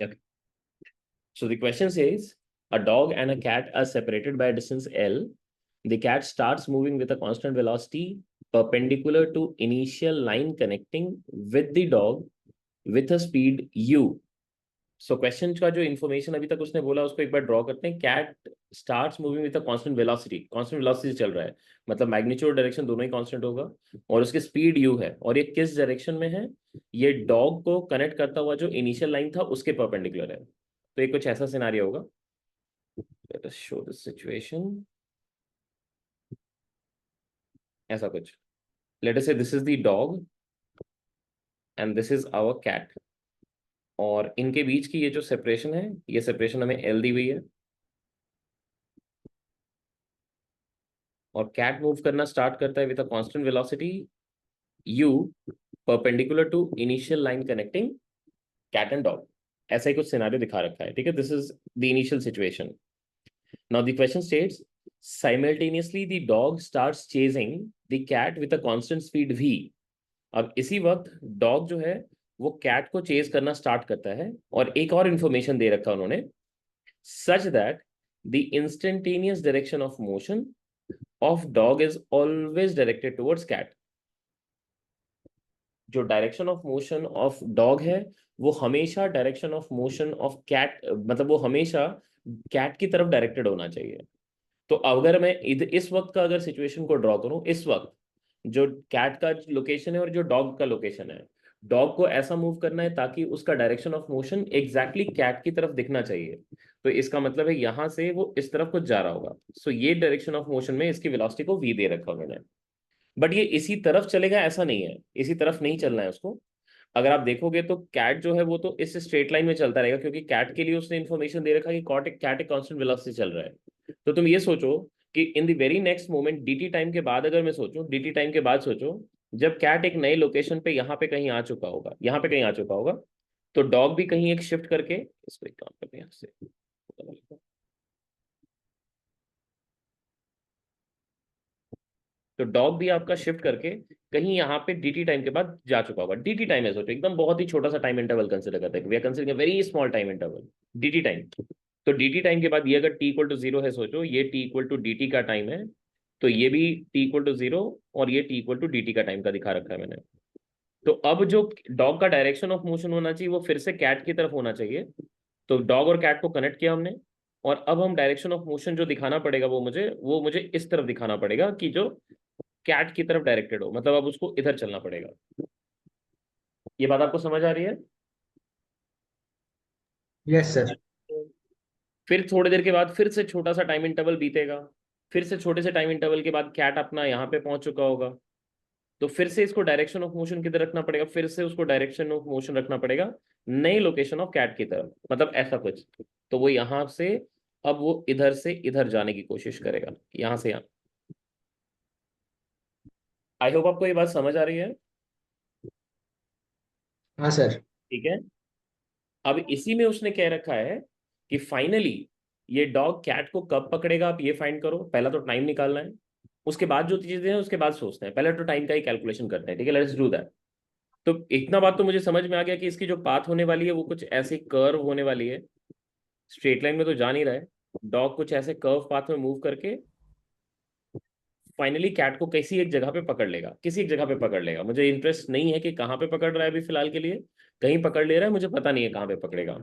Okay. So the question says, a dog and a cat are separated by a distance L. The cat starts moving with a constant velocity perpendicular to initial line connecting with the dog with a speed u. So question का जो information अभी तक उसने बोला उसको एक बार draw करते हैं. Cat starts moving with a constant velocity चल रहा है, मतलब मैग्नीट्यूड डायरेक्शन दोनों ही कांस्टेंट होगा, और उसकी स्पीड यू है, और ये किस डायरेक्शन में है? ये डॉग को कनेक्ट करता हुआ जो इनिशियल लाइन था उसके परपेंडिकुलर है. तो ये कुछ ऐसा सिनारियो होगा. Let us show this situation. ऐसा कुछ. Let us say this is the dog and this is our cat, और इनके बीच की ये जो सेपरेशन है, ये सेपरेशन हमें एल दी हुई है, और कैट मूव करना स्टार्ट करता है with a constant velocity u perpendicular to initial line connecting cat and dog. ऐसा ही कुछ सिनारियो दिखा रखा है. ठीक है, this is the initial situation. Now the question states, simultaneously the dog starts chasing the cat with a constant speed v. अब इसी वक्त डॉग जो है वो कैट को चेज करना स्टार्ट करता है, और एक और इंफॉर्मेशन दे रखा उन्होंने, such that the instantaneous direction of motion of dog is always directed towards cat. जो direction of motion of dog है वो हमेशा direction of motion of cat, मतलब वो हमेशा कैट की तरफ डायरेक्टेड होना चाहिए. तो अगर मैं इस वक्त का अगर सिचुएशन को ड्रॉ करूं, इस वक्त जो कैट का लोकेशन है और जो डॉग का लोकेशन है, डॉग को ऐसा मूव करना है ताकि उसका direction of motion exactly cat की तरफ दिखना चाहिए. तो इसका मतलब है यहां से वो इस तरफ कुछ जा रहा होगा. सो ये डायरेक्शन ऑफ मोशन में इसकी वेलोसिटी को वी दे रखा मैंने. बट ये इसी तरफ चलेगा ऐसा नहीं है, इसी तरफ नहीं चलना है उसको. अगर आप देखोगे तो कैट जो है वो तो इस स्ट्रेट लाइन में चलता रहेगा, क्योंकि कैट के लिए उसने इन्फॉर्मेशन दे रखा है कि कैट एक कांस्टेंट वेलोसिटी चल रहा है. तो तुम ये सोचो कि in the very next moment dt time के बाद, अगर मैं सोचूं डीटी टाइम के बाद सोचो, जब कैट एक नए लोकेशन पे यहाँ पे कहीं आ चुका होगा, यहाँ पे कहीं आ चुका होगा, तो डॉग भी कहीं एक शिफ्ट करके, इसको एक काम करते हैं यहाँ से, तो डॉग भी आपका शिफ्ट करके कहीं यहाँ पे डीटी टाइम के बाद जा चुका होगा. डीटी टाइम है, सोचो एकदम बहुत ही छोटा सा टाइम इंटरवल कंसिडर करते हैं, we are considering very small time interval, dt time. तो डीटी टाइम के बाद ये अगर टी इक्वल टू जीरो है, सोचो ये t equal to d t का टाइम है, तो ये भी टी इक्वल टू जीरो, और ये t equal to d t का टाइम का दिखा रखा है मैंने. तो अब जो डॉग का डायरेक्शन ऑफ मोशन होना चाहिए वो फिर से कैट की तरफ होना चाहिए. तो डॉग और कैट को कनेक्ट किया हमने, और अब हम डायरेक्शन ऑफ मोशन जो दिखाना पड़ेगा वो मुझे इस तरफ दिखाना पड़ेगा कि जो कैट की तरफ डायरेक्टेड हो, मतलब अब उसको इधर चलना पड़ेगा. ये बात आपको समझ आ रही है? Yes sir. फिर थोड़ी देर के बाद फिर से छोटा सा टाइम इंटरवल बीतेगा, फिर से छोटे से टाइम इंटरवल के बाद कैट अपना यहाँ पे पहुंच चुका होगा, तो फिर से इसको डायरेक्शन ऑफ मोशन किधर रखना पड़ेगा, फिर से उसको डायरेक्शन ऑफ मोशन रखना पड़ेगा नई लोकेशन ऑफ कैट की तरफ, मतलब ऐसा कुछ. तो वो यहाँ से अब वो इधर से इधर जाने की कोशिश करेगा, यहाँ से यहाँ. आई होप आपको ये बात समझ आ रही है. हाँ सर. ठीक है. अब इसी में उसने कह रखा है कि फाइनली ये डॉग कैट को कब पकड़ेगा, आप ये फाइंड करो. पहला तो टाइम निकालना है, उसके बाद जो चीजें हैं उसके बाद सोचते हैं. पहले तो टाइम का ही कैलकुलेशन करते हैं. ठीक है, लेट्स डू दैट. तो इतना बात तो मुझे समझ में आ गया कि इसकी जो पाथ होने वाली है वो कुछ ऐसी कर्व होने वाली है. स्ट्रेट लाइन में तो जा नहीं रहा है, डॉग कुछ ऐसे कर्व पाथ में मूव करके फाइनली कैट को किसी एक जगह पे पकड़ लेगा, किसी एक जगह पे पकड़ लेगा. मुझे इंटरेस्ट नहीं है कि कहाँ पे पकड़ रहा है अभी फिलहाल के लिए, कहीं पकड़ ले रहा है, मुझे पता नहीं है कहाँ पे पकड़ेगा.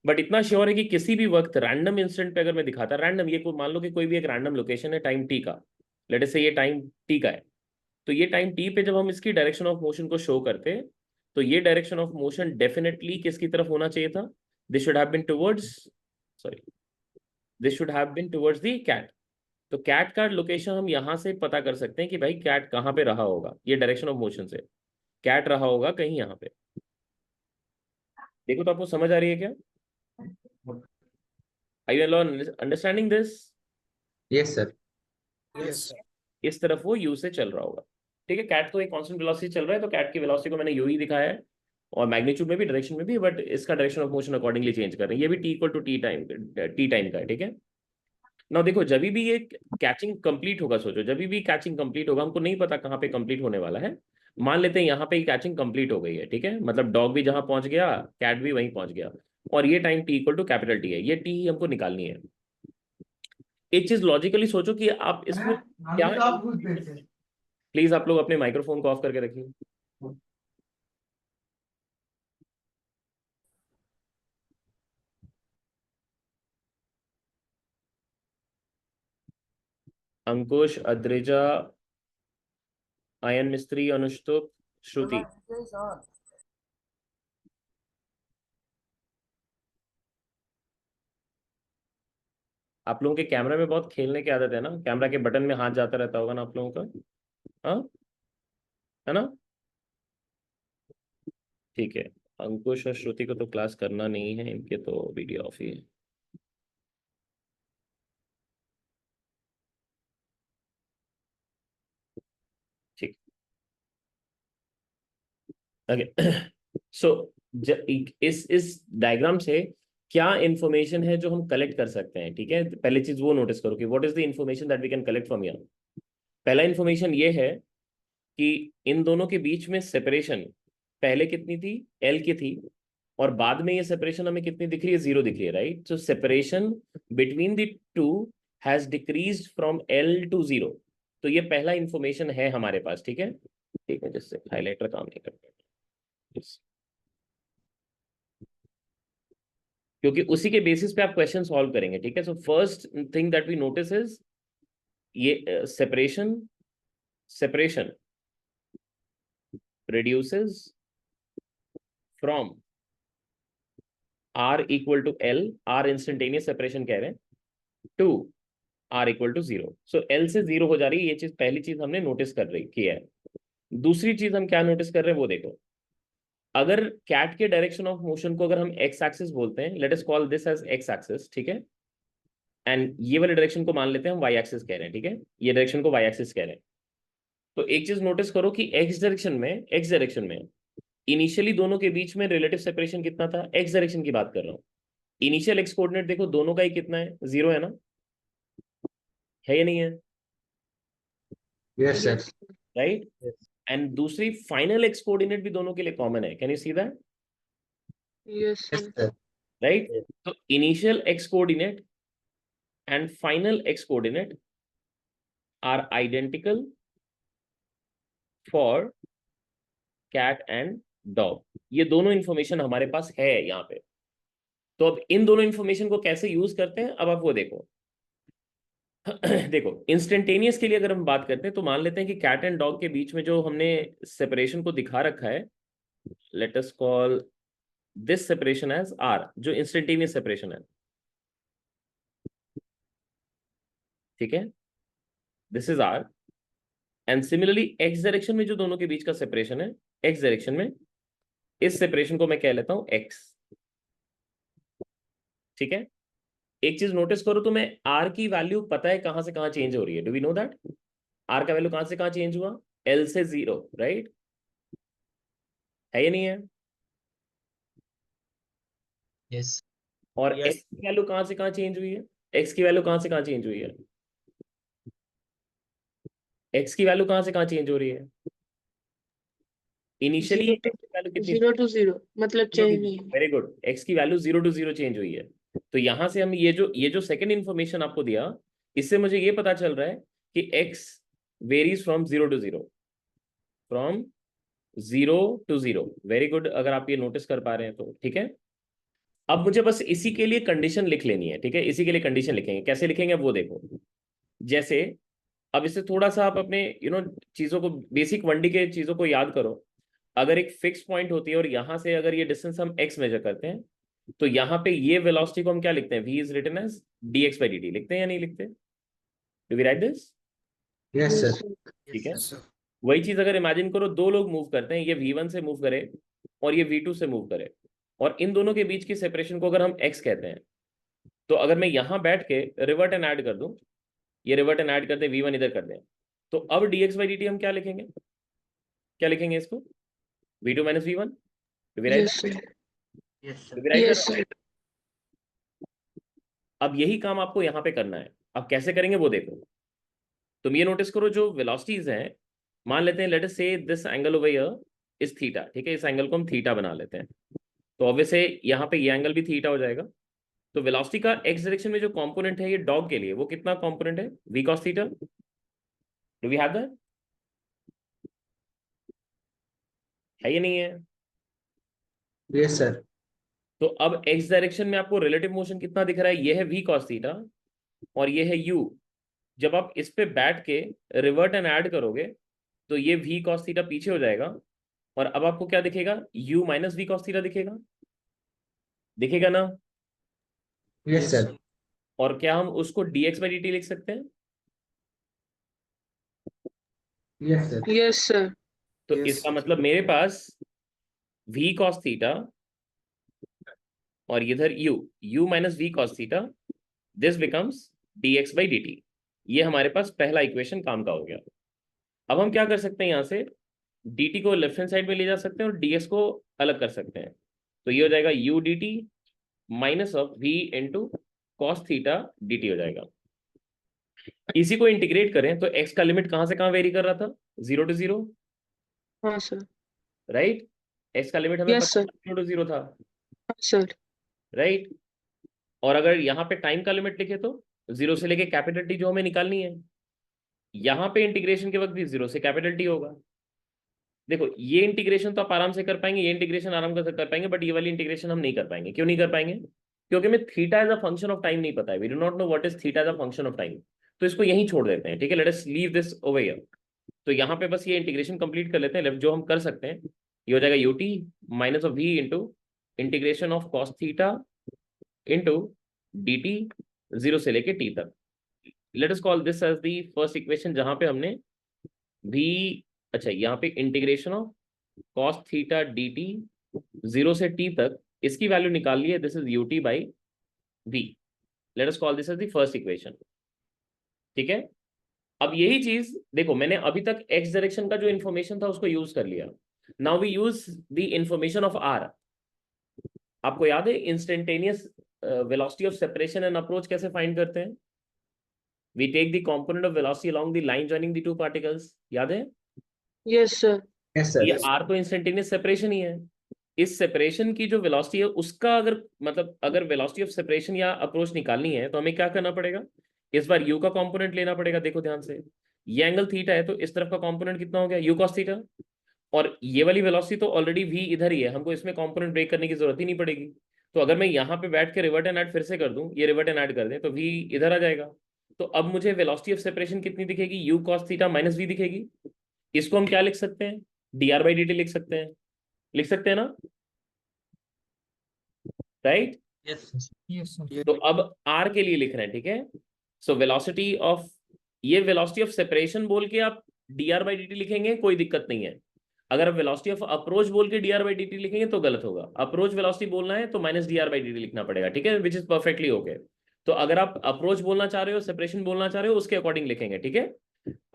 बट इतना श्योर है कि किसी भी वक्त रैंडम इंस्टेंट पे अगर मैं दिखाता, रैंडम, ये मान लो कि कोई भी एक रैंडम लोकेशन है टाइम टी का, लेट अस से ये टाइम टी का है, तो ये टाइम टी पे जब हम इसकी डायरेक्शन ऑफ मोशन को शो करते, तो ये डायरेक्शन ऑफ मोशन डेफिनेटली किसकी तरफ होना चाहिए था? This should have been towards, sorry, this should have been towards the cat. तो कैट का लोकेशन हम यहां से पता कर सकते हैं कि भाई कैट कहाँ पे रहा होगा, ये डायरेक्शन ऑफ मोशन से कैट रहा होगा कहीं यहाँ पे. देखो तो आपको समझ आ रही है क्या? I you understanding this? Yes sir. Yes इस तरफ वो यू से चल रहा होगा. ठीक है, कैट तो एक कांस्टेंट वेलोसिटी चल रहा है, तो कैट की वेलोसिटी को मैंने यू ही दिखाया है, और मैग्नीट्यूड में भी डायरेक्शन में भी, बट इसका direction of motion accordingly change कर रहे हैं. ये भी t equal to t time का है. ठीक है. नाउ देखो, जब भी ये कैचिंग कंप्लीट होगा, सोचो जब भी कैचिंग कंप्लीट होगा, हमको नहीं पता कहाँ पे कंप्लीट होने वाला है. मान लेते हैं यहाँ पे कैचिंग कंप्लीट हो गई है. ठीक है, मतलब डॉग भी जहाँ पहुंच गया कैट भी वहीं पहुंच गया. और ये time t equal to capital t है, ये टी ही हमको निकालनी है। एक चीज लॉजिकली सोचो कि आप इसमें क्या, प्लीज आप लोग अपने माइक्रोफोन को ऑफ करके रखिए। अंकुश, अद्रिजा, आयन मिस्त्री, अनुष्टुप, श्रुति, आप लोगों के कैमरा में बहुत खेलने की आदत है ना, कैमरा के बटन में हाथ जाता रहता होगा ना आप लोगों का, हाँ, है ना? ठीक है, अंकुश और श्रुति को तो क्लास करना नहीं है, इनके तो वीडियो ऑफ ही है। ठीक, ओके। सो इस डायग्राम से क्या इंफॉर्मेशन है जो हम कलेक्ट कर सकते हैं, ठीक है? पहले चीज वो नोटिस करो कि what is the information that we can collect from here. पहला इंफॉर्मेशन ये है कि इन दोनों के बीच में सेपरेशन पहले कितनी थी, एल की थी, और बाद में ये सेपरेशन हमें कितनी दिख रही है, 0 दिख रही है, right? So separation between the two has decreased from L two 0। तो ये पहला इंफॉर्मेशन है हमारे पास, ठीक है? ठीक है, जिससे हाईलाइटर काम नहीं करता, yes। क्योंकि उसी के बेसिस पे आप क्वेश्चन सॉल्व करेंगे, ठीक है? So first thing that we notice is ये separation separation reduces from r equal to l, r instantaneous separation कह रहे हैं, टू r equal to 0। सो l से 0 हो जा रही है, ये चीज पहली चीज हमने नोटिस कर रही की है। दूसरी चीज हम क्या नोटिस कर रहे हैं वो देखो, अगर कैट के डायरेक्शन ऑफ मोशन को अगर हम एक्स एक्सिस बोलते हैं, let us call this as x axis, ठीक है? एंड ये वाले डायरेक्शन को मान लेते हैं हम वाई एक्सिस कह रहे हैं, ठीक है? ये डायरेक्शन को वाई एक्सिस कह रहे हैं। तो एक चीज नोटिस करो कि एक्स डायरेक्शन में इनिशियली दोनों के बीच में रिलेटिव सेपरेशन कितना था, एक्स डायरेक्शन की बात कर रहा हूँ। इनिशियल एक्स कोऑर्डिनेट देखो दोनों का ही कितना है, 0 है ना, है या नहीं है, यस सर। राइट? एंड दूसरी फाइनल एक्स कोऑर्डिनेट भी दोनों के लिए कॉमन है, can you see that, Yes, yes sir. Sir. Right? तो initial x coordinate and final x coordinate are identical for cat and dog. ये दोनों इंफॉर्मेशन हमारे पास है यहाँ पे। तो अब इन दोनों इंफॉर्मेशन को कैसे यूज करते हैं, अब आप वो देखो। देखो, इंस्टेंटेनियस के लिए अगर हम बात करते हैं तो मान लेते हैं कि कैट एंड डॉग के बीच में जो हमने सेपरेशन को दिखा रखा है, let us call this separation as r, जो इंस्टेंटेनियस सेपरेशन है, ठीक है? This is r. And similarly x direction में जो दोनों के बीच का सेपरेशन है, एक्स डायरेक्शन में इस सेपरेशन को मैं कह लेता हूं एक्स, ठीक है? एक चीज नोटिस करो, तो मैं आर की वैल्यू पता है कहां से कहां चेंज हो रही है, do we know that? R का वैल्यू कहां से कहां चेंज हुआ, एल से 0, राइट? है या नहीं है? यस और यस एक्स की वैल्यू कहां से कहां चेंज हुई है, एक्स की वैल्यू कहां से कहां चेंज हुई है, एक्स की वैल्यू कहां से कहां चेंज हो रही है? इनिशियली 0 to एक्स की वैल्यू कितनी थी, 0 to 0 मतलब चेंज नहीं हुआ। वेरी गुड, एक्स की वैल्यू 0 to 0 चेंज हुई है। तो यहां से हम ये जो सेकंड इंफॉर्मेशन आपको दिया, इससे मुझे ये पता चल रहा है कि x varies from 0 to 0, from 0 to 0। Very good, अगर आप ये नोटिस कर पा रहे हैं तो ठीक है। अब मुझे बस इसी के लिए कंडीशन लिख लेनी है, ठीक है? इसी के लिए कंडीशन लिखेंगे, कैसे लिखेंगे वो देखो। जैसे अब इससे थोड़ा सा आप अपने चीजों को, बेसिक 1D के चीजों को याद करो। अगर एक फिक्स पॉइंट होती है और यहां से अगर ये डिस्टेंस हम x मेजर करते हैं, तो यहाँ पे ये वेलोसिटी को हम क्या लिखते हैं, v is written as dx by dt, लिखते हैं या नहीं लिखते? Do we write this? Yes Yes, sir. sir. ठीक है। वही चीज अगर इमेजिन करो, दो लोग मूव करते हैं, ये v1 से मूव करे और ये v2 से मूव करे, और इन दोनों के बीच की सेपरेशन को अगर हम x कहते हैं, तो अगर मैं यहाँ बैठ के रिवर्ट एंड ऐड कर दूं, ये रिवर्ट एंड ऐड करते v1 इधर कर दें, तो अब dx by dt हम क्या लिखेंगे, क्या लिखेंगे इसको, v2 minus v1, do we write Yes, sir. Yes do sir. We write Yes, sir. अब यही काम आपको यहाँ पे करना है। अब कैसे करेंगे वो देखो। तुम ये नोटिस करो, जो वेलोसिटीज हैं, मान लेते हैं let us say this angle over here is theta, ठीक है? इस एंगल को हम थीटा बना लेते हैं। तो ऑब्वियसली यहाँ पे ये एंगल भी थीटा हो जाएगा। तो वेलोसिटी का एक्स डायरेक्शन में जो कंपोनेंट है ये डॉग के लिए, वो कितना कंपोनेंट है? v cos theta. Do we have that? है ये नहीं है? Yes, sir. तो अब एक्स डायरेक्शन में आपको रिलेटिव मोशन कितना दिख रहा है? ये है v cos थीटा और ये है u। जब आप इस पे बैठ के रिवर्ट एंड ऐड करोगे तो ये v cos थीटा पीछे हो जाएगा और अब आपको क्या दिखेगा? u minus v cos theta दिखेगा। दिखेगा ना? Yes, sir. और क्या हम उसको dx by dt लिख सकते हैं? Yes, sir. Yes, sir. तो Yes. इसका मतलब मेरे पास v cos थीटा और इधर u minus v cos theta, this becomes dx by dt। ये हमारे पास पहला इक्वेशन काम का हो गया। अब हम क्या कर सकते हैं? यहाँ से dt को लेफ्ट हैंड साइड में ले जा सकते हैं और dx को अलग कर सकते हैं। तो ये हो जाएगा u dt minus of v into cos theta dt हो जाएगा। इसी को इंटीग्रेट करें तो x का लिमिट कहाँ से कहाँ वेरी कर रहा था? 0 to 0, हाँ सर। राइट? x का लिमिट हमें Yes, पता sir. 0 to 0 था, हाँ सर। राइट? और अगर यहाँ पे टाइम का लिमिट लिखे तो 0 से लेके कैपिटल टी जो हमें निकालनी है, यहाँ पे इंटीग्रेशन के वक्त भी 0 से कैपिटल टी होगा। देखो ये इंटीग्रेशन तो आप आराम से कर पाएंगे, ये इंटीग्रेशन आराम से कर पाएंगे, बट ये वाली इंटीग्रेशन हम नहीं कर पाएंगे। क्यों नहीं कर पाएंगे? क्योंकि हमें theta as a function of time नहीं पता है। We do not know what is theta as a function of time. तो इसको यहीं छोड़ देते हैं, ठीक है? Let us leave this over here. तो यहाँ पे बस ये इंटीग्रेशन कंप्लीट कर लेते हैं। लेफ्ट जो हम कर सकते हैं ये हो जाएगा ut minus of v into integration of cos theta into dt 0 से लेके t तक। Let us call this as the first equation जहां पे हमने v, अच्छा यहाँ पे integration of cos theta dt 0 से t तक इसकी वैल्यू निकाल ली है। This is ut by v। Let us call this as the first equation, ठीक है? अब यही चीज देखो, मैंने अभी तक एक्स डायरेक्शन का जो इन्फॉर्मेशन था उसको यूज कर लिया। Now we use the information of r. आपको याद है instantaneous velocity of separation and approach कैसे फाइंड करते हैं? We take the component of velocity along the line joining the two particles, याद है? Yes, sir. Yes, sir. ये r तो इंस्टेंटेनियस सेपरेशन ही है। इस सेपरेशन की जो वेलोसिटी है उसका अगर मतलब अगर वेलोसिटी ऑफ सेपरेशन या अप्रोच निकालनी है तो हमें क्या करना पड़ेगा? इस बार u का कंपोनेंट लेना पड़ेगा। देखो ध्यान से, ये एंगल थीटा है तो इस तरफ का कंपोनेंट कितना हो गया? u cos theta. और ये वाली वेलोसिटी तो ऑलरेडी v इधर ही है, हमको इसमें कंपोनेंट ब्रेक करने की जरूरत ही नहीं पड़ेगी। तो अगर मैं यहाँ पे बैठ के रिवर्ट एंड ऐड फिर से कर दूं, ये रिवर्ट एंड ऐड कर दें तो v इधर आ जाएगा। तो अब मुझे वेलोसिटी ऑफ सेपरेशन कितनी दिखेगी? u cos theta minus v दिखेगी। इसको हम क्या लिख सकते हैं? dr बाई dt लिख सकते हैं। लिख सकते हैं ना? Right? Yes, sir. Yes, sir. तो अब r के लिए लिख रहे हैं, ठीक है? सो वेलोसिटी ऑफ, ये वेलोसिटी ऑफ सेपरेशन बोल के आप dr बाई dt लिखेंगे, कोई दिक्कत नहीं है। अगर आप वेलोसिटी ऑफ अप्रोच बोल के dr बाई dt लिखेंगे तो गलत होगा। अप्रोच वेलोसिटी बोलना है तो माइनस dr बाई dt लिखना पड़ेगा, ठीक है? Which is perfectly okay. तो अगर आप अप्रोच बोलना चाह रहे हो, सेपरेशन बोलना चाह रहे हो, उसके अकॉर्डिंग लिखेंगे, ठीक है?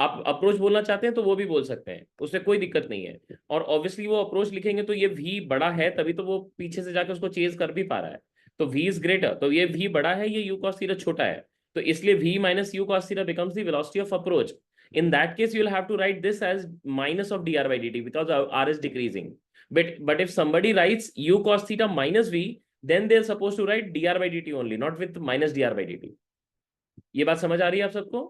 आप अप्रोच बोलना चाहते हैं तो वो भी बोल सकते हैं, उससे कोई दिक्कत नहीं है। और ऑब्वियसली वो अप्रोच लिखेंगे तो ये v बड़ा है तभी तो वो पीछे से जाकर उसको चेज कर भी पा रहा है। तो v इज ग्रेटर, तो ये v बड़ा है, ये u cos थीटा छोटा है। तो इसलिए v minus u cos theta becomes the velocity of approach. In that case, you will have to write this as minus of dr by dt because r is decreasing. But if somebody writes u cos theta minus v, then they're supposed to write dr by dt only, not with minus dr by dt. ये बात समझ आ रही है आप सबको?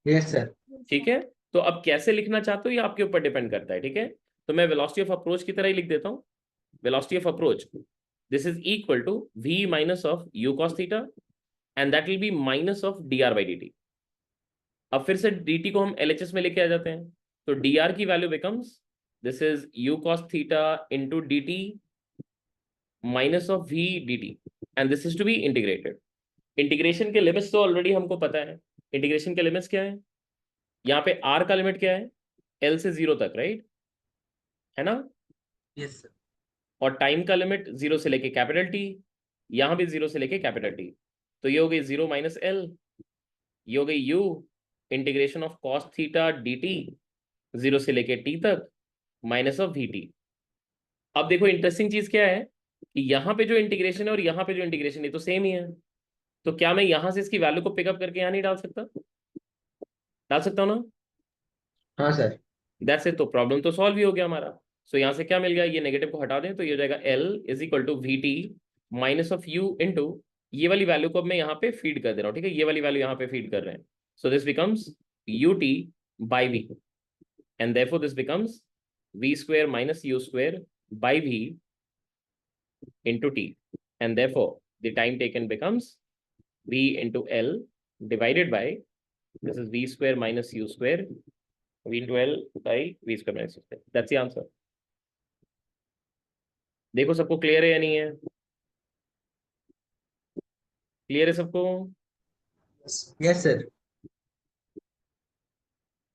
Yes, sir. ठीक है? तो अब कैसे लिखना चाहते हो ये आपके ऊपर डिपेंड करता है, ठीक है? तो मैं वेलोसिटी ऑफ अप्रोच की तरह ही लिख देता हूँ। Velocity of approach, this is equal to v minus of u cos theta and that will be minus of dr by dt। अब फिर से dt को हम LHS में लेके आ जाते हैं तो dr की value becomes this is u cos theta into dt minus of v dt and this is to be integrated. Integration के लिमिट्स तो ऑलरेडी हमको पता है। इंटीग्रेशन के लिमिट्स क्या है? यहाँ पे r का लिमिट क्या है? l से 0 तक, राइट? है ना? Yes, sir. और टाइम का लिमिट 0 से लेके कैपिटल टी, यहाँ भी 0 से लेके कैपिटल टी। तो ये हो गई 0 माइनस एल, ये हो गई u integration of cos theta dt 0 से लेके t तक माइनस ऑफ vt। अब देखो इंटरेस्टिंग चीज क्या है कि यहाँ पे जो इंटीग्रेशन है और यहाँ पे जो इंटीग्रेशन है तो सेम ही है। तो क्या मैं यहाँ से इसकी वैल्यू को पिकअप करके यहाँ नहीं डाल सकता? डाल सकता हूँ ना? हाँ, sir. That's it. तो प्रॉब्लम तो सॉल्व ही हो गया हमारा। सो यहाँ से क्या मिल गया, ये नेगेटिव को हटा दें तो ये हो जाएगा L is equal to v t minus of u into ये वाली वैल्यू को अब मैं यहाँ पे फीड कर दे रहा हूँ, ठीक है, ये वाली वैल्यू यहाँ पे फीड कर रहे हैं. So this becomes u t by v and therefore this becomes v square minus u square by v into t and therefore the time taken becomes v into L divided by this is v square minus u square v into L by v square minus u square. That's the answer. देखो सबको clear है या नहीं है? Clear है सबको? Yes, sir.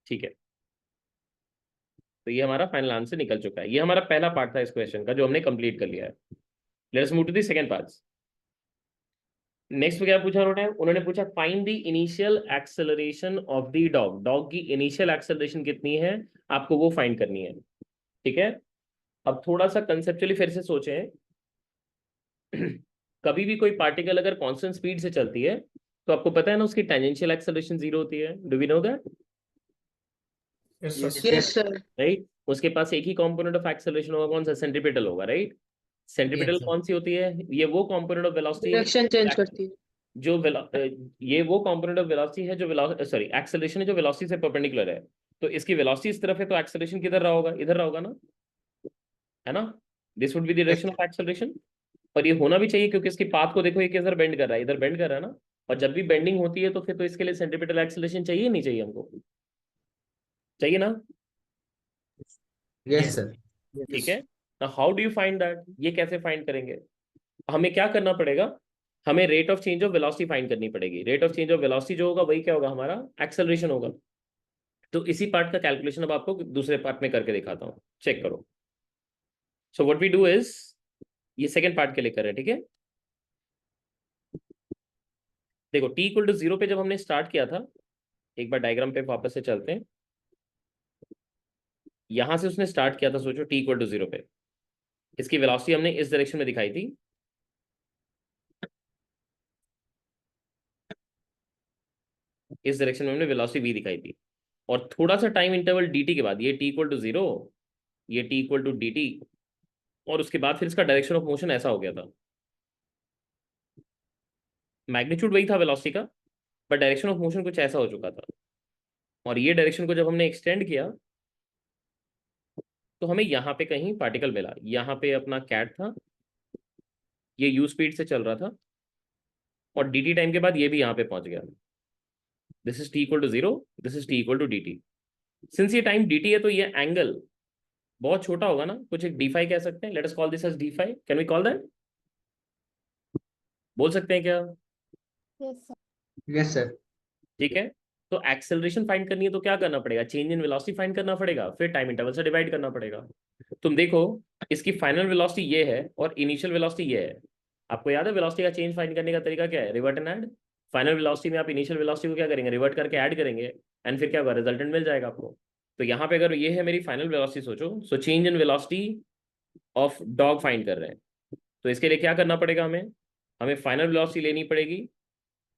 ठीक है, तो ये हमारा फाइनल आंसर निकल चुका है. ये हमारा पहला पार्ट था इस क्वेश्चन का जो हमने कंप्लीट कर लिया है. Let's move to the second part. Next क्या पूछा उन्होंने पूछा find the initial acceleration of the dog. Dog की इनिशियल एक्सेलरेशन कितनी है आपको वो फाइंड करनी है. ठीक है, अब थोड़ा सा कंसेप्चुअली फिर से सोचें. कभी भी कोई पार्टिकल अगर कांस्टेंट स्पीड से चलती है तो आपको पता है ना उसकी टेंजेंशियल एक्सेलरेशन 0 होती है. Do we know that? Yes, sir. Right. उसके पास एक ही कंपोनेंट ऑफ एक्सेलरेशन होगा, कौन सा? सेंट्रीपिटल होगा. राइट. Centripetal Yes, sir. कौन सी होती है? ये वो component of velocity Direction change करती है. जो ये वो कंपोनेंट ऑफ वेलोसिटी है जो सॉरी एक्सेलरेशन है जो वेलोसिटी से परपेंडिकुलर है. तो इसकी वेलोसिटी इस तरफ है तो एक्सेलरेशन किधर रहा होगा? इधर रहा होगा ना, है ना. This would be the direction of acceleration. और ये होना भी चाहिए क्योंकि इसकी पाथ को देखो, ये किधर बेंड कर रहा है? इधर बेंड कर रहा है ना. और जब भी बेंडिंग होती है तो फिर तो इसके लिए सेंट्रीपिटल एक्सेलरेशन चाहिए नहीं चाहिए? हमको चाहिए ना. Yes, sir. ठीक है. How do you find that? ये कैसे फाइंड करेंगे? हमें क्या करना पड़ेगा? हमें rate of change of velocity find करनी पड़ेगी. Rate of change of velocity जो होगा वही क्या होगा? हमारा एक्सेलरेशन होगा. तो इसी पार्ट का कैलकुलेशन अब आपको दूसरे पार्ट में करके दिखाता हूँ. चेक करो. So what we do is, ये सेकंड पार्ट के लिए कर रहे हैं. ठीक है, देखो t इक्वल टू 0 पे जब हमने स्टार्ट किया था, एक बार डायग्राम पे वापस से चलते हैं. यहां से उसने स्टार्ट किया था, सोचो t इक्वल टू 0 पे इसकी वेलोसिटी हमने इस डायरेक्शन में दिखाई थी. इस डायरेक्शन में हमने वेलोसिटी v दिखाई थी. और थोड़ा सा टाइम इंटरवल dt के बाद ये t इक्वल टू 0, ये t इक्वल टू dt, और उसके बाद फिर इसका डायरेक्शन ऑफ मोशन ऐसा हो गया था. मैग्नीट्यूड वही था वेलोसिटी का, पर डायरेक्शन ऑफ मोशन कुछ ऐसा हो चुका था. और ये डायरेक्शन को जब हमने एक्सटेंड किया तो हमें यहाँ पे कहीं पार्टिकल मिला. यहाँ पे अपना कैट था, ये u स्पीड से चल रहा था, और dt टाइम के बाद ये भी यहाँ पे पहुंच गया. This is t equal to 0, this is t equal to dt. Since ये टाइम dt है तो ये एंगल बहुत छोटा होगा ना, कुछ एक d फाई कह सकते हैं. Let us call this as d phi. Can we call that? बोल सकते हैं क्या? Yes, sir. ठीक है. तो एक्सेलरेशन फाइंड करनी है तो क्या करना पड़ेगा? चेंज इन वेलोसिटी फाइंड करना पड़ेगा, फिर टाइम इंटरवल से डिवाइड करना पड़ेगा. तुम देखो इसकी फाइनल वेलोसिटी ये है और इनिशियल वेलोसिटी ये है. आपको याद है वेलोसिटी का चेंज फाइंड करने का तरीका क्या है? Revert and add. Final velocity में आप इनिशियल वेलोसिटी को क्या करेंगे? रिवर्ट करके ऐड करेंगे एंड फिर क्या होगा? रिजल्टेंट मिल जाएगा आपको. तो यहाँ पे अगर ये है मेरी फाइनल वेलोसिटी, सोचो. So change in velocity of dog find कर रहे हैं, तो इसके लिए क्या करना पड़ेगा? हमें फाइनल वेलोसिटी लेनी पड़ेगी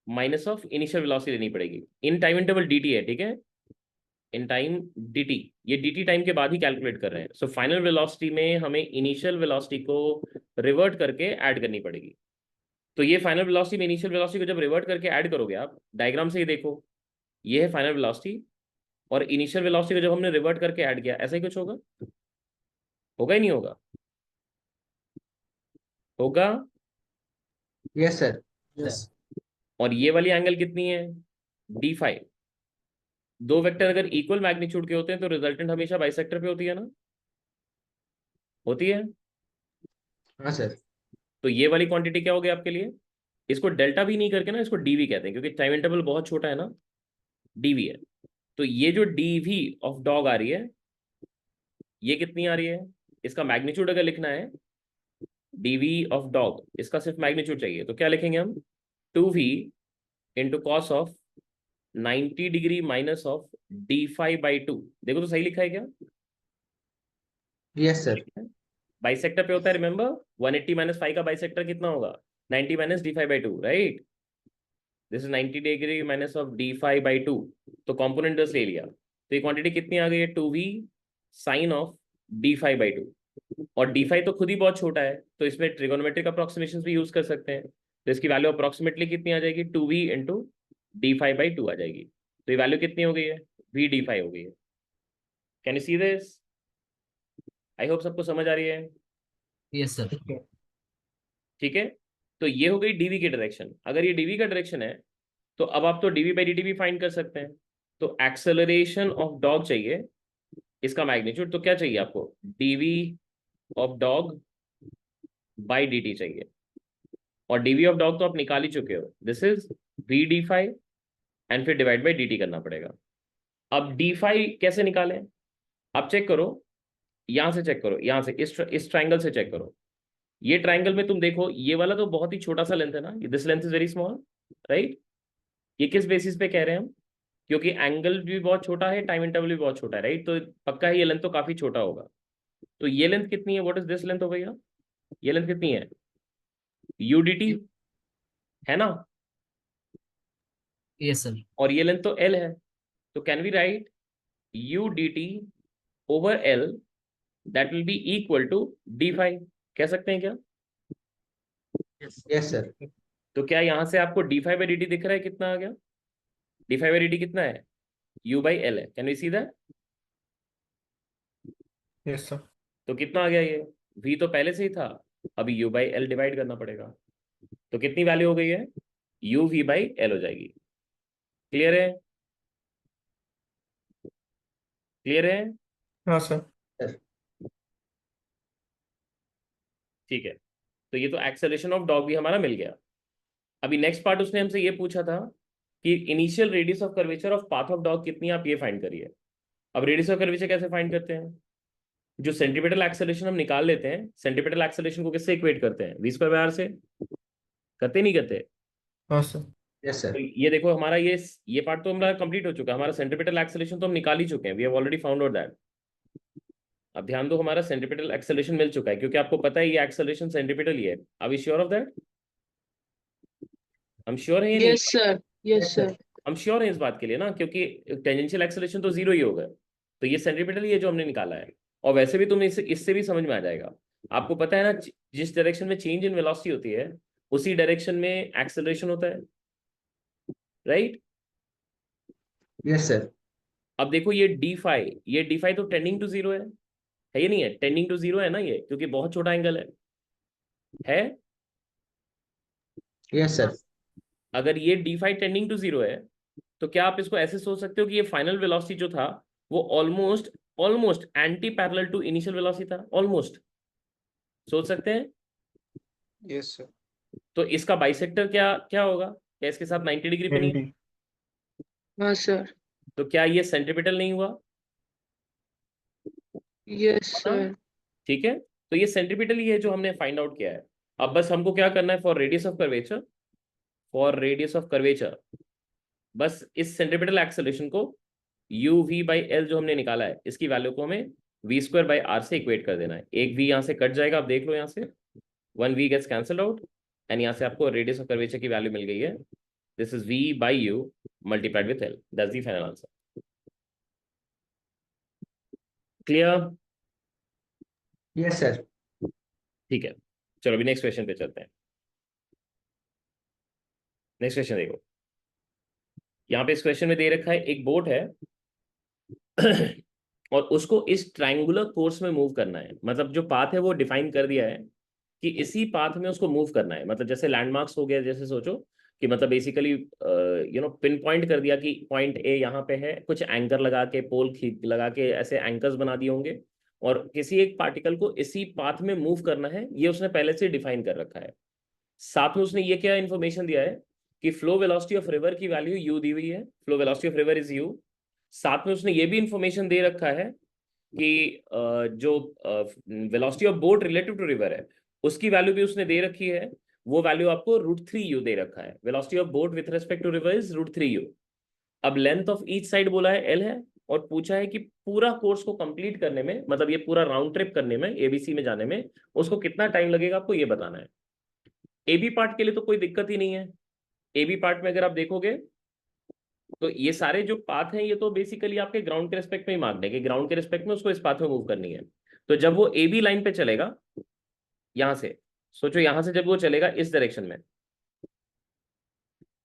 माइनस ऑफ इनिशियल वेलोसिटी लेनी पड़ेगी. इन टाइम इंटरवल dt है, ठीक है, इन टाइम dt. ये dt टाइम के बाद ही कैलकुलेट कर रहे हैं. सो फाइनल वेलोसिटी में हमें इनिशियल वेलोसिटी को रिवर्ट करके ऐड करनी पड़ेगी. तो ये फाइनल वेलोसिटी में इनिशियल वेलोसिटी को जब रिवर्ट करके ऐड करोगे आप, डायग्राम से ही देखो, ये है फाइनल वेलोसिटी और इनिशियल वेलोसिटी को जब हमने रिवर्ट करके ऐड किया, ऐसा ही कुछ होगा. होगा ही नहीं होगा? होगा. Yes, sir. Yes. और ये वाली एंगल कितनी है? d phi. दो वेक्टर अगर इक्वल मैग्नीट्यूड के होते हैं तो रिजल्टेंट हमेशा बाइसेक्टर पे होती है ना, होती है. हाँ, sir. तो ये वाली क्वांटिटी क्या हो गई आपके लिए? इसको डेल्टा भी नहीं करके ना इसको डीवी कहते हैं क्योंकि टाइम इंटरवल बहुत छोटा है ना, डीवी है. तो ये जो डीवी ऑफ डॉग आ रही है, ये कितनी आ रही है? इसका मैग्नीट्यूड अगर लिखना है डीवी ऑफ डॉग, इसका सिर्फ मैग्नीट्यूड चाहिए तो क्या लिखेंगे हम? 2v into cos of 90 degree minus of D five by 2. देखो तो सही लिखा है क्या? Yes, sir. बाइसेक्टर पे होता है, रिमेंबर 180 माइनस 5 का बाइसेक्टर कितना होगा? 90 minus D five by 2, right. This is 90 degree minus of D five by 2. तो कॉम्पोनेंट ले लिया तो ये क्वांटिटी कितनी आ गई है? 2v साइन ऑफ d5/2, और d5 तो खुद ही बहुत छोटा है, तो इसमें ट्रिगोनोमेट्रिक अप्रोक्सीमेशन भी यूज कर सकते हैं। तो इसकी वैल्यू अप्रोक्सीमेटली कितनी आ जाएगी, 2v इंटू d5/2 आ जाएगी। तो ये वैल्यू कितनी हो गई है, v d5 हो गई है। Can you see this? I hope सबको समझ आ रही है। Yes sir. ठीक है, तो ये हो गई dv की डायरेक्शन। अगर ये dv का डायरेक्शन है तो अब आप तो dv/dt भी फाइंड कर सकते हैं। तो एक्सेलरेशन ऑफ डॉग चाहिए, इसका मैग्नीट्यूड, तो क्या चाहिए आपको, dv of dog by dt चाहिए। और dv ऑफ डॉग तो आप निकाल ही चुके हो, this is v d5, and फिर डिवाइड बाई dt करना पड़ेगा। अब d5 कैसे निकालें, आप चेक करो, यहां से चेक करो, यहां से इस ट्राइंगल से चेक करो। ये ट्राइंगल में तुम देखो, ये वाला तो बहुत ही छोटा सा लेंथ है ना, this length is very small, right. ये किस बेसिस पे कह रहे हैं हम, क्योंकि एंगल भी बहुत छोटा है, टाइम इंटरवल भी बहुत छोटा है, राइट। तो पक्का है ये लेंथ तो काफी छोटा होगा। तो ये लेंथ कितनी है, व्हाट इज दिस लेंथ हो भैया, ये लेंथ कितनी है, UDT है ना, यस सर। और ये लेंथ तो L है। तो can we write UDT over L, that will be equal to d5, कह सकते हैं क्या? Yes sir. तो क्या यहाँ से आपको d5/dt दिख रहा है, कितना आ गया, d5/dt कितना है, u/L है। Can we see that? Yes sir. तो कितना आ गया ये, v तो पहले से ही था, अभी u/L डिवाइड करना पड़ेगा। तो कितनी वैल्यू हो गई है, uv/L हो जाएगी। क्लियर है, क्लियर है? हाँ सर। ठीक है, तो ये तो एक्सेलरेशन ऑफ डॉग भी हमारा मिल गया। अभी नेक्स्ट पार्ट उसने हमसे ये पूछा था कि initial radius of curvature of path of dog कितनी है, आप ये फाइंड करिए। अब रेडियस ऑफ कर्वेचर कैसे फाइंड करते हैं, जो सेंटीपिटल एक्सेलरेशन हम निकाल लेते हैं, सेंटीपिटल एक्सेलरेशन को किससे इक्वेट करते हैं, v²/r से, करते नहीं करते? हाँ सर। यस तो सर। ये देखो हमारा ये पार्ट तो हमारा कंप्लीट हो चुका है, हमारा सेंटीपिटल एक्सेलरेशन तो हम निकाल ही चुके हैं, we have already found out that. अब ध्यान दो, हमारा सेंटीपिटल एक्सेलरेशन मिल चुका है, क्योंकि आपको पता है ये एक्सेलरेशन सेंटीपिटल ही है। Are we sure of that? हम श्योर है या नहीं? Yes, sir. Yes, sir. हम श्योर हैं इस बात के लिए ना, क्योंकि टेंजेंशियल एक्सेलरेशन तो जीरो ही होगा। तो ये सेंटीपिटल ही है जो हमने निकाला है। और वैसे भी तुम्हें इससे भी समझ में आ जाएगा। आपको पता है ना, जिस डायरेक्शन में चेंज इन वेलोसिटी होती है उसी डायरेक्शन में एक्सेलरेशन होता है, राइट। Yes sir. अब देखो ये d5 तो टेंडिंग टू जीरो है ये नहीं है, टेंडिंग टू जीरो है ना ये, क्योंकि बहुत छोटा एंगल है। Yes sir. अगर ये d5 टेंडिंग टू जीरो है, तो क्या आप इसको ऐसे सोच सकते हो कि ये फाइनल वेलोसिटी जो था वो almost almost anti parallel to initial velocity था, ऑलमोस्ट, सोच सकते हैं। Yes sir. तो इसका बाइसेक्टर क्या क्या होगा, क्या इसके साथ 90 डिग्री पे नहीं है? हाँ, sir. तो क्या ये सेंटीपिटल नहीं हुआ? Yes, हाँ, sir. ठीक है, तो ये सेंटीपिटल ही है जो हमने फाइंड आउट किया है। अब बस हमको क्या करना है, for radius of curvature, for radius of curvature, बस इस सेंटीपिटल एक्सेलरेशन को uv/L जो हमने निकाला है इसकी वैल्यू को हमें v²/r से इक्वेट कर देना है। एक v यहाँ से कट जाएगा, आप देख लो यहाँ से 1v gets cancelled out, and यहाँ से आपको रेडियस ऑफ कर्वेचर की वैल्यू मिल गई है, this is v/u multiplied with L, that's the final answer. Clear? Yes sir. ठीक है, चलो अभी नेक्स्ट क्वेश्चन पे चलते हैं। नेक्स्ट क्वेश्चन देखो, यहाँ पे इस क्वेश्चन में दे रखा है एक बोट है और उसको इस ट्रायंगुलर कोर्स में मूव करना है, मतलब जो पाथ है वो डिफाइन कर दिया है कि इसी पाथ में उसको मूव करना है। मतलब जैसे लैंडमार्क्स हो गया, जैसे सोचो कि मतलब बेसिकली पिन पॉइंट कर दिया कि पॉइंट ए यहाँ पे है, कुछ एंकर लगा के, पोल लगा के ऐसे एंकर्स बना दिए होंगे, और किसी एक पार्टिकल को इसी पाथ में मूव करना है, ये उसने पहले से डिफाइन कर रखा है। साथ में उसने ये क्या इन्फॉर्मेशन दिया है कि फ्लो वेलोसिटी ऑफ रिवर की वैल्यू यू दी हुई है, flow velocity of river is you. साथ में उसने ये भी इन्फॉर्मेशन दे रखा है कि जो velocity of boat relative to river है उसकी वैल्यू भी उसने दे रखी है, वो वैल्यू आपको √3u दे रखा है। Velocity of boat with respect to river is √3u। अब लेंथ ऑफ ईच साइड बोला है L है, और पूछा है कि पूरा कोर्स को कंप्लीट करने में, मतलब ये पूरा राउंड ट्रिप करने में, ABC में जाने में उसको कितना टाइम लगेगा, आपको ये बताना है। AB पार्ट के लिए तो कोई दिक्कत ही नहीं है। AB पार्ट में अगर आप देखोगे तो ये सारे जो पाथ हैं ये तो बेसिकली आपके ग्राउंड के रिस्पेक्ट में ही मांगने के, ग्राउंड के रिस्पेक्ट में उसको इस पाथ में मूव करनी है। तो जब वो ए बी लाइन पे चलेगा, यहां से सोचो, यहां से जब वो चलेगा इस डायरेक्शन में,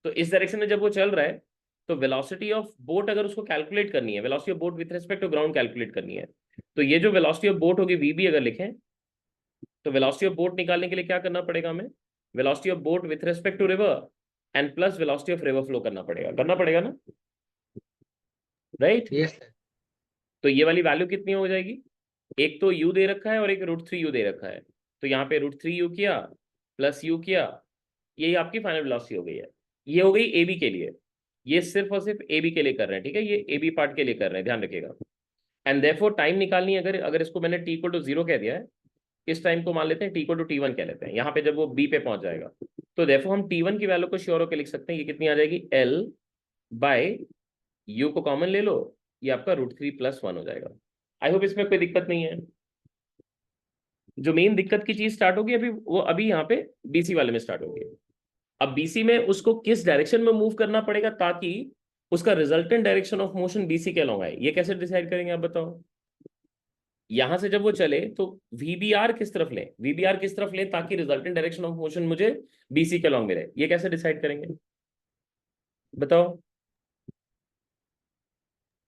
तो इस डायरेक्शन में जब वो चल रहा है, तो वेलोसिटी ऑफ बोट अगर उसको कैलकुलेट करनी है, velocity of boat with respect to ground calculate करनी है, तो ये जो वेलोसिटी ऑफ बोट होगी वीबी अगर लिखें, तो वेलोसिटी ऑफ बोट निकालने के लिए क्या करना पड़ेगा हमें, velocity of boat with respect to river and plus velocity of river flow करना पड़ेगा ना, राइट? Yes sir. तो ये वाली वैल्यू कितनी हो जाएगी, एक तो u दे रखा है और एक √3u दे रखा है, तो यहाँ पे √3u किया प्लस u किया, यही आपकी फाइनल वेलोसिटी हो गई है। ये हो गई ए बी के लिए, ये सिर्फ और सिर्फ ए बी के लिए कर रहे हैं, ठीक है, ये ए बी पार्ट के लिए कर रहे हैं, ध्यान रखिएगा। एंड देयरफॉर टाइम निकालनी है, अगर अगर इसको मैंने t को 0 कह दिया है, इस टाइम को मान लेते हैं t को t1 कह लेते हैं, यहाँ पे जब वो b पे पहुंच जाएगा, तो देयरफॉर हम t1 की वैल्यू को श्योर होकर लिख सकते हैं, ये कितनी आ जाएगी, l बाय u को कॉमन ले लो, ये आपका √3+1 हो जाएगा। आई होप इसमें कोई दिक्कत नहीं है। जो मेन दिक्कत की चीज स्टार्ट होगी अभी, वो अभी यहाँ पे बीसी वाले में स्टार्ट होगी। अब बीसी में उसको किस डायरेक्शन में मूव करना पड़ेगा ताकि उसका resultant direction of motion BC के अलॉन्ग आए, ये कैसे डिसाइड करेंगे आप बताओ। यहां से जब वो चले तो वीबीआर किस तरफ लें, वीबीआर किस तरफ लें ताकि रिजल्टेंट डायरेक्शन ऑफ मोशन मुझे बीसी के अलॉन्ग मिले, ये कैसे डिसाइड करेंगे बताओ।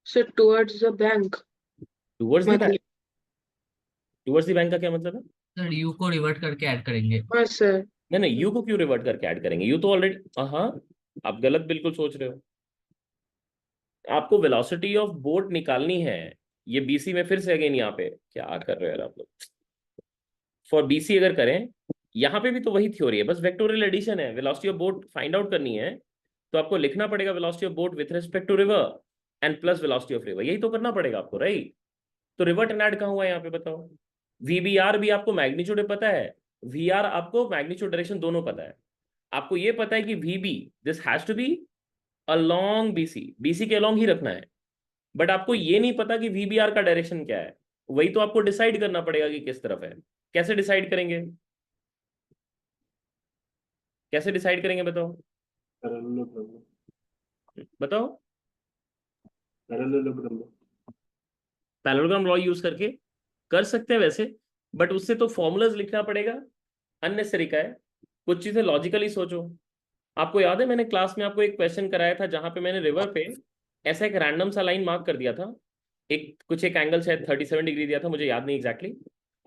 Sir, towards the bank. Towards the bank, मतलब टूवर्ड्स द बैंक का क्या मतलब है? सर यू को रिवर्ट करके ऐड करेंगे। हाँ सर। नहीं नहीं, यू को क्यों रिवर्ट करके ऐड करेंगे, यू तो ऑलरेडी, हाँ आप गलत बिल्कुल सोच रहे हो। आपको वेलोसिटी ऑफ बोट निकालनी है, ये बीसी में फिर से अगेन यहाँ पे क्या कर रहे हो यार आप लोग। फॉर बीसी अगर करें, यहाँ पे भी तो वही थ्योरी है, बस वेक्टोरियल एडिशन है, velocity of boat find out करनी है, तो आपको लिखना पड़ेगा velocity of boat with respect to river and plus velocity of river, यही तो करना पड़ेगा आपको, राइट? तो रिवर्ट एंड ऐड कहाँ हुआ है यहाँ पे बताओ। वीबीआर भी आपको मैग्नीट्यूड पता है, वीआर आपको मैग्नीट्यूड डायरेक्शन दोनों पता है, आपको ये पता है कि VB this has to be along BC, BC के अलोंग ही रखना है, बट आपको ये नहीं पता कि वीबीआर का डायरेक्शन क्या है, वही तो आपको डिसाइड करना पड़ेगा कि किस तरफ है। कैसे डिसाइड करेंगे, कैसे डिसाइड करेंगे बताओ, बताओ। पैरेललोग्राम लॉ यूज करके कर सकते हैं वैसे, बट उससे तो फॉर्मूलाज लिखना पड़ेगा, अननेसेसरी का है। कुछ चीजें लॉजिकली सोचो। आपको याद है मैंने क्लास में आपको एक क्वेश्चन कराया था जहां पे मैंने रिवर पे ऐसा एक रैंडम सा लाइन मार्क कर दिया था, एक एंगल शायद 37 डिग्री दिया था, मुझे याद नहीं एग्जैक्टली,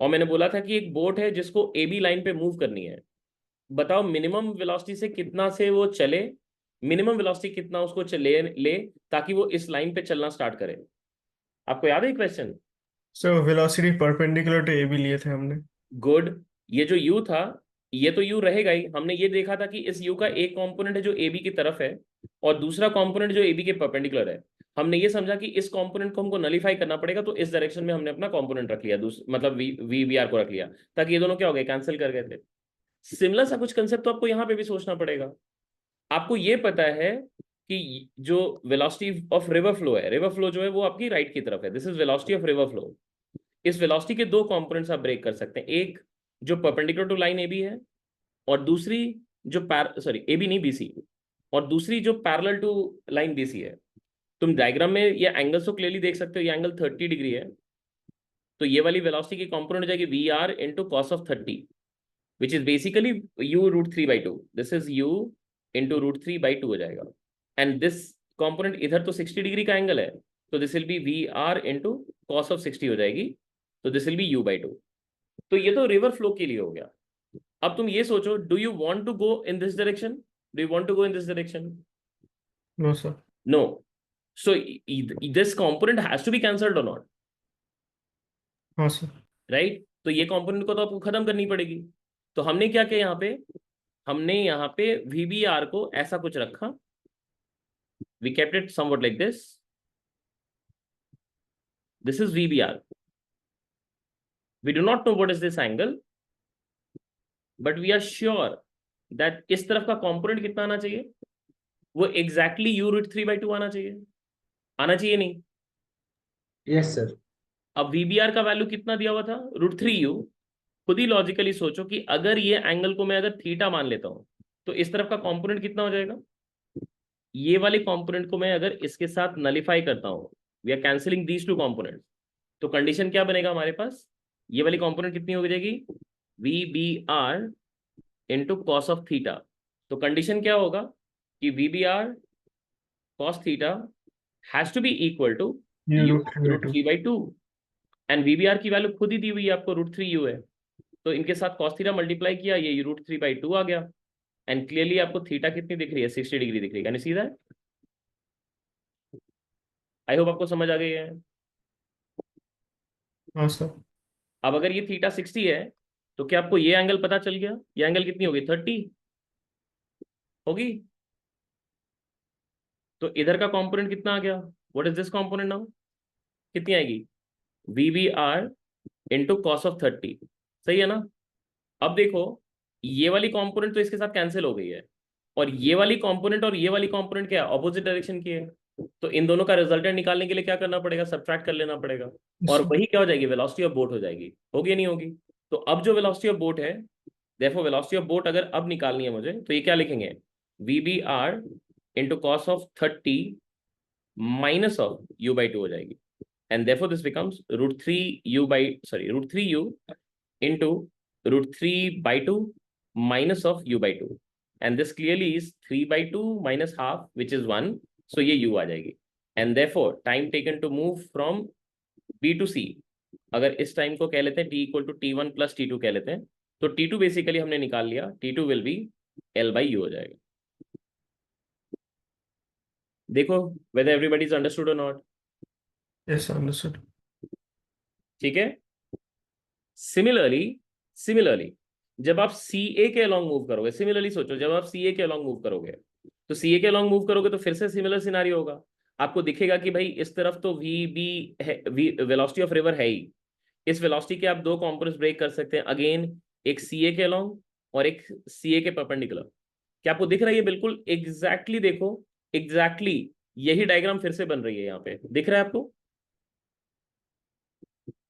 और मैंने बोला था कि एक बोट है जिसको ए बी लाइन पे मूव करनी है, बताओ मिनिमम वेलोसिटी से कितना से वो चले, मिनिमम वेलोसिटी कितना उसको चले ले ताकि वो इस लाइन पे चलना स्टार्ट करे। आपको याद है question? So velocity perpendicular to A B लिए थे हमने। गुड। ये जो u था, ये तो u रहेगा ही, हमने ये देखा था कि इस u का एक कंपोनेंट है जो ए बी की तरफ है और दूसरा कंपोनेंट जो ए बी के परपेंडिकुलर है। हमने ये समझा कि इस कंपोनेंट को हमको नलीफाई करना पड़ेगा, तो इस डायरेक्शन में हमने अपना कंपोनेंट रख लिया, मतलब वी वी आर को रख लिया, ताकि ये दोनों क्या हो गए, कैंसिल कर गए थे। सिमिलर सा कुछ कंसेप्ट तो आपको यहाँ पे भी सोचना पड़ेगा। आपको ये पता है कि जो वेलोसिटी ऑफ रिवर फ्लो है, रिवर फ्लो जो है वो आपकी राइट की तरफ है, this is velocity of river flow. इस वेलोसिटी के दो कंपोनेंट्स आप ब्रेक कर सकते हैं, एक जो perpendicular to line A B है और दूसरी जो ए बी नहीं बीसी, और दूसरी जो पैरेलल टू लाइन बीसी है। तुम डायग्राम में ये एंगल्स तो क्लियरली देख सकते हो, ये एंगल 30 डिग्री है, तो ये वाली वेलोसिटी की कंपोनेंट हो जाएगी V R into cos of 30, which is basically u √3/2, this is u into √3/2 हो जाएगा। एंड दिस कंपोनेंट इधर तो 60 डिग्री का एंगल है, तो this will be V R into cos of 60 हो जाएगी, तो दिस विल बी u/2। तो ये तो रिवर फ्लो के लिए हो गया। अब तुम ये सोचो, do you want to go in this direction, do you want to go in this direction? No sir. No. So this component has to be cancelled और नॉट, हाँ सर। राइट? तो ये कंपोनेंट को तो आपको खत्म करनी पड़ेगी। तो हमने क्या किया यहाँ पे, हमने यहाँ पे वीबीआर को ऐसा कुछ रखा, we kept it something like this, this is VBR, we do not know what is this angle, but we are sure that इस तरफ का कंपोनेंट कितना आना चाहिए, वो एग्जैक्टली u√3/2 आना चाहिए, आना चाहिए नहीं? Yes sir. अब वीबीआर का वैल्यू कितना दिया हुआ था, √3u। खुद ही लॉजिकली सोचो कि अगर ये एंगल को मैं अगर थीटा मान लेता हूं, तो इस तरफ का कंपोनेंट कितना हो जाएगा, ये वाले कंपोनेंट को मैं अगर इसके साथ नलिफाई करता हूं, we are cancelling these two components, तो कंडीशन क्या बनेगा हमारे पास, ये वाली कंपोनेंट कितनी हो जाएगी, V B R into cos of theta. तो कंडीशन क्या होगा कि V B R cos theta has to be equal to u u root root 3/2, and V B R की वैल्यू खुद ही दी हुई है आपको, रूट 3 यू है। तो इनके साथ कॉस थीटा मल्टीप्लाई किया, ये रूट 3/2 आ गया, एंड क्लियरली आपको थीटा कितनी दिख रही है, 60 डिग्री दिख रही है। Can you see that? I hope आपको समझ आ गई है। हाँ सर। अब अगर ये थीटा 60 है तो क्या आपको ये एंगल पता चल गया, ये एंगल कितनी होगी, 30 होगी। तो इधर का कंपोनेंट कितना आ गया, what is this component now, कितनी आएगी, V B R into cos of 30, सही है ना। अब देखो ये वाली कंपोनेंट तो इसके साथ कैंसिल हो गई है, और ये वाली कंपोनेंट और ये वाली कंपोनेंट क्या है, ऑपोजिट डायरेक्शन की है। तो इन दोनों का रिजल्टेंट निकालने के लिए क्या करना पड़ेगा, सब्ट्रैक्ट कर लेना पड़ेगा, और वही क्या हो जाएगी, वेलोसिटी ऑफ बोट हो जाएगी। होगी नहीं होगी? तो अब जो वेलोसिटी ऑफ बोट है, देखो वेलोसिटी ऑफ बोट अगर अब निकालनी है मुझे, तो ये क्या लिखेंगे, V B R into cos of 30 minus of u/2 हो जाएगी, and therefore this becomes √3u into √3/2 minus of u/2, and this clearly is 3/2 minus half, which is 1, so ये u आ जाएगी, and therefore time taken to move from b to c, अगर इस time को कह लेते हैं t equal to t1 plus t2 कह लेते हैं, तो t2 बेसिकली हमने निकाल लिया, t2 will be l/u हो जाएगा। देखो whether everybody is understood or not। Yes understood. ठीक है। सिमिलरली जब आप सी ए के अलॉन्ग मूव करोगे, सिमिलरली सोचो जब आप सी ए के अलॉन्ग मूव करोगे, तो सी ए के अलॉन्ग मूव करोगे तो फिर से सिमिलर सिनारियो होगा। आपको दिखेगा कि भाई इस तरफ तो वी बी है, वेलोसिटी ऑफ रिवर है ही, इस वेलोसिटी के आप दो कंपोनेंट्स ब्रेक कर सकते हैं, अगेन एक सी ए के अलॉन्ग और एक सी ए के परपेंडिकुलर। क्या आपको दिख रहा है, ये बिल्कुल एग्जैक्टली देखो, एग्जैक्टली यही डायग्राम फिर से बन रही है, यहाँ पे दिख रहा है आपको,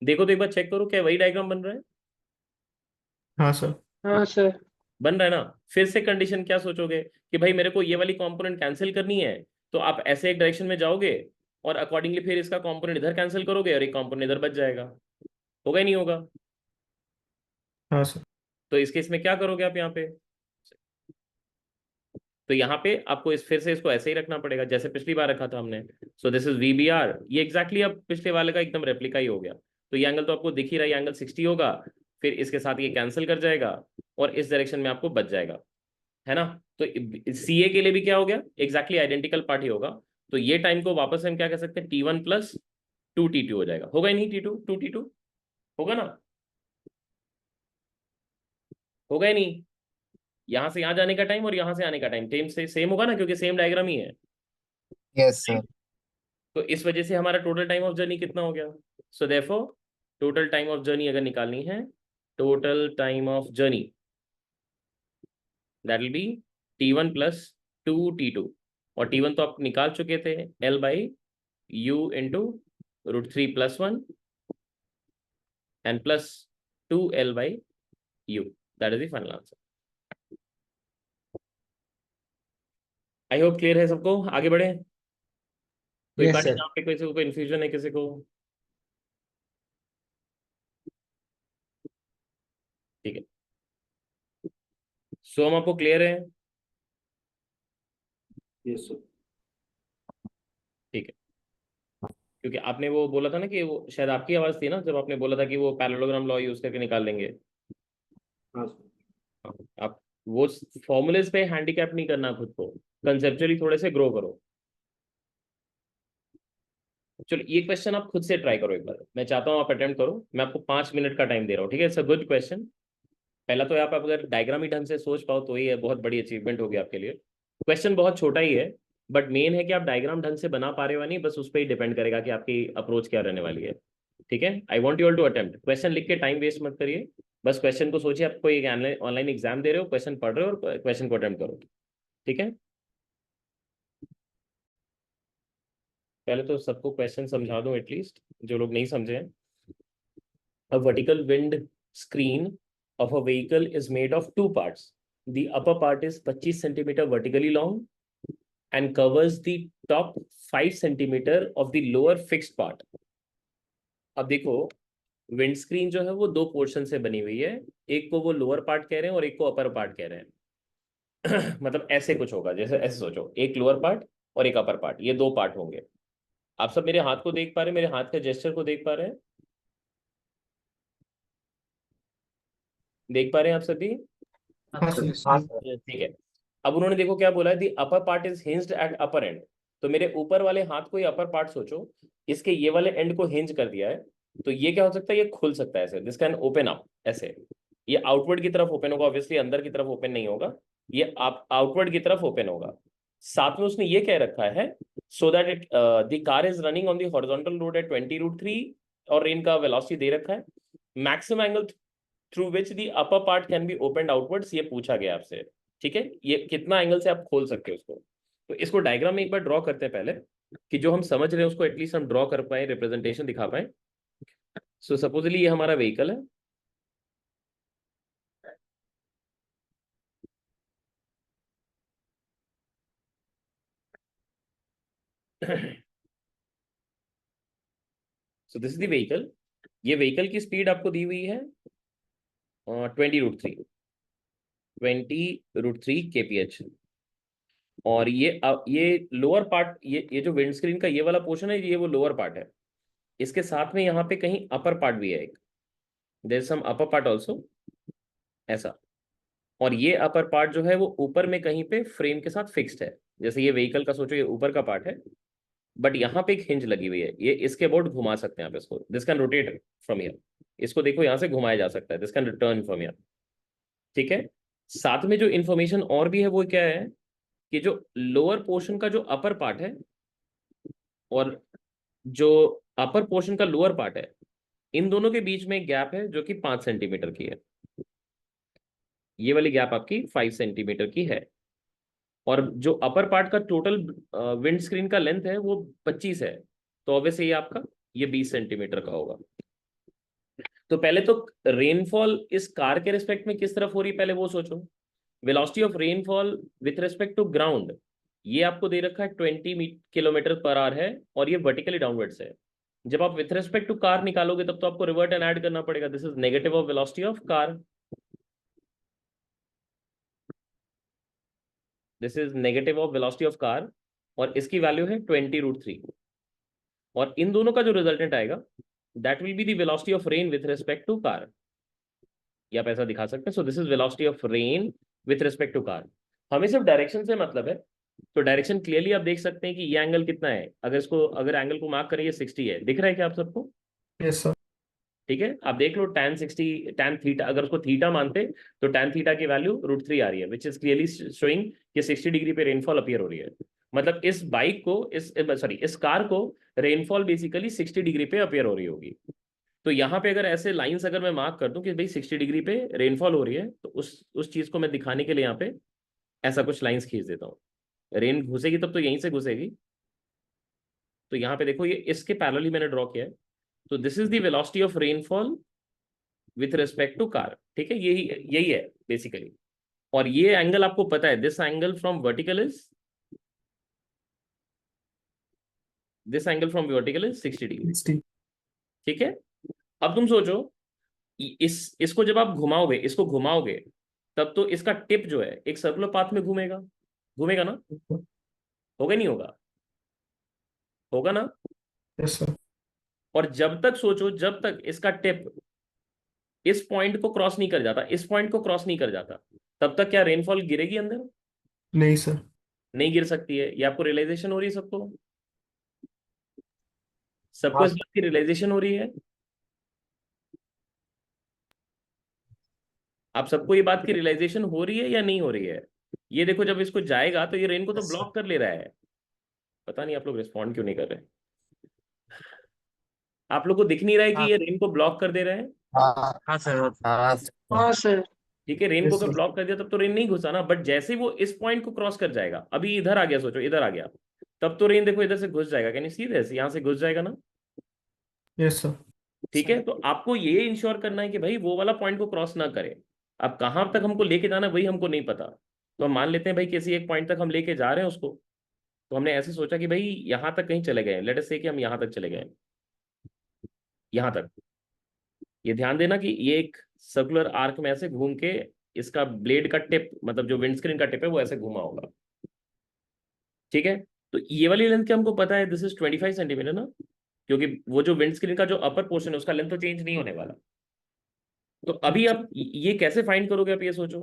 देखो तो एक बार चेक करो क्या वही डायग्राम बन रहा है, हाँ सर। हाँ सर। बन रहा है ना। फिर से कंडीशन क्या सोचोगे कि भाई मेरे को ये वाली कंपोनेंट कैंसिल करनी है, तो आप ऐसे एक डायरेक्शन में जाओगे और अकॉर्डिंगली फिर इसका कंपोनेंट इधर कैंसिल करोगे और एक कंपोनेंट इधर बच जाएगा, होगा ही नहीं होगा? हाँ सर। तो इस केस में क्या करोगे आप यहाँ पे, तो यहाँ पे आपको इस फिर से इसको ऐसे ही रखना पड़ेगा जैसे पिछली बार रखा था हमने। So this is V B R, ये एग्जैक्टली अब पिछले वाले का एकदम रेप्लिका ही हो गया। तो ये एंगल तो आपको दिख ही रहा है, एंगल 60 होगा, फिर इसके साथ ये कैंसिल कर जाएगा और इस डायरेक्शन में आपको बच जाएगा, है ना। तो सी ए के लिए भी क्या हो गया, एग्जैक्टली आइडेंटिकल पार्ट ही होगा। तो ये टाइम को वापस हम क्या कह सकते हैं, t1 + 2t2 हो जाएगा, होगा ही नहीं, t2 2t2 होगा ना, होगा ही नहीं। यहाँ से यहाँ जाने का टाइम और यहाँ से आने का टाइम सेम होगा ना, क्योंकि सेम डायग्राम ही है। Yes sir. तो इस वजह से हमारा टोटल टाइम ऑफ जर्नी कितना हो गया, so therefore total time of journey अगर निकालनी है, total time of journey that will B t1 + 2t2, और t1 तो आप निकाल चुके थे, l/u into √3 + 1 and plus 2l/u, that is the final answer. I hope clear है सबको, आगे बढ़े। कोई Yes, बात sir. यहाँ पे किसी को इन्फ्यूजन है, किसी को? ठीक है, सो हम आपको क्लियर है, Yes, sir. ठीक है। क्योंकि आपने वो बोला था ना कि वो शायद आपकी आवाज थी ना, जब आपने बोला था कि वो पैरेललोग्राम लॉ यूज करके निकाल लेंगे। हाँ, sir. आप वो फॉर्मूलेस पे हैंडीकैप नहीं करना खुद को, कंसेप्चुअली थोड़े से ग्रो करो। चलो ये क्वेश्चन आप खुद से ट्राई करो एक बार, मैं चाहता हूँ आप अटेम्प्ट करो, मैं आपको 5 मिनट का टाइम दे रहा हूँ, ठीक है। It's a good question. पहला तो आप अगर डायग्राम ही ढंग से सोच पाओ तो ही है, बहुत बड़ी अचीवमेंट होगी आपके लिए। क्वेश्चन बहुत छोटा ही है, बट मेन है कि आप डायग्राम ढंग से बना पा रहे हो नहीं, बस उस पर ही डिपेंड करेगा कि आपकी अप्रोच क्या रहने वाली है, ठीक है। I want you all to attempt, question लिख के टाइम वेस्ट मत करिए, बस क्वेश्चन को सोचिए, आपको एक ऑनलाइन एग्जाम दे रहे हो, क्वेश्चन पढ़ रहे हो और क्वेश्चन को अटेम्प्ट करो, ठीक है। पहले तो सबको क्वेश्चन समझा दूं एटलीस्ट, जो लोग नहीं समझे हैं। A vertical wind screen of a vehicle is made of two parts. The upper part is 25 centimeter vertically long and covers the top 5 centimeter of the lower fixed part. अब देखो windscreen जो है वो दो पोर्शन से बनी हुई है, एक को वो लोअर पार्ट कह रहे हैं और एक को अपर पार्ट कह रहे हैं। मतलब ऐसे कुछ होगा, जैसे ऐसे सोचो, एक लोअर पार्ट और एक अपर पार्ट, ये दो पार्ट होंगे। आप सब मेरे हाथ को देख पा रहे हैं, मेरे हाथ के जेस्चर को देख पा रहे हैं, देख पा रहे हैं आप सभी? हाँ सर। हाँ सर। ठीक है। अब उन्होंने देखो क्या बोला है, the upper part is hinged at upper end. तो मेरे ऊपर वाले हाथ को ये अपर पार्ट सोचो, इसके ये वाले एंड को हिंज कर दिया है, तो ये क्या हो सकता है, ये खुल सकता है ऐसे, दिस कैन ओपन अप ऐसे। ये आउटवर्ड की तरफ ओपन होगा, ऑब्वियसली अंदर की तरफ ओपन नहीं होगा, ये आप आउटवर्ड की तरफ ओपन होगा। साथ में उसने ये कह रखा है, so that it the car is running on the horizontal road at 20√3 और रेन का वेलोसिटी दे रखा है, maximum angle through which the upper part can be open outwards, ये पूछा गया आपसे। ठीक है, ये कितना एंगल से आप खोल सकते हो उसको। तो इसको डायग्राम में एक बार ड्रॉ करते हैं पहले, कि जो हम समझ रहे हैं उसको एटलीस्ट हम ड्रॉ कर पाए, रिप्रेजेंटेशन दिखा पाए। सो सपोजली ये हमारा व्हीकल है, सो दिस इज द व्हीकल। ये व्हीकल की स्पीड आपको दी हुई है 20√3, 20√3 kph। और ये लोअर पार्ट, ये जो विंडस्क्रीन का ये वाला पोर्शन है, ये वो लोअर पार्ट है। इसके साथ में यहाँ पे कहीं अपर पार्ट भी है एक, there some upper part also, ऐसा। और ये अपर पार्ट जो है वो ऊपर में कहीं पे फ्रेम के साथ फिक्स्ड है, जैसे ये व्हीकल का सोचो, ये ऊपर का पार्ट है, बट यहाँ पे एक हिंज लगी हुई है, ये इसके अबाउट घुमा सकते हैं आप इसको, this can rotate from here. इसको देखो यहाँ से घुमाया जा सकता है, this can return from here. ठीक है। साथ में जो इन्फॉर्मेशन और भी है वो क्या है, कि जो लोअर पोर्शन का जो अपर पार्ट है और जो अपर पोर्शन का लोअर पार्ट है, इन दोनों के बीच में एक गैप है जो कि 5 सेंटीमीटर की है। ये वाली गैप आपकी 5 सेंटीमीटर की है। और जो अपर पार्ट का टोटल विंड स्क्रीन का लेंथ है वो 25 है, तो ऑब्वियसली ये आपका ये 20 सेंटीमीटर का होगा। तो पहले तो रेनफॉल इस कार के रिस्पेक्ट में किस तरफ हो रही है पहले वो सोचो। Velocity of rainfall with respect to ground, ये आपको दे रखा है 20 किलोमीटर पर आवर है, और ये वर्टिकली डाउनवर्ड्स है। जब आप विथ रिस्पेक्ट टू कार निकालोगे तब तो आपको रिवर्ट एंड ऐड करना पड़ेगा, this is negative of velocity of car, this is negative of velocity of car, और इसकी वैल्यू है 20√3। और इन दोनों का जो रिजल्टेंट आएगा that will be the velocity of rain with respect to car, या आप ऐसा दिखा सकते हैं। So this is velocity of rain with respect to car. हमें सिर्फ डायरेक्शन से मतलब है, तो डायरेक्शन क्लियरली आप देख सकते हैं कि ये एंगल कितना है, अगर एंगल को मार्क करें, ये 60 है, दिख रहा है क्या आप सबको? Yes sir. ठीक है, आप देख लो tan 60, tan थीटा, अगर उसको थीटा मानते तो tan थीटा की वैल्यू √3 आ रही है, विच इज क्लियरली शोइंग कि 60 डिग्री पे रेनफॉल अपीयर हो रही है। मतलब इस बाइक को, इस कार को रेनफॉल बेसिकली 60 डिग्री पे अपीयर हो रही होगी। तो यहाँ पे अगर ऐसे लाइंस अगर मैं मार्क कर दूं कि भाई 60 डिग्री पे रेनफॉल हो रही है, तो उस चीज को मैं दिखाने के लिए यहाँ पे ऐसा कुछ लाइंस खींच देता हूँ। रेन घुसेगी तब तो यहीं से घुसेगी, तो यहाँ पे देखो ये इसके पैरेलली मैंने ड्रॉ किया है। तो this is the velocity of rainfall with respect to car. ठीक है, यही यही है बेसिकली। और ये एंगल आपको पता है, this angle from vertical is, this angle from vertical is 60 degree. 60। ठीक है। अब तुम सोचो, इसको जब आप घुमाओगे, इसको घुमाओगे, तब तो इसका टिप जो है एक सर्कुलर पाथ में घूमेगा, घूमेगा ना? होगा नहीं होगा? होगा ना? Yes sir. और जब तक सोचो, जब तक इसका टिप इस पॉइंट को क्रॉस नहीं कर जाता, इस पॉइंट को क्रॉस नहीं कर जाता, तब तक क्या रेनफॉल गिरेगी अंदर? नहीं सर। नहीं गिर सकती है। ये आपको रियलाइजेशन हो रही है सबको? सबको हाँ इस बात की रियलाइजेशन हो रही है? आप सबको ये बात की रियलाइजेशन हो रही है या नहीं हो रही है? ये देखो, जब इसको जाएगा तो ये रेन को तो Yes, ब्लॉक कर ले रहा है। पता नहीं आप लोग रिस्पॉन्ड क्यों नहीं कर रहे? आप लोग को दिख नहीं रहा है कि हाँ ये रेन को ब्लॉक कर दे रहा है? हाँ हाँ सर। हाँ हाँ सर। ठीक है, रेन को Yes, अगर sir. ब्लॉक कर दिया तब तो रेन नहीं घुसा ना, बट जैसे ही वो इस पॉइंट को क्रॉस कर जाएगा, अभी इधर आ गया, सोचो इधर आ गया, तब तो रेन देखो इधर से घुस जाएगा। Can you see this? यहाँ से घुस जाएगा ना? Yes, sir. ठीक है, तो आपको ये इंश्योर करना है कि भाई वो वाला पॉइंट को क्रॉस ना करे। अब कहाँ तक हमको लेके जाना है वही हमको नहीं पता, तो हम मान लेते हैं भाई किसी एक पॉइंट तक हम लेके जा रहे हैं उसको। तो हमने ऐसे सोचा कि भाई यहाँ तक कहीं चले गए, लेट अस से कि हम यहाँ तक चले गए, यहाँ तक। ये ध्यान देना कि ये एक सर्कुलर आर्क में ऐसे घूम के इसका ब्लेड का टिप, मतलब जो विंडस्क्रीन का टिप है, वो ऐसे घुमा होगा। ठीक है, तो ये वाली लेंथ क्या हमको पता है, दिस इज 25 सेंटीमीटर ना, क्योंकि वो जो विंडस्क्रीन का जो अपर पोर्शन है उसका लेंथ तो चेंज नहीं होने वाला। तो अभी आप ये कैसे फाइंड करोगे, आप ये सोचो।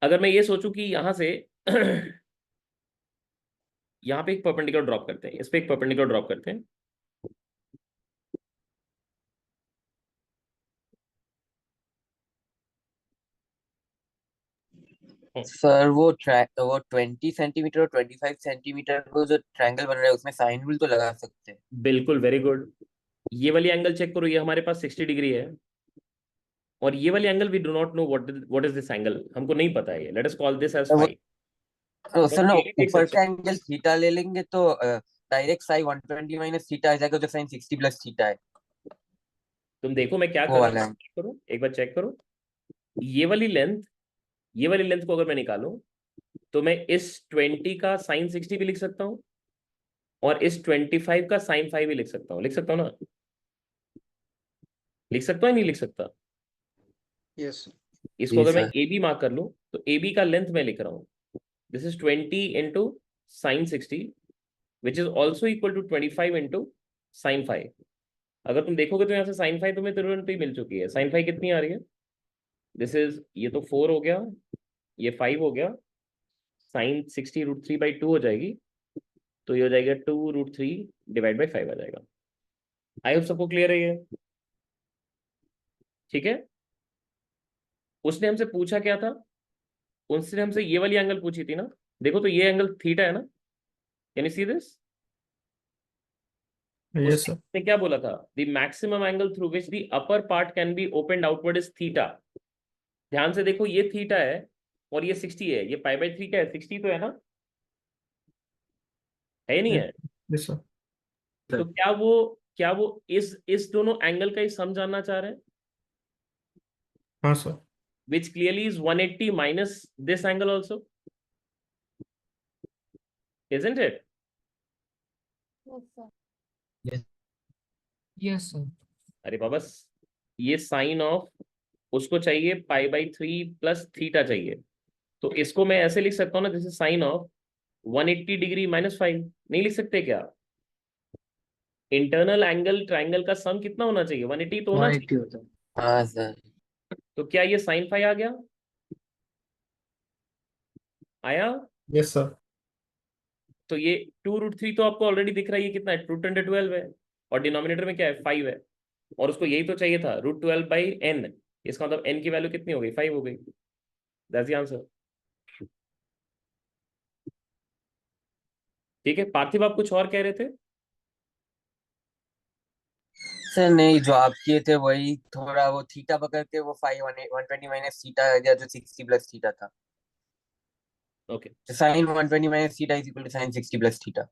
अगर मैं ये सोचूं कि यहां से यहाँ पे एक परपेंडिकुलर ड्रॉप करते हैं, इस पे एक परपेंडिकुलर ड्रॉप करते हैं। सर वो 20 सेंटीमीटर और 25 सेंटीमीटर को जो ट्रायंगल बन रहा है उसमें साइन रूल तो लगा सकते हैं। बिल्कुल, वेरी गुड। ये वाली एंगल चेक करो, ये हमारे पास 60 डिग्री है, और ये वाली angle we do not know what is this angle, हमको नहीं पता है ये। Let us call this as तो वो फाई। तो सर ना ये देख ऊपर सकते का हैं, एंगल थीटा ले लेंगे तो डायरेक्ट साइन 120 माइनस थीटा आ जाएगा जो साइन 60 प्लस थीटा है। तुम देखो मैं क्या कर वो रहा वाला हूँ, चेक करो एक बार, चेक करो। ये वाली लेंथ, ये वाली लेंथ को अगर मैं निकालूं तो मैं इस 20 का साइन 60 भी लिख सकता हूँ, और इस 25 का साइन 5 भी लिख सकता हूँ। लिख सकता हूँ ना, लिख सकता हूँ या नहीं लिख सकता? यस इसको जी अगर मैं सर। ए बी मार्क कर लूँ तो ए बी का लेंथ मैं लिख रहा हूँ, this is 20 into sine 60, which is also equal to 25 into sine 5। अगर तुम देखोगे तो यहाँ से साइन 5 तुम्हें तुरंत ही मिल चुकी है। साइन 5 कितनी आ रही है, दिस इज, ये तो 4 हो गया, ये 5 हो गया, साइन 60 √3/2 हो जाएगी, तो ये हो जाएगा 2√3/5 आ जाएगा। आई होप सबको क्लियर है ये। ठीक है, उसने हमसे पूछा क्या था, उसने हमसे ये वाली एंगल पूछी थी ना। देखो तो ये एंगल थीटा है ना, can you see this? Yes sir. उसने क्या बोला था, the maximum angle through which the upper part can B opened outward is theta. ध्यान से देखो, ये थीटा है और ये 60 है, ये π/3 का है, 60 तो है ना, है या नहीं है? Yes sir. तो क्या वो इस दोनों एंगल का ही सम जानना चाह रहे हैं, हाँ sir. which clearly is 180 minus this angle also, isn't it? Yes sir. अरे बाबा, ये साइन ऑफ उसको चाहिए π/3 प्लस थीटा चाहिए, तो इसको मैं ऐसे लिख सकता हूँ ना, जैसे साइन ऑफ 180 डिग्री -5। नहीं लिख सकते क्या? इंटरनल एंगल ट्राइंगल का सम कितना होना चाहिए, 180 तो होना चाहिए। 180 होता है। हाँ सर। तो क्या ये साइन 5 आ गया, आया? Yes sir. तो ये 2√3 तो आपको ऑलरेडी दिख रहा है, ये कितना है, 212 है, और डिनोमिनेटर में क्या है, 5 है, और उसको यही तो चाहिए था, √12/n। इसका मतलब n की वैल्यू कितनी हो गई, 5 हो गई। That's the answer. ठीक है पार्थिव, आप कुछ और कह रहे थे? सर नहीं, जो आप किए थे वही थोड़ा वो थीटा पकड़ के वो 120 माइनस थीटा आ गया जो 60 प्लस थीटा था। ओके, तो sine 120 minus theta is equal to sine 60 plus theta.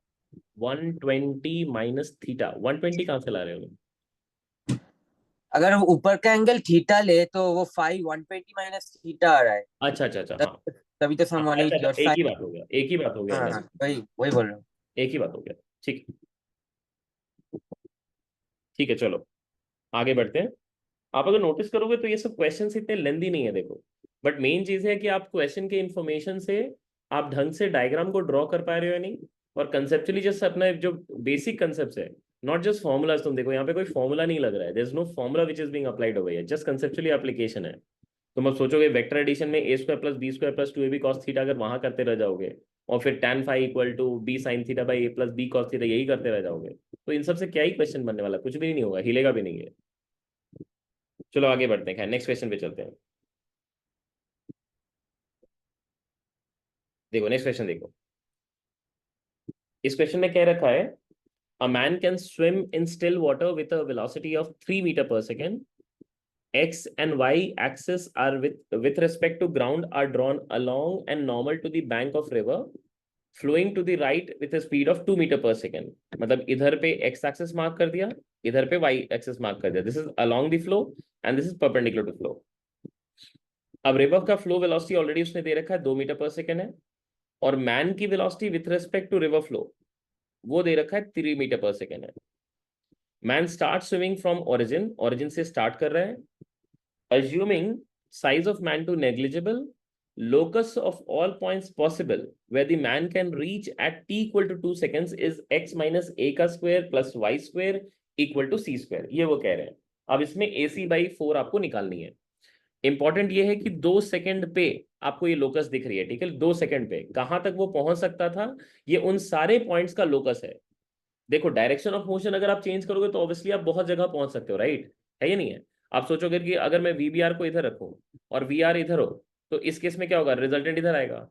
120 minus theta, 120 कहाँ से ला रहे हो? अगर हम ऊपर का एंगल थीटा ले तो वो 120 माइनस थीटा आ रहा है। अच्छा अच्छा अच्छा, हाँ तभी तो सम हाँ, अच्छा 180 अच्छा, और एक ही साइन। बात हो गया, एक ही बात हो गया हाँ भाई, वही वही बोल रहा हूँ। एक ही बात हो गया। ठीक, ठीक है, चलो आगे बढ़ते हैं। आप अगर नोटिस करोगे तो ये सब क्वेश्चंस इतने लेंदी नहीं है, देखो। बट मेन चीज है कि आप क्वेश्चन के इंफॉर्मेशन से आप ढंग से डायग्राम को ड्रॉ कर पा रहे हो या नहीं, और कंसेप्चुअली जस्ट अपना जो बेसिक कंसेप्ट है, नॉट जस्ट फॉर्मुलाज। तुम देखो यहाँ पे कोई फॉर्मूला नहीं लग रहा है, there is no formula which is being applied over here, just conceptually application है। तुम अब सोचोगे वेक्टर एडिशन में a² + b² + 2ab cos theta अगर वहां करते रह जाओगे, और फिर tan phi = b sin theta by a + b cos theta, यही करते रह जाओगे, तो इन सब से क्या ही क्वेश्चन बनने वाला, कुछ भी नहीं होगा, हिलेगा भी नहीं है। चलो आगे बढ़ते हैं, नेक्स्ट क्वेश्चन पे चलते हैं। देखो नेक्स्ट क्वेश्चन देखो, इस क्वेश्चन में क्या रखा है, a man can swim in still water with a velocity of 3 metre per second, x and y axis are with respect to ground are drawn along and normal to the bank of river flowing to the right with a speed of 2 meter per second। मतलब इधर पे x axis mark कर दिया, इधर पे y axis mark कर दिया, this is along the flow and this is perpendicular to flow। अब रिवर का फ्लो वेलोसिटी ऑलरेडी उसने दे रखा है 2 मीटर पर सेकेंड है, और मैन की velocity with respect to river flow वो दे रखा है 3 मीटर पर सेकेंड है। Man start swimming from origin, origin से स्टार्ट कर रहा है, assuming size of man to negligible, locus of all points possible where the man can reach at t equal to 2 seconds is x minus a का square plus y square equal to c square। ये वो कह रहे हैं। अब इसमें ac by 4 आपको निकालनी है। इंपॉर्टेंट ये है कि 2 सेकंड पे आपको ये लोकस दिख रही है, ठीक है। 2 सेकंड पे कहां तक वो पहुंच सकता था, ये उन सारे पॉइंट्स का लोकस है। देखो डायरेक्शन ऑफ मोशन अगर आप चेंज करोगे तो ऑब्वियसली आप बहुत जगह पहुंच सकते हो, राइट, है या नहीं है। आप सोचोगे कि अगर मैं वीबीआर को इधर रखूं और वीआर इधर हो तो इस केस में क्या होगा, रिजल्टेंट इधर आएगा।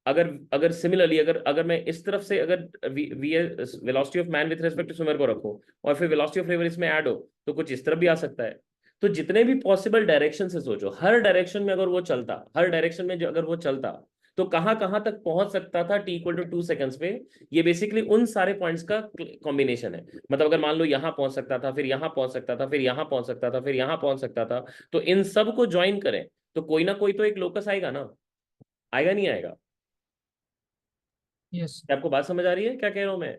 अगर अगर सिमिलरली अगर अगर मैं इस तरफ से अगर velocity of man with respect to swimmer को रखूं और फिर वेलोसिटी ऑफ रिवर इसमें ऐड हो तो कुछ इस तरफ भी आ सकता है। तो जितने भी पॉसिबल डायरेक्शन से सोचो, हर डायरेक्शन में अगर वो चलता, हर डायरेक्शन में अगर वो चलता तो कहां कहां तक पहुंच सकता था t इक्वल टू 2 सेकंड्स पे। ये बेसिकली उन सारे पॉइंट्स का कॉम्बिनेशन है। मतलब अगर मान लो यहां पहुंच सकता था, फिर यहां पहुंच सकता था, फिर यहां पहुंच सकता था, फिर यहां पहुंच सकता था, तो इन सब को ज्वाइन करें तो कोई ना कोई तो एक लोकस आएगा ना, आएगा नहीं आएगा। Yes. क्या आपको बात समझ आ रही है क्या कह रहा हूं मैं?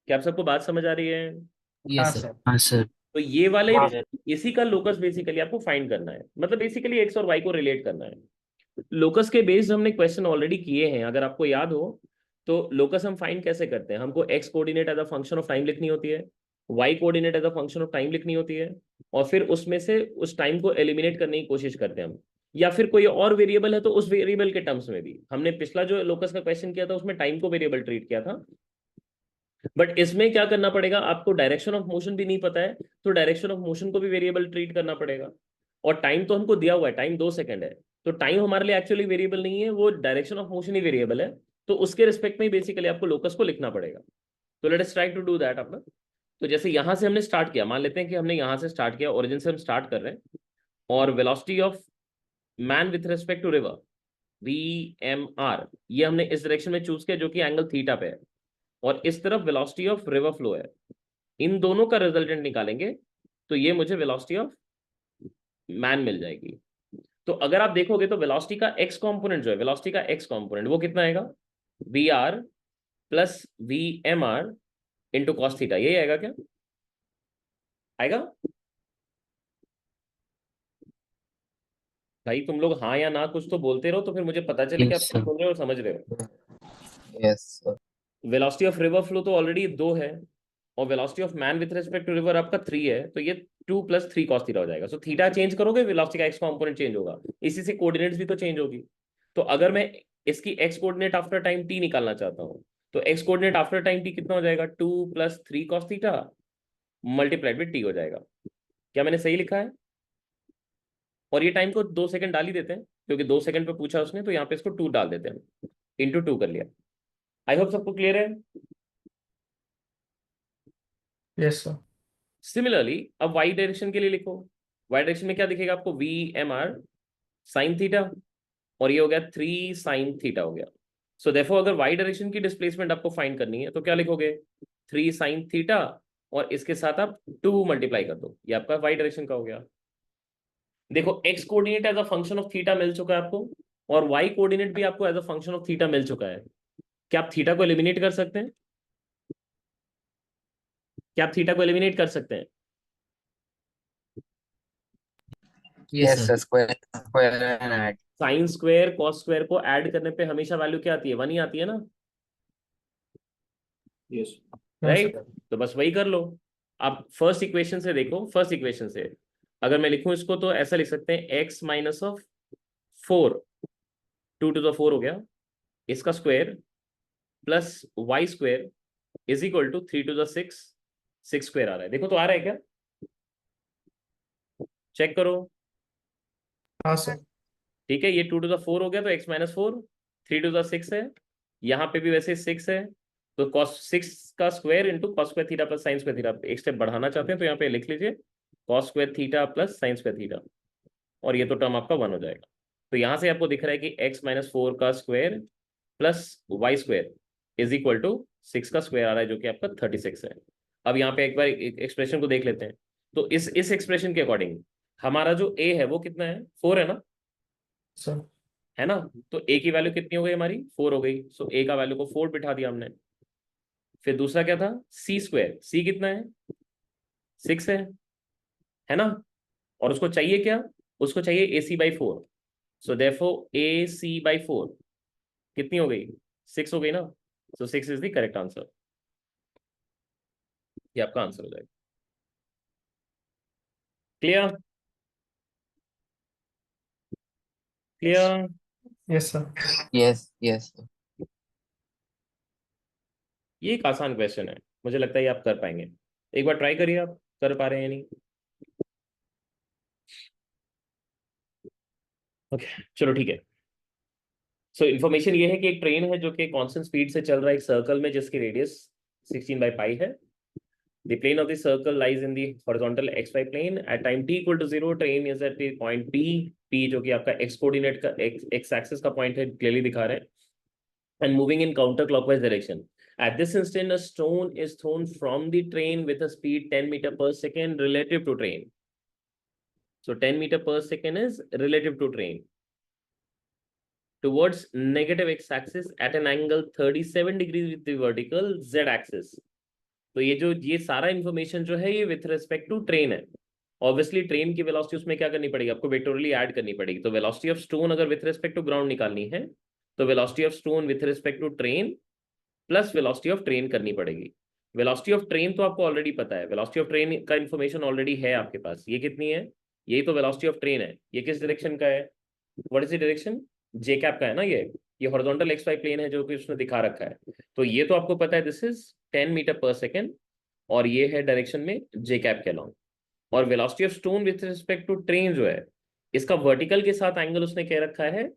क्या आप सबको बात समझ आ रही है? हाँ यस सर। सर। हाँ सर। तो ये वाले हाँ। इसी का लोकस बेसिकली आपको फाइंड करना है, मतलब बेसिकली एक्स और वाई को रिलेट करना है। लोकस के बेस्ड हमने क्वेश्चन ऑलरेडी किए हैं, अगर आपको याद हो तो लोकस हम फाइंड कैसे करते हैं। हमको x coordinate as a function of time लिखनी होती है, y coordinate as a function of time लिखनी होती है, और फिर उसमें से उस टाइम को एलिमिनेट करने की कोशिश करते हैं हम। या फिर कोई और वेरिएबल है तो उस वेरिएबल के टर्म्स में भी। हमने पिछला जो लोकस का क्वेश्चन किया था उसमें टाइम को वेरिएबल ट्रीट किया था, बट इसमें क्या करना पड़ेगा, आपको डायरेक्शन ऑफ मोशन भी नहीं पता है तो डायरेक्शन ऑफ मोशन को भी वेरिएबल ट्रीट करना पड़ेगा। और टाइम तो हमको दिया हुआ है, टाइम 2 सेकंड है, तो टाइम हमारे लिए एक्चुअली वेरिएबल नहीं है, वो direction of motion he variable है। तो उसके रिस्पेक्ट में ही बेसिकली आपको लोकस को लिखना पड़ेगा। तो let us try to do that अपना। तो जैसे यहां से हमने स्टार्ट किया, मान लेते हैं कि हमने यहां से स्टार्ट किया, ओरिजिन से हम स्टार्ट कर रहे हैं, और velocity of man with respect to river VMR ये हमने इस डायरेक्शन में चूज किया जो कि एंगल थीटा पे है, और इस तरफ वेलोसिटी ऑफ रिवर फ्लो है। इन दोनों का रिजल्टेंट निकालेंगे तो ये मुझे वेलोसिटी ऑफ मैन मिल जाएगी। तो अगर आप देखोगे तो वेलोसिटी का एक्स कंपोनेंट जो है, वेलोसिटी का एक्स कंपोनेंट वो कितना आएगा, VR plus VMR into cos theta, यही आएगा क्या, आएगा? भाई तुम लोग हाँ या ना कुछ तो बोलते रहो तो फिर मुझे पता चले कि आप यस कुछ सर। बोल रहे हो और समझ रहे हो। Yes sir. Velocity of river flow तो ऑलरेडी 2 है, और velocity of man with respect to river आपका 3 है, तो ये 2 + 3 cos थीटा हो जाएगा। सो थीटा चेंज करोगे वेलोसिटी का एक्स कंपोनेंट चेंज होगा, इसी से कोऑर्डिनेट्स भी तो चेंज होगी। तो अगर मैं इसकी x coordinate after time t निकालना चाहता हूँ तो x coordinate after time t कितना हो जाएगा, 2 + 3 cos theta multiplied with t हो जाएगा। क्या मैंने सही लिखा है? और ये टाइम को 2 सेकंड डाल ही देते हैं क्योंकि 2 सेकंड पे पूछा उसने, तो यहाँ पे इसको 2 डाल देते हैं, इंटू 2 कर लिया। आई होप सबको क्लियर है। Yes sir. सिमिलरली अब वाई डायरेक्शन के लिए लिखो। वाई डायरेक्शन में क्या दिखेगा आपको, VMR साइन थीटा, और ये हो गया 3 साइन थीटा हो गया। सो देयरफॉर अगर वाई डायरेक्शन की डिस्प्लेसमेंट आपको फाइंड करनी है तो क्या लिखोगे, 3 साइन थीटा, और इसके साथ आप 2 मल्टीप्लाई कर दो, ये आपका वाई डायरेक्शन का हो गया। देखो x coordinate as a function of theta मिल चुका है आपको, और वाई कोऑर्डिनेट भी आपको as a function of theta मिल चुका है। क्या आप थीटा को एलिमिनेट कर सकते हैं? क्या आप थीटा को एलिमिनेट कर सकते हैं? Yes yes sir. Sir. Square square and add. Sine square cos square को ऐड करने पे हमेशा वैल्यू क्या आती है, 1 ही आती है ना, Yes. हाँ राइट? सर। तो बस वही कर लो। आप फर्स्ट इक्वेशन से देखो, फर्स्ट इक्वेशन से अगर मैं लिखूं इसको तो ऐसा लिख सकते हैं, x minus of 4 2 to the 4 हो गया, इसका square plus y square is equal to 3 to the 6 6 square आ रहा है। देखो तो आ रहा है क्या, चेक करो। हाँ सर। ठीक है, ये 2 to the 4 हो गया तो x माइनस 4, 3 to the 6 है, यहाँ पे भी वैसे 6 है, तो cos 6 का square into cos square theta plus sine square theta. एक स्टेप बढ़ाना चाहते हैं तो यहाँ पे लिख लीजिए cos square theta plus sine square theta, और ये तो टर्म आपका 1 हो जाएगा। तो यहाँ से आपको दिख रहा है कि x माइनस 4 का square plus y square is equal to 6 का स्क्वायर आ रहा है जो कि आपका 36 है। अब यहाँ पे एक बार एक्सप्रेशन को देख लेते हैं। तो इस एक्सप्रेशन के अकॉर्डिंग हमारा जो a है वो कितना है, 4 है ना, सर। है ना। तो a की वैल्यू कितनी हो गई हमारी, 4 हो गई। सो a का वैल्यू को 4 बिठा दिया हमने। फिर दूसरा क्या था, सी स्क्वायर, सी कितना है 6 है ना, और उसको चाहिए क्या, उसको चाहिए A C by 4, so therefore A C by 4 कितनी हो गई 6 हो गई ना, so 6 is the correct answer, ये आपका आंसर हो जाएगा। Clear clear. Yes sir. Yes yes. ये एक आसान क्वेश्चन है, मुझे लगता है ये आप कर पाएंगे, एक बार ट्राई करिए आप कर पा रहे हैं या नहीं। ओके चलो ठीक है। सो इन्फॉर्मेशन ये है कि एक ट्रेन है जो कि कांस्टेंट स्पीड से चल रहा है एक सर्कल में जिसकी रेडियस 16 बाई पाई है। The plane of the circle lies in the horizontal xy plane. At time t equal to 0, train is at the point P. P जो कि आपका x coordinate का x axis का point है, clearly दिखा रहे हैं, and moving in counterclockwise direction. At this instant, a stone is thrown from the train with a speed 10 meter per second relative to train. So 10 meter per second is relative to train. Towards negative x axis at an angle 37 degrees with the vertical z axis. तो ये सारा information जो है ये with respect to train है। Obviously train की velocity उसमें क्या करनी पड़ेगी, आपको वेक्टोरियली ऐड करनी पड़ेगी। तो वेलोसिटी ऑफ स्टोन अगर विथ रिस्पेक्ट टू ग्राउंड निकालनी है तो velocity of stone with respect to train plus velocity of train करनी पड़ेगी। वेलोसिटी ऑफ ट्रेन तो आपको ऑलरेडी पता है, वेलोसिटी ऑफ ट्रेन का इन्फॉर्मेशन ऑलरेडी है आपके पास, ये कितनी है, यही तो वेलोसिटी ऑफ ट्रेन है। ये किस डायरेक्शन का है, what is the direction, J cap का है ना, ये हॉरिजॉन्टल एक्स वाई प्लेन है जो कि उसने दिखा रखा है। तो ये तो आपको पता है, this is 10 metre per second, और ये है डायरेक्शन में जे कैप के अलॉन्ग। और velocity of stone with respect to train जो है, इसका वर्टिकल के साथ एंगल उसने कह रखा है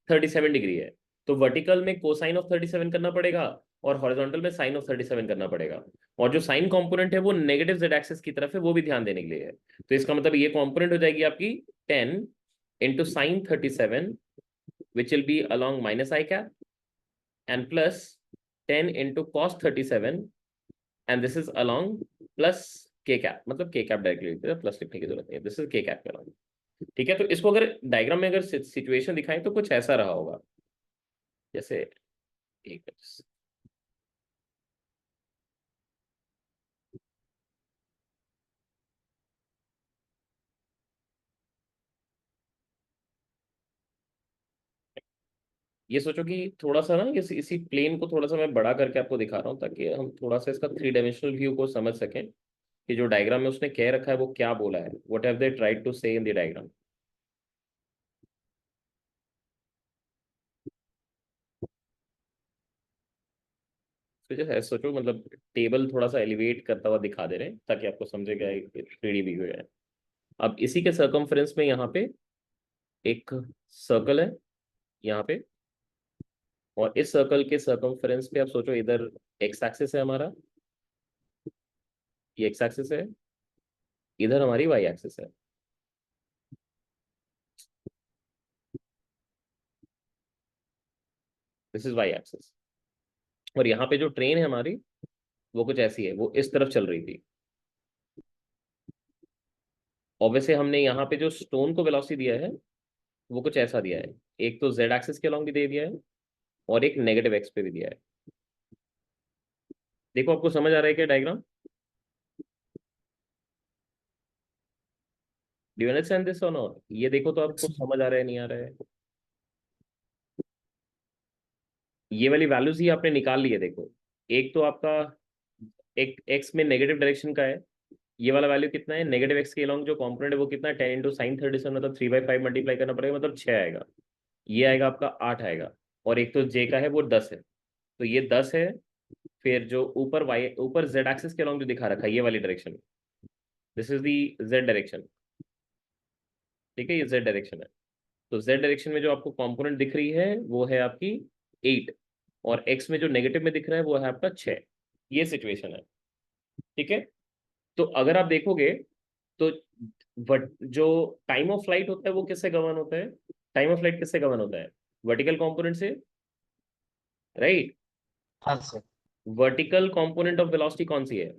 37 डिग्री है। तो वर्टिकल में कोसाइन ऑफ 37 करना पड़ेगा और हॉरिजॉन्टल में साइन ऑफ 37 करना पड़ेगा। और जो साइन कंपोनेंट है वो नेगेटिव जेड एक्सिस की तरफ है, वो भी ध्यान देने के लिए है। तो इसका मतलब ये कंपोनेंट हो जाएगी आपकी 10 into sine 37 which will be along minus I cap and plus 10 into cos 37 and this is along plus के कैप, मतलब के कैप डायरेक्टली लिखते हैं, प्लस लिखने की जरूरत नहीं है, दिस इज के कैप के अलॉन्ग। ठीक है, तो इसको अगर डायग्राम में अगर सिचुएशन दिखाएं तो कुछ ऐसा रहा होगा, जैसे एक ये सोचो कि थोड़ा सा ना इसी प्लेन को थोड़ा सा मैं बड़ा करके आपको दिखा रहा हूँ ताकि हम थोड़ा सा इसका 3 डायमेंशनल व्यू को समझ सकें कि जो डायग्राम में उसने कह रखा है वो क्या बोला है, what have they tried to say in the diagram. तो जैसे सोचो, मतलब टेबल थोड़ा सा एलिवेट करता हुआ दिखा दे रहे हैं ताकि आपको समझेगा 3D व्यू है। अब इसी के सर्कमफ्रेंस में यहाँ पे एक सर्कल है यहाँ पे, और इस सर्कल के सर्कमफ्रेंस पे आप सोचो इधर एक्स एक्सिस है हमारा, ये एक्स एक्सिस है, इधर हमारी वाई एक्सिस है। This is y axis. और यहाँ पे जो ट्रेन है हमारी वो कुछ ऐसी है, वो इस तरफ चल रही थी। और वैसे हमने यहाँ पे जो स्टोन को वेलोसिटी दिया है वो कुछ ऐसा दिया है, एक तो जेड एक्सिस के अलॉन्ग भी दे दिया है और एक नेगेटिव एक्स पे भी दिया है। देखो आपको समझ आ रहा है क्या diagram, do you understand this और नॉट, ये देखो तो आपको समझ आ रहा है नहीं आ रहा है। ये वाली वैल्यूज ही आपने निकाल ली है, देखो एक तो आपका एक एक्स में नेगेटिव डायरेक्शन का है, ये वाला वैल्यू कितना है, नेगेटिव एक्स के अलॉन्ग जो कॉम्पोनेंट है वो कितना है 10 इंटू साइन 37, मतलब 3/5 मल्टीप्लाई करना पड़ेगा, मतलब 6 आएगा। ये आएगा आपका 8 आएगा। और एक तो जे का है वो 10 है, तो ये 10 है। फिर जो ऊपर वाई ऊपर जेड एक्सिस के अलॉन्ग जो दिखा रखा है ये वाली direction, this is the Z direction. ठीक है, ये जेड डायरेक्शन है। तो जेड डायरेक्शन में जो आपको कंपोनेंट दिख रही है वो है आपकी 8, और एक्स में जो नेगेटिव में दिख रहा है वो है आपका 6। ये सिचुएशन है। ठीक है, तो अगर आप देखोगे तो जो टाइम ऑफ फ्लाइट होता है वो किससे गवर्न होता है, टाइम ऑफ फ्लाइट किससे गवर्न होता है, वर्टिकल कंपोनेंट से, राइट। हाँ sir. Vertical component of velocity कौन सी है,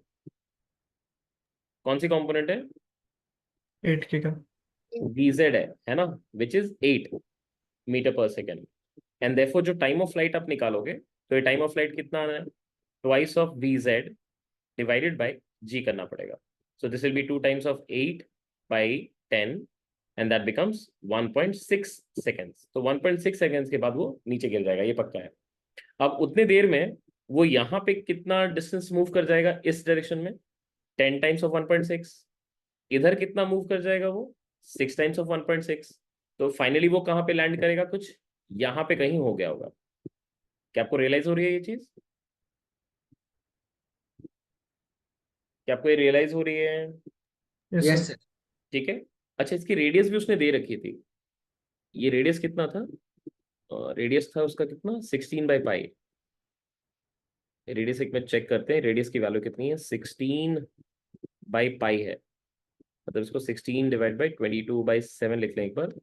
कौन सी कंपोनेंट है, 8K का। vz है ना, which is 8 metre per second. And therefore जो टाइम ऑफ फ्लाइट आप निकालोगे तो ये टाइम ऑफ फ्लाइट कितना आना है, twice of V Z divided by G करना पड़ेगा. So this will be 2 times of 8/10 and that becomes 1.6 seconds. तो 1.6 सेकेंड्स के बाद वो नीचे गिर जाएगा, ये पक्का है. अब उतने देर में वो यहाँ पे कितना डिस्टेंस मूव कर जाएगा इस डायरेक्शन में? 10 टाइम्स ऑफ 1.6. इधर कितना मूव कर जाएगा वो? 6 टाइम्स ऑफ 1.6. तो फाइनली वो कहाँ पे लैंड करेगा? कुछ यहाँ पे कहीं हो गया होगा. क्या आपको रियलाइज हो रही है ये चीज? क्या आपको ये रियलाइज हो रही है? Yes Yes, sir. sir. ठीक है. अच्छा, इसकी रेडियस भी उसने दे रखी थी. ये रेडियस कितना था? रेडियस था उसका कितना? 16/पाई. रेडियस एक में चेक करते हैं, रेडियस की वैल्यू कितनी है? 16/पाई है. मतलब इसको 16 डिवाइड बाई 22/7 लिख लें एक बार.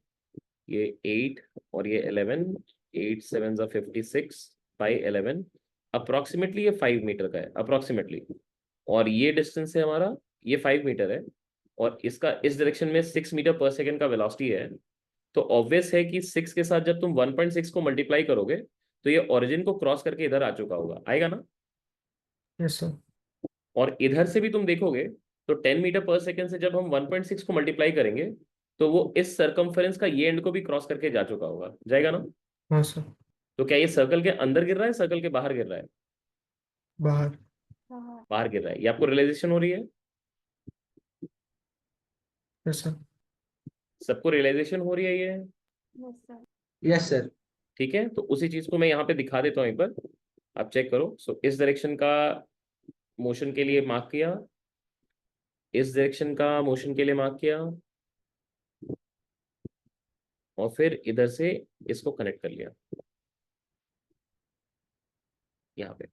ये 8 और ये 11, 8 7 56/11. अप्रोक्सीमेटली ये 5 मीटर का है अप्रोक्सीमेटली. और ये डिस्टेंस है हमारा, ये 5 मीटर है. और इसका इस डायरेक्शन में 6 मीटर पर सेकेंड का वेलोसिटी है. तो ऑब्वियस है कि 6 के साथ जब तुम 1.6 को मल्टीप्लाई करोगे तो ये ओरिजिन को क्रॉस करके इधर आ चुका होगा. आएगा ना? Yes sir. और इधर से भी तुम देखोगे तो 10 मीटर पर सेकेंड से जब हम 1.6 को मल्टीप्लाई करेंगे तो वो इस सर्कमफेरेंस का ये एंड को भी क्रॉस करके जा चुका होगा. जाएगा ना? हाँ सर. तो क्या ये सर्कल के अंदर गिर रहा है, सर्कल के बाहर गिर रहा है? बाहर. बाहर गिर रहा है. ये आपको रियलाइजेशन हो रही है? Yes sir. सबको रियलाइजेशन हो रही है ये? Yes, sir. ठीक है. तो उसी चीज को मैं यहाँ पे दिखा देता हूँ एक बार, आप चेक करो. सो इस डायरेक्शन का मोशन के लिए मार्क किया, इस डायरेक्शन का मोशन के लिए मार्क किया, और फिर इधर से इसको कनेक्ट कर लिया यहाँ पे.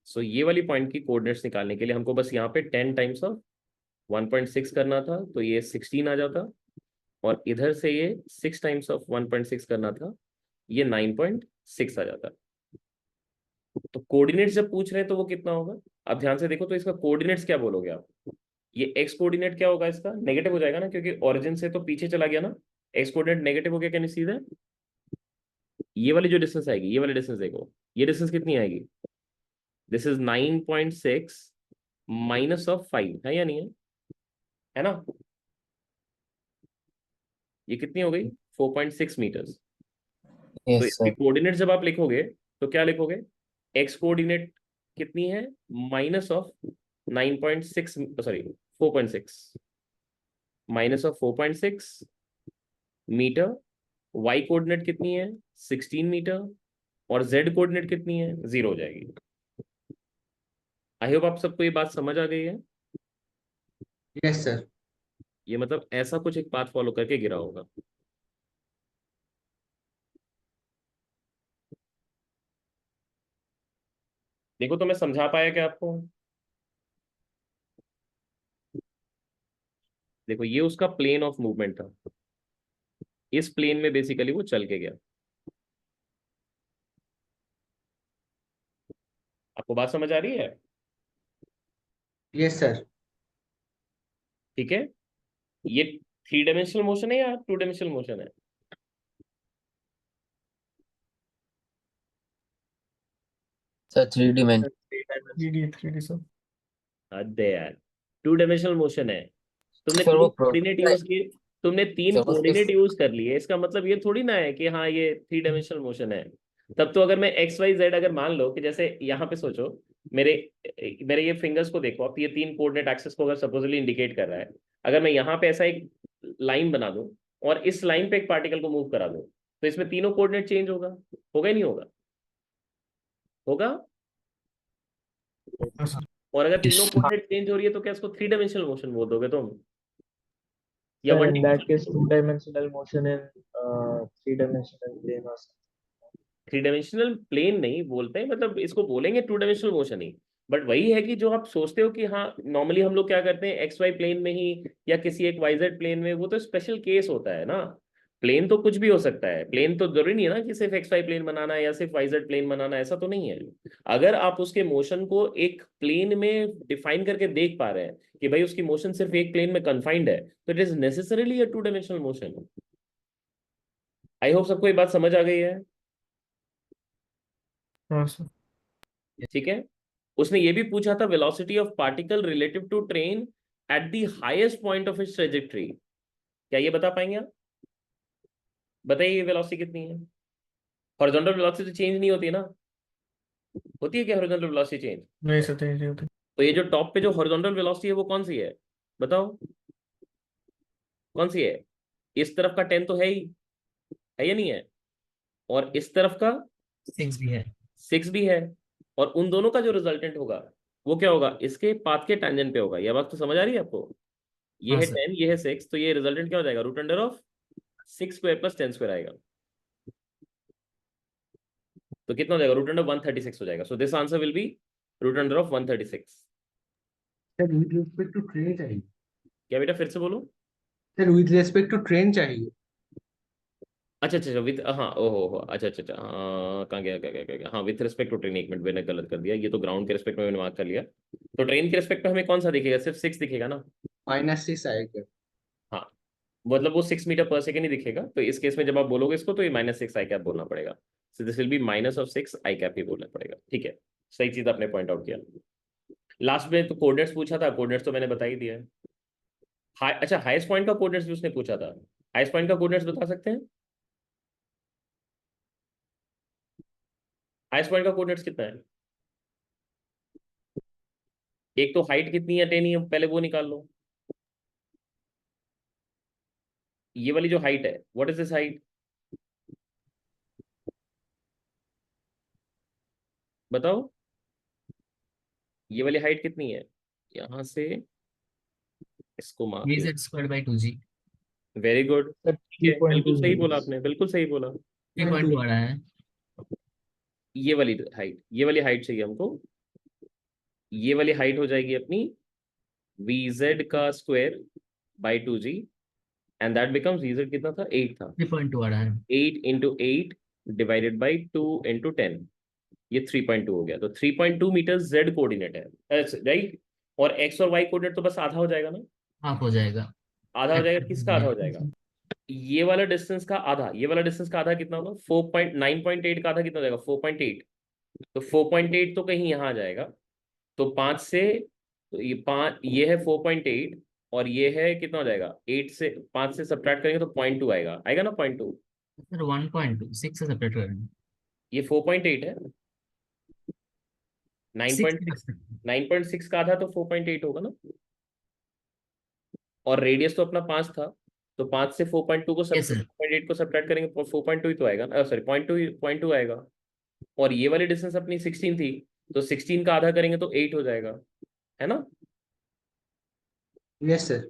सो ये वाली पॉइंट की कोऑर्डिनेट्स निकालने के लिए हमको बस यहाँ पे 10 टाइम्स ऑफ 1.6 करना था, तो ये 16 आ जाता. और इधर से ये 6 टाइम्स ऑफ 1.6 करना था, ये 9.6 आ जाता. तो कोऑर्डिनेट्स जब पूछ रहे हैं तो वो कितना होगा? अब ध्यान से देखो तो इसका कोऑर्डिनेट्स क्या बोलोगे आप? ये एक्स कोऑर्डिनेट क्या होगा? इसका नेगेटिव हो जाएगा ना, क्योंकि ओरिजिन से तो पीछे चला गया ना. एक्स कोऑर्डिनेट नेगेटिव हो गया क्या? नहीं, सीधे ये वाली जो डिस्टेंस आएगी, ये वाली डिस्टेंस देखो, ये डिस्टेंस कितनी आएगी? दिस इज 9.6 माइनस ऑफ 5, है या नहीं है ना? ये कितनी हो गई? 4.6 मीटर्स. तो यस इसके सर. कोऑर्डिनेट जब आप लिखोगे तो क्या लिखोगे? एक्स कोऑर्डिनेट कितनी है? Minus of 9.6, sorry 4.6, minus of 4.6 metre. Y coordinate कितनी है? 16 मीटर. और जेड कोऑर्डिनेट कितनी है? 0 हो जाएगी. आई होप आप सबको ये बात समझ आ गई है. Yes, sir. ये मतलब ऐसा कुछ एक पाथ फॉलो करके गिरा होगा. देखो तो मैं समझा पाया क्या आपको? देखो ये उसका प्लेन ऑफ मूवमेंट था. इस प्लेन में बेसिकली वो चल के गया. आपको बात समझ आ रही है? Yes, sir. ठीक है. ये 3 डायमेंशनल मोशन है या 2 डायमेंशनल मोशन है? सर 3D में. 3D sir. अरे यार, 2 डायमेंशनल मोशन है. तुमने सर 3 वो कोऑर्डिनेट यूज किए, तुमने 3 सर वो कोऑर्डिनेट यूज कर लिए. इसका मतलब ये थोड़ी ना है कि हाँ ये 3 डायमेंशनल मोशन है. तब तो अगर मैं एक्स वाई जेड, अगर मान लो कि जैसे यहाँ पे सोचो, मेरे मेरे ये फिंगर्स को देखो आप, ये 3 कोऑर्डिनेट एक्सिस को अगर सपोजली इंडिकेट कर रहा है, अगर मैं यहाँ पे ऐसा एक लाइन बना दूं और इस लाइन पे एक पार्टिकल को मूव करा दूं, तो इसमें तीनों कोऑर्डिनेट चेंज होगा? होगा ही नहीं होगा? होगा. हाँ सर. और अगर तीनों कोऑर्डिनेट चेंज हो रही है तो क्या इसको 3 डायमेंशनल मोशन बोल दोगे तुम, या So 1 in that case, two-dimensional motion in three-dimensional plane or something. 3 dimensional plane नहीं बोलते हैं, मतलब इसको बोलेंगे 2 डायमेंशनल मोशन ही. बट वही है कि जो आप सोचते हो कि हाँ नॉर्मली हम लोग क्या करते हैं एक्स वाई प्लेन में ही या किसी एक वाई जेड प्लेन में, वो तो स्पेशल केस होता है ना. प्लेन तो कुछ भी हो सकता है. प्लेन तो जरूरी नहीं है ना कि सिर्फ एक्स वाई प्लेन बनाना है या सिर्फ वाई जेड प्लेन बनाना है, ऐसा तो नहीं है. अगर आप उसके मोशन को एक प्लेन में डिफाइन करके देख पा रहे हैं कि भाई उसकी मोशन सिर्फ एक प्लेन में कन्फाइंड है, तो it is necessarily a 2 dimensional motion. I hope सबको ये बात समझ आ गई है. हाँ सर। ठीक है, उसने ये भी पूछा था velocity of particle relative to train at the highest point of its trajectory. क्या ये बता पाएंगे आप? बताइए ये वेलोसिटी कितनी है? हॉरिजॉन्टल वेलोसिटी चेंज नहीं होती है ना? होती है क्या हॉरिजॉन्टल वेलोसिटी चेंज? नहीं सर, नहीं होती। तो ये जो टॉप पे जो हॉरिजॉन्टल वेलोसिटी है वो कौन सी है, बताओ कौन सी है? इस तरफ का 10 तो है या नहीं है? और इस तरफ का 6 भी है। 6 भी है। और उन दोनों का जो रिजल्टेंट होगा वो क्या होगा? इसके पाथ के टेंजेंट पे होगा। यह बात तो समझ आ रही है आपको? ये हाँ है सर। 10, ये है 6, तो ये रिजल्टेंट क्या हो जाएगा? Root under of 6 square plus 10 square आएगा। तो कितना हो जाएगा? रूट अंडर 136 हो जाएगा। So this answer will be root under of 136। Sir with respect to train चाहिए। क्या बेटा, फिर से बोलो। Sir with respect to train चाहिए। अच्छा अच्छा अच्छा, विद, हाँ, ओहो हो, अच्छा अच्छा अच्छा, हाँ, कहाँ गया, क्या क्या क्या क्या? हाँ, विथ रिस्पेक्ट टू ट्रेन, एक मिनट मैंने गलत कर दिया, ये तो ग्राउंड के रिस्पेक्ट में मैंने मार्क कर लिया। तो ट्रेन के रिस्पेक्ट में हमें कौन सा दिखेगा? सिर्फ 6 दिखेगा ना? -6 आएगा। हाँ, मतलब वो 6 मीटर पर सेकेंड ही दिखेगा। तो इस केस में जब आप बोलोगे इसको तो ये -6 आई कैप बोलना पड़ेगा। So this will be -6 I cap ही बोलना पड़ेगा। ठीक है, सही चीज आपने पॉइंट आउट किया। लास्ट में तो कोऑर्डिनेट्स पूछा था, कोऑर्डिनेट्स तो मैंने बता ही दिया है। अच्छा, हाईएस्ट पॉइंट का कोऑर्डिनेट्स भी उसने पूछा था। हाईएस्ट पॉइंट का कोऑर्डिनेट्स बता सकते हैं? हाईएस्ट पॉइंट का कोऑर्डिनेट्स कितना है? एक तो हाइट कितनी है, 10 ही है, पहले वो निकाल लो। ये वाली जो हाइट है, व्हाट इज दिस हाइट? बताओ, ये वाली हाइट कितनी है? यहां से इसको मार्क वी लो। Z square by 2g। Very good, sir ठीक है, बिल्कुल 3.2 सही बोला मीटर्स। आपने, बिल्कुल सही बोला। 3.2 आ रहा है। ये वाली हाइट, ये वाली हाइट चाहिए हमको। ये वाली हाइट हो जाएगी अपनी वी जेड का square by 2g, and that becomes V Z कितना था? 8 था। 3.2 आ रहा है। 8 इंटू 8 डिवाइडेड बाई 2 इंटू 10, ये 3.2 हो गया। तो 3.2 मीटर जेड कोऑर्डिनेट है, राइट? और एक्स और वाई कोऑर्डिनेट तो बस आधा हो जाएगा ना? हाफ हो जाएगा। आधा हो जाएगा, किसका आधा हो जाएगा? Actually, ये वाला डिस्टेंस का आधा, ये वाला डिस्टेंस का आधा कितना होगा? 9.8 का आधा कितना हो जाएगा? 4.8। तो 4.8 तो कहीं यहाँ आ जाएगा। तो 5 से, तो ये 5, ये है 4.8, और ये है कितना हो जाएगा? 8 से 5 से सब्ट्रैक्ट करेंगे तो 0.2 आएगा, आएगा ना 0.2? सर 1.2 6 से सेपरेट करेंगे। ये 4.8 है। 6 की respect में। 9.6 का आधा तो 4.8 होगा ना? और रेडियस तो अपना 5 था, तो 5 से 4.2 को Yes sir। 4.8 को सब्ट्रैक्ट करेंगे, 4.2 ही तो आएगा ना, सॉरी 0.2 आएगा। और ये वाली डिस्टेंस अपनी 16 थी, तो 16 का आधा करेंगे तो 8 हो जाएगा, है ना? Yes sir.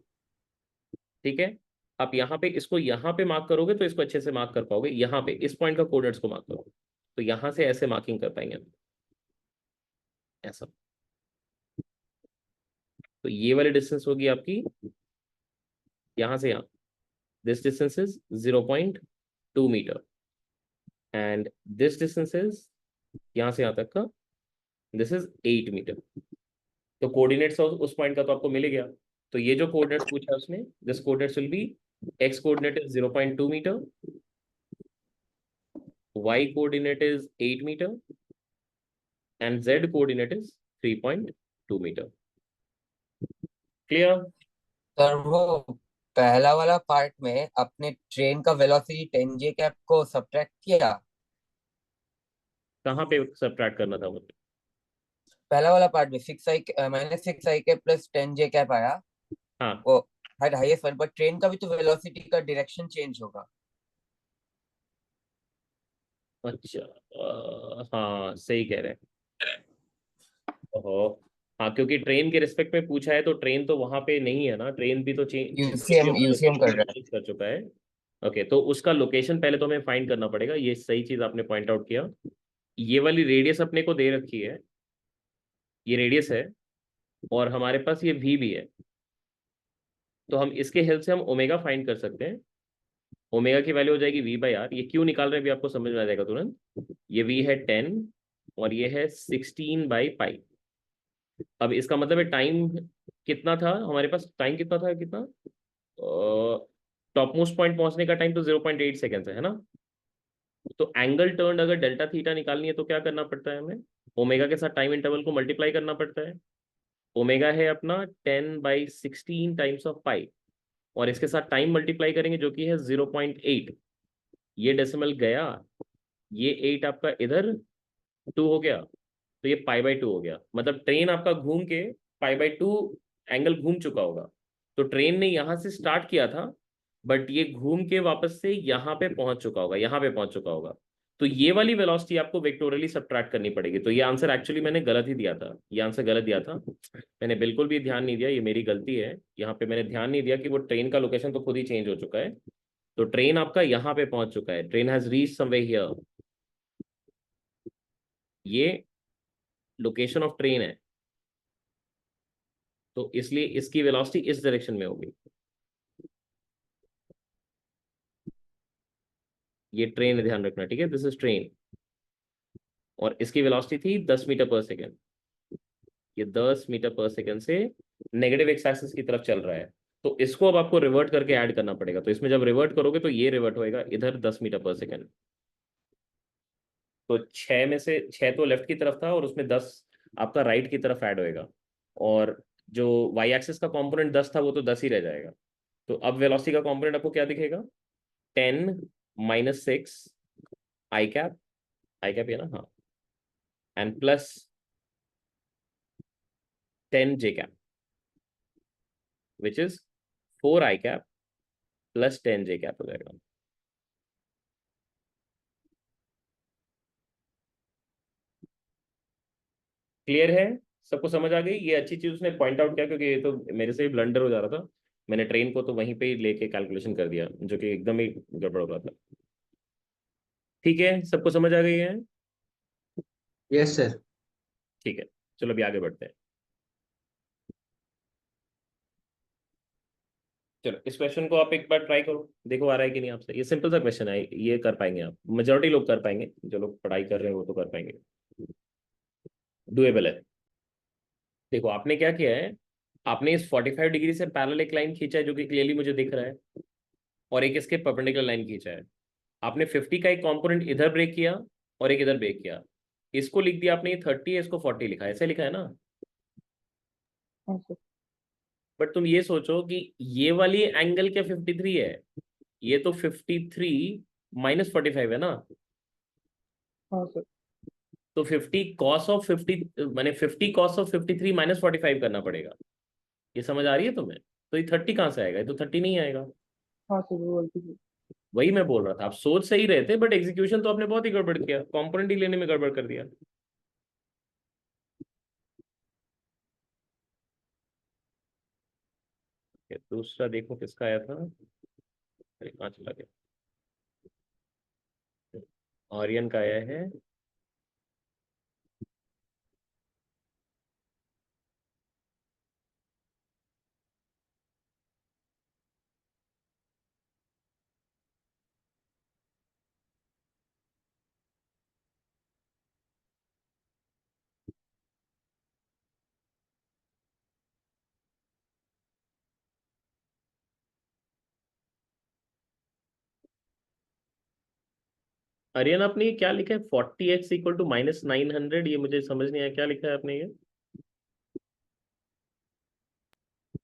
ठीक है, आप यहाँ पे इसको यहाँ पे मार्क करोगे तो इसको अच्छे से मार्क कर पाओगे। यहाँ पे इस पॉइंट का कोऑर्डिनेट्स को मार्क करो, तो यहाँ से ऐसे मार्किंग कर पाएंगे हम, ऐसा। तो ये वाली डिस्टेंस होगी आपकी यहाँ से यहाँ, this distance is 0.2 metre, and this distance is यहाँ से यहाँ तक का, दिस इज 8 मीटर। तो कोऑर्डिनेट्स उस पॉइंट का तो आपको मिल गया। तो ये जो कोऑर्डिनेट्स पूछा है उसने, this coordinates will be, x coordinate is 0.2 metre, y coordinate is 8 meter, and z coordinate is 3.2 meter. Clear? Sir वो पहला वाला पार्ट में अपने ट्रेन का वेलोसिटी 10j कैप को सब्ट्रैक्ट किया। कहाँ पे सब्ट्रैक्ट करना था मुझे? पहला वाला पार्ट में -6 i cap plus 10j cap आया। हाँ वो हाईएस्ट वन, बट ट्रेन का भी तो वेलोसिटी का डायरेक्शन चेंज होगा। अच्छा, हाँ सही कह रहे हैं। ओहो, हाँ, क्योंकि ट्रेन के रिस्पेक्ट में पूछा है तो ट्रेन तो वहां पे नहीं है ना, ट्रेन भी तो यूसीएम कर रहा है। चेंज कर चुका है। ओके, तो उसका लोकेशन पहले तो हमें फाइंड करना पड़ेगा। ये सही चीज आपने पॉइंट आउट किया। ये वाली रेडियस अपने को दे रखी है, ये रेडियस है, और हमारे पास ये वी भी है। तो हम इसके हेल्प से हम ओमेगा फाइंड कर सकते हैं। ओमेगा की वैल्यू हो जाएगी v/r। ये क्यों निकाल रहे हैं भी आपको समझ में आ जाएगा तुरंत। ये v है 10 और ये है 16/π। अब इसका मतलब है टाइम कितना था हमारे पास? टाइम कितना था, कितना? टॉप मोस्ट पॉइंट पहुंचने का टाइम तो 0.8 सेकेंड है ना? तो एंगल टर्न अगर डेल्टा थीटा निकालनी है तो क्या करना पड़ता है हमें, ओमेगा के साथ टाइम इंटरवल को मल्टीप्लाई करना पड़ता है। ओमेगा है अपना 10/16 टाइम्स ऑफ पाई, और इसके साथ टाइम मल्टीप्लाई करेंगे जो कि है 0.8। ये डेसिमल गया, ये 8 आपका इधर 2 हो गया, तो ये π/2 हो गया। मतलब ट्रेन आपका घूम के π/2 एंगल घूम चुका होगा। तो ट्रेन ने यहाँ से स्टार्ट किया था, बट ये घूम के वापस से यहाँ पे पहुंच चुका होगा, यहाँ पे पहुंच चुका होगा। तो ये वाली वेलोसिटी आपको वेक्टोरियली सब्ट्रैक्ट करनी पड़ेगी। तो ये आंसर एक्चुअली मैंने गलत ही दिया था, ये आंसर गलत दिया था, मैंने बिल्कुल भी ध्यान नहीं दिया, ये मेरी गलती है। यहाँ पे मैंने ध्यान नहीं दिया कि वो ट्रेन का लोकेशन तो खुद ही चेंज हो चुका है। तो ट्रेन आपका यहाँ पे पहुंच चुका है, train has reach somewhere here, ये लोकेशन ऑफ ट्रेन है, तो इसलिए इसकी वेलोसिटी इस डायरेक्शन में होगी। ये ट्रेन है, ध्यान रखना, ठीक है, दिस इज ट्रेन, और इसकी वेलोसिटी थी 10 मीटर पर सेकेंड। ये 10 मीटर पर सेकेंड से नेगेटिव एक्स एक्सिस की तरफ चल रहा है। तो इसको अब आपको रिवर्ट करके ऐड करना पड़ेगा। तो इसमें जब रिवर्ट करोगे तो ये रिवर्ट होएगा इधर 10 मीटर पर सेकेंड। तो 6 में से 6 तो लेफ्ट की तरफ था, और उसमें 10 आपका राइट की तरफ ऐड होएगा, और जो वाई एक्सिस का कंपोनेंट 10 था वो तो 10 ही रह जाएगा। तो अब वेलोसिटी का कंपोनेंट आपको क्या दिखेगा, 10 - 6 आई कैप है ना, हाँ, and plus 10 J cap, which is 4 I cap plus 10 J cap हो जाएगा। क्लियर है, सबको समझ आ गई? ये अच्छी चीज उसने पॉइंट आउट किया, क्योंकि ये तो मेरे से ही ब्लंडर हो जा रहा था। मैंने ट्रेन को तो वहीं पे ही लेके कैलकुलेशन कर दिया, जो कि एकदम ही गड़बड़ हो रहा था। ठीक है, सबको समझ आ गई है? Yes sir. ठीक है, चलो अभी आगे बढ़ते हैं। चलो इस क्वेश्चन को आप एक बार ट्राई करो, देखो आ रहा है कि नहीं आपसे। ये सिंपल सा क्वेश्चन है, ये कर पाएंगे आप, मेजोरिटी लोग कर पाएंगे, जो लोग पढ़ाई कर रहे हैं वो तो कर पाएंगे, डुएबल है। देखो आपने क्या किया है, आपने इस 45 डिग्री से पैरेलल एक लाइन खींचा है जो कि क्लियरली मुझे दिख रहा है, और एक इसके परपेंडिकुलर लाइन खींचा है। आपने 50 का एक कंपोनेंट इधर ब्रेक किया और एक इधर ब्रेक किया। इसको लिख दिया आपने, ये 30 है, इसको 40 लिखा है, ऐसे लिखा है ना। हाँ सर। बट तुम ये सोचो कि ये वाली एंगल क्या 53 है, ये तो 53 - 45 है ना। हाँ सर। तो 50 cos ऑफ 50 माने 50 cos ऑफ 53 - 45 करना पड़ेगा। ये समझ आ रही है तुम्हें? तो ये 30 कहाँ से आएगा, ये तो 30 नहीं आएगा। हाँ सर, वो गलती की। वही मैं बोल रहा था, आप सोच सही रहे थे, बट एग्जीक्यूशन तो आपने बहुत ही गड़बड़ किया, कंपोनेंट ही लेने में गड़बड़ कर दिया। दूसरा देखो किसका आया था, अरे कहाँ चला गया, आर्यन का आया है। आर्यन आपने ये क्या लिखा है, 40x = -900, ये मुझे समझ नहीं आया क्या लिखा है आपने ये।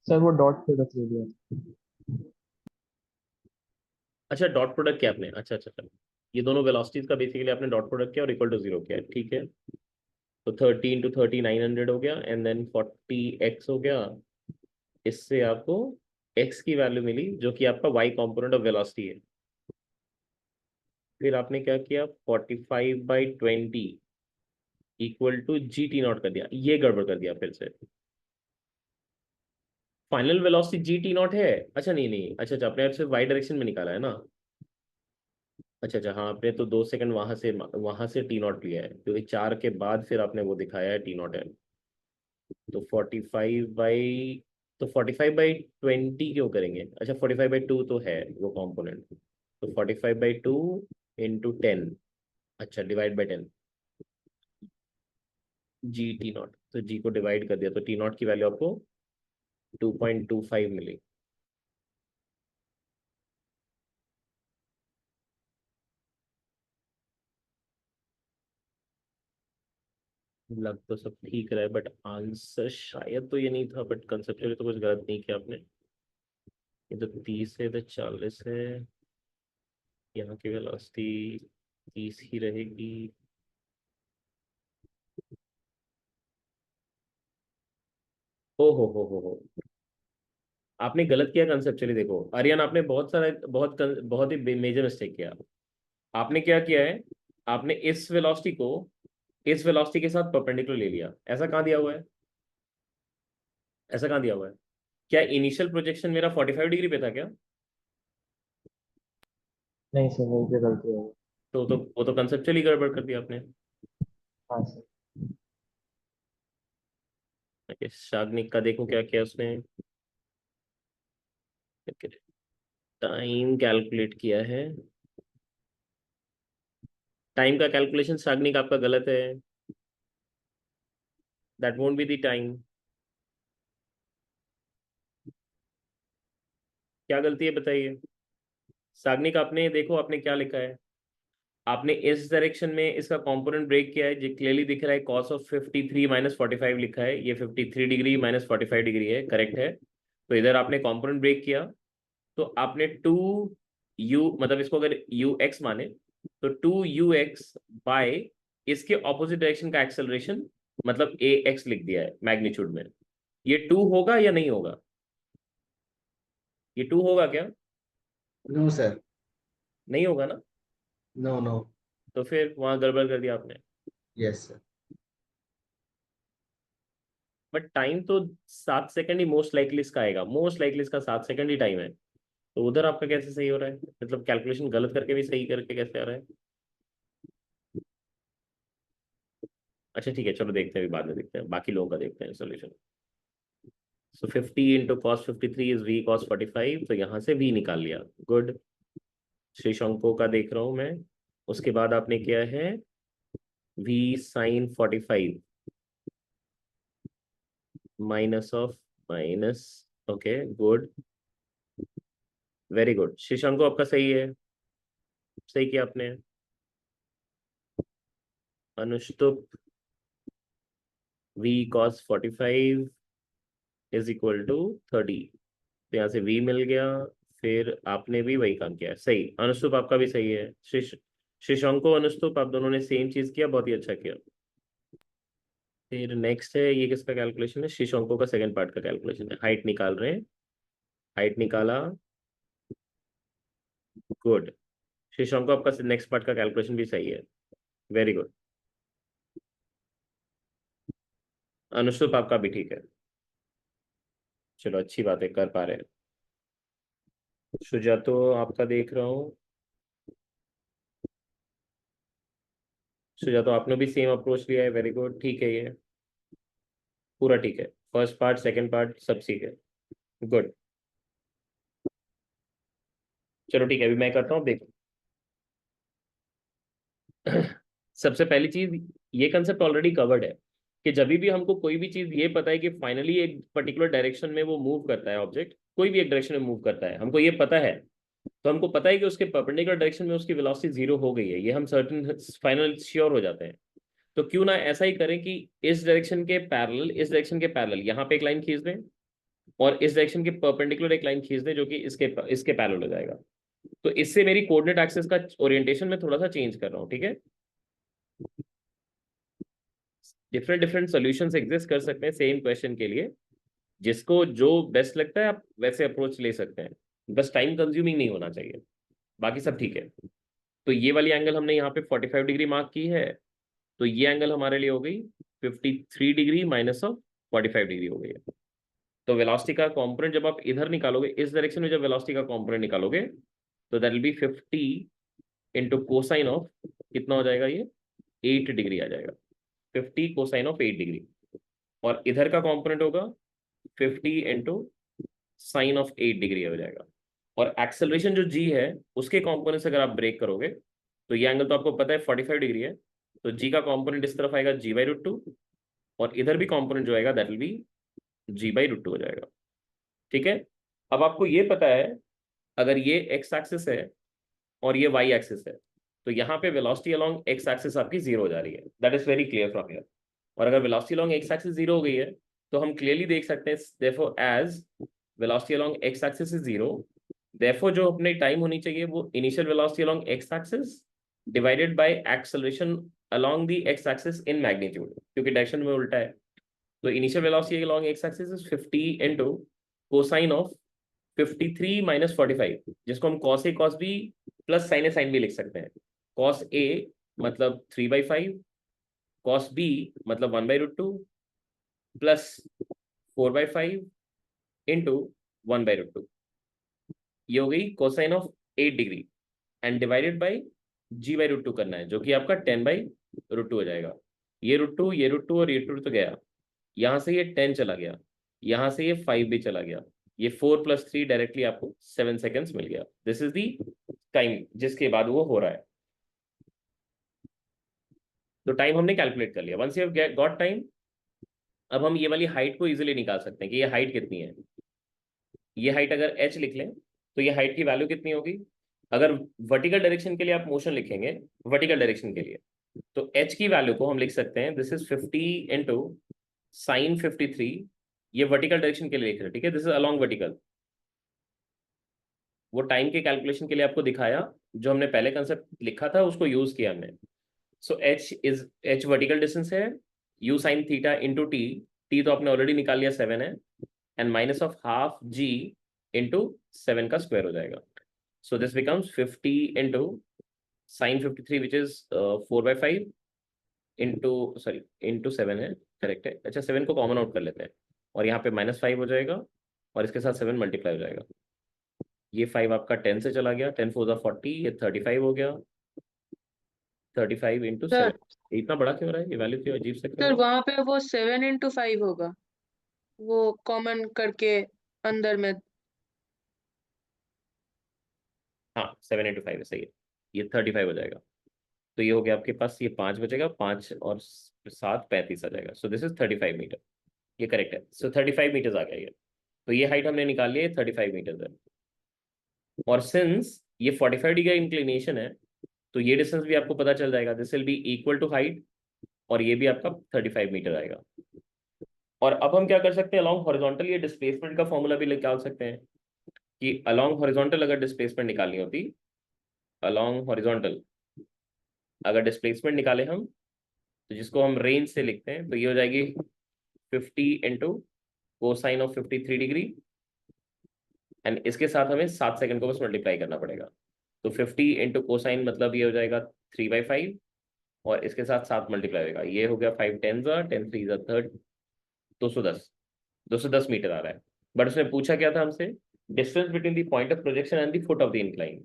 सर वो डॉट प्रोडक्ट ले लिया। अच्छा डॉट प्रोडक्ट किया आपने, अच्छा अच्छा अच्छा, ये दोनों वेलोसिटीज का बेसिकली आपने डॉट प्रोडक्ट किया और इक्वल टू 0 किया, ठीक है। तो 30 × 30 900 हो गया, एंड देन 40x हो गया। इससे आपको x की वैल्यू मिली जो कि आपका y कॉम्पोनेंट ऑफ वेलोसिटी है। फिर आपने क्या किया, 45/20 = GT0 कर दिया, ये गड़बड़ कर दिया फिर से। फाइनल वेलोसिटी GT0 है, अच्छा नहीं नहीं, अच्छा अच्छा, आपने सिर्फ y डायरेक्शन में निकाला है ना। अच्छा अच्छा, हाँ आपने तो 2 सेकंड वहां से T0 लिया है, क्योंकि 4 के बाद फिर आपने वो दिखाया है T0 है। तो 45/20 क्यों करेंगे, अच्छा 45/2 तो है वो कंपोनेंट, तो 45/2 × 10, अच्छा /10, GT0, तो G को डिवाइड कर दिया तो T0 की वैल्यू आपको 2.25 मिली। लग तो सब ठीक रहा है बट आंसर शायद तो ये नहीं था, बट कंसेप्चुअली तो कुछ गलत नहीं किया आपने। ये तो 30 है, तो 40 है, यहाँ की वेलोसिटी 30 ही रहेगी। हो आपने गलत किया कंसेप्चुअली। देखो आर्यन, आपने बहुत ही मेजर मिस्टेक किया। आपने क्या किया है, आपने इस वेलोसिटी को इस वेलोसिटी के साथ परपेंडिकुलर ले लिया। ऐसा कहाँ दिया हुआ है? ऐसा कहाँ दिया हुआ है? क्या इनिशियल प्रोजेक्शन मेरा 45 डिग्री पे था क्या? नहीं सर, वही पे गलती है। तो वो तो कंसेप्चुअली गड़बड़ कर दिया आपने। हाँ सर। शाग्निक का देखो क्या किया उसने। टाइम कैलकुलेट किया है। टाइम का कैलकुलेशन शाग्निक आपका गलत है। That won't be the time. क्या गलती है बताइए साग्निक। आपने देखो आपने क्या लिखा है। आपने इस डायरेक्शन में इसका कंपोनेंट ब्रेक किया है, जो क्लियरली दिख रहा है। cos ऑफ 53 माइनस 45 लिखा है, ये 53 डिग्री माइनस 45 डिग्री है, करेक्ट है। तो इधर आपने कंपोनेंट ब्रेक किया, तो आपने 2u, मतलब इसको अगर ux माने तो 2ux बाय इसके ऑपोजिट डायरेक्शन का एक्सेलरेशन, मतलब ax लिख दिया है मैग्नीट्यूड में। ये 2 होगा या नहीं होगा? ये 2 होगा क्या? नो सर, नहीं होगा ना? No no. तो फिर वहां गड़बड़ कर दिया आपने। Yes sir. बट टाइम तो 7 सेकंड ही मोस्ट लाइकली इसका आएगा। मोस्ट लाइकली इसका 7 सेकंड ही टाइम है। तो उधर आपका कैसे सही हो रहा है? मतलब कैलकुलेशन गलत करके भी सही करके कैसे आ रहा है? अच्छा ठीक है, चलो देखते हैं, अभी बाद में देखते हैं, बाकी लोगों का देखते हैं solution. So 50 into cos 53 is v cos 45, तो यहाँ से v निकाल लिया। गुड। शेषांकों का देख रहा हूँ मैं। उसके बाद आपने किया है v sin 45 minus of minus. Okay good, very good. Sheshanko आपका सही है, सही किया आपने। Anushtup v cos 45 is equal to 30, तो यहाँ से v मिल गया। फिर आपने भी वही काम किया है, सही। अनुष्टुप आपका भी सही है। शशांको अनुष्टुप आप दोनों ने सेम चीज किया, बहुत ही अच्छा किया। फिर नेक्स्ट है, ये किसका कैलकुलेशन है? शशांको का सेकंड पार्ट का कैलकुलेशन है। हाइट निकाल रहे हैं, हाइट निकाला, गुड। शशांको आपका नेक्स्ट पार्ट का कैलकुलेशन भी सही है, वेरी गुड। अनुष्टुप आपका भी ठीक है, चलो अच्छी बात है, कर पा रहे हैं। सुजातो आपका देख रहा हूँ। सुजातो आपने भी सेम अप्रोच लिया है, वेरी गुड, ठीक है। ये पूरा ठीक है, फर्स्ट पार्ट सेकंड पार्ट सब ठीक है, गुड। चलो ठीक है, अभी मैं करता हूँ, देखो। सबसे पहली चीज, ये कंसेप्ट ऑलरेडी कवर्ड है कि जब भी हमको कोई भी चीज ये पता है कि फाइनली एक पर्टिकुलर डायरेक्शन में वो मूव करता है, ऑब्जेक्ट कोई भी एक डायरेक्शन में मूव करता है, हमको ये पता है, तो हमको पता है कि उसके परपेंडिकुलर डायरेक्शन में उसकी वेलोसिटी 0 हो गई है, ये हम सर्टेन फाइनल श्योर हो जाते हैं। तो क्यों ना ऐसा ही करें कि इस डायरेक्शन के पैरेलल, इस डायरेक्शन के पैरेलल यहाँ पे एक लाइन खींच दें, और इस डायरेक्शन के परपेंडिकुलर एक लाइन खींच दें जो कि इसके पैरेलल हो जाएगा। तो इससे मेरी कोऑर्डिनेट एक्सिस का ओरिएंटेशन में थोड़ा सा चेंज कर रहा हूँ, ठीक है। डिफरेंट डिफरेंट सॉल्यूशंस एग्जिस्ट कर सकते हैं सेम क्वेश्चन के लिए, जिसको जो बेस्ट लगता है आप वैसे अप्रोच ले सकते हैं, बस टाइम कंज्यूमिंग नहीं होना चाहिए, बाकी सब ठीक है। तो ये वाली एंगल हमने यहाँ पे 45 डिग्री मार्क की है, तो ये एंगल हमारे लिए हो गई 53 डिग्री माइनस ऑफ 45 डिग्री हो गई है। तो वेलोसिटी का कंपोनेंट जब आप इधर निकालोगे, इस डायरेक्शन में जब वेलोसिटी का कंपोनेंट निकालोगे, तो that will B 50 into cosine of, कितना हो जाएगा ये, 8 डिग्री आ जाएगा। 50 कोसाइन ऑफ 8 डिग्री, और इधर का कंपोनेंट होगा 50 इंटू साइन ऑफ 8 डिग्री हो जाएगा। और एक्सेलरेशन जो जी है, उसके कंपोनेंट से अगर आप ब्रेक करोगे, तो ये एंगल तो आपको पता है 45 डिग्री है, तो जी का कंपोनेंट इस तरफ आएगा g/√2, और इधर भी कंपोनेंट जो आएगा दैट विल बी g/√2 हो जाएगा, ठीक है। अब आपको ये पता है, अगर ये x एक्सिस है और ये y एक्सिस है, तो यहाँ पे वेलोसिटी अलोंग x एक्सिस आपकी 0 हो जा रही है, that is very clear from here. और अगर वेलोसिटी अलोंग एक्स एक्सिस 0 हो गई है तो हम क्लियरली देख सकते हैं therefore as velocity along x axis is 0, therefore जो अपने टाइम होनी चाहिए वो initial velocity along x axis divided by acceleration along the x axis in magnitude, क्योंकि डायरेक्शन में उल्टा है। तो initial velocity along x axis is 50 into cosine of 53 minus 45, जिसको हम cos A cos B plus sine A sine B लिख सकते हैं। कॉस ए मतलब 3/5, कॉस बी मतलब 1/√2 प्लस 4/5 इंटू 1/√2, ये हो गई cosine of 8 degree and divided by g/√2 करना है, जो कि आपका 10/√2 हो जाएगा। ये √2 ये √2 और ये √2 तो गया, यहाँ से ये 10 चला गया, यहाँ से ये 5 भी चला गया, ये 4 + 3 डायरेक्टली आपको 7 सेकेंड्स मिल गया। दिस इज दी टाइम जिसके बाद वो हो रहा है। तो टाइम हमने कैलकुलेट कर लिया। Once you have got time, अब हम ये वाली हाइट को इजीली निकाल सकते हैं कि ये हाइट कितनी है। ये हाइट अगर h लिख लें तो ये हाइट की वैल्यू कितनी होगी। अगर वर्टिकल डायरेक्शन के लिए आप मोशन लिखेंगे, वर्टिकल डायरेक्शन के लिए, तो h की वैल्यू को हम लिख सकते हैं दिस इज 50 इंटू साइन 53, ये वर्टिकल डायरेक्शन के लिए लिख रहे हैं, ठीक है। This is along vertical. वो टाइम के कैलकुलेशन के लिए आपको दिखाया, जो हमने पहले कंसेप्ट लिखा था उसको यूज किया हमने। सो h वर्टिकल डिस्टेंस है, u sine theta into t तो आपने ऑलरेडी निकाल लिया 7 है, and minus of half g into 7 का स्क्वायर हो जाएगा। So this becomes 50 into sine 53 which is 4/5 into sorry into 7 है, करेक्ट है। अच्छा 7 को कॉमन आउट कर लेते हैं और यहाँ पे -5 हो जाएगा और इसके साथ 7 मल्टीप्लाई हो जाएगा। ये 5 आपका 10 से चला गया, 10 4 40, ये 35 हो गया। 35 इंटू सर 7, इतना बड़ा क्यों रहा है ये वैल्यू, क्यों अजीब से क्यों सर है? वहां पे वो 7 × 5 होगा, वो कॉमन करके अंदर में। हाँ 7 इंटू 5 है, सही है, ये 35 हो जाएगा। तो ये हो गया आपके पास, ये 5 बचेगा, 5 और 7 35 आ जाएगा। सो दिस इज 35 मीटर, ये करेक्ट है। सो 35 मीटर्स आ गया ये। तो ये हाइट हमने निकाल ली है, 35 मीटर्स है। और सिंस ये 45 डिग्री इंक्लिनेशन है तो ये डिस्टेंस भी आपको पता चल जाएगा, this will be equal to height, और ये भी आपका 35 मीटर आएगा। और अब हम क्या कर सकते हैं, अलोंग हॉरिजॉन्टल ये डिस्प्लेसमेंट का फॉर्मूला भी निकाल सकते हैं कि अलोंग हॉरिजॉन्टल अगर डिस्प्लेसमेंट निकालनी होती, अलोंग हॉरिजॉन्टल अगर डिस्प्लेसमेंट निकाले हम, तो जिसको हम रेंज से लिखते हैं, तो ये हो जाएगी 50 into cosine of 53 degree, and इसके साथ हमें 7 सेकंड को बस मल्टीप्लाई करना पड़ेगा। तो 50 इंटू कोसाइन मतलब ये हो जाएगा 3/5, और इसके साथ 7 मल्टीप्लाई होगा, ये हो गया 5 10 10 3 30, 210 मीटर आ रहा है। बट उसने पूछा क्या था हमसे, distance between the point of projection and the foot of the incline.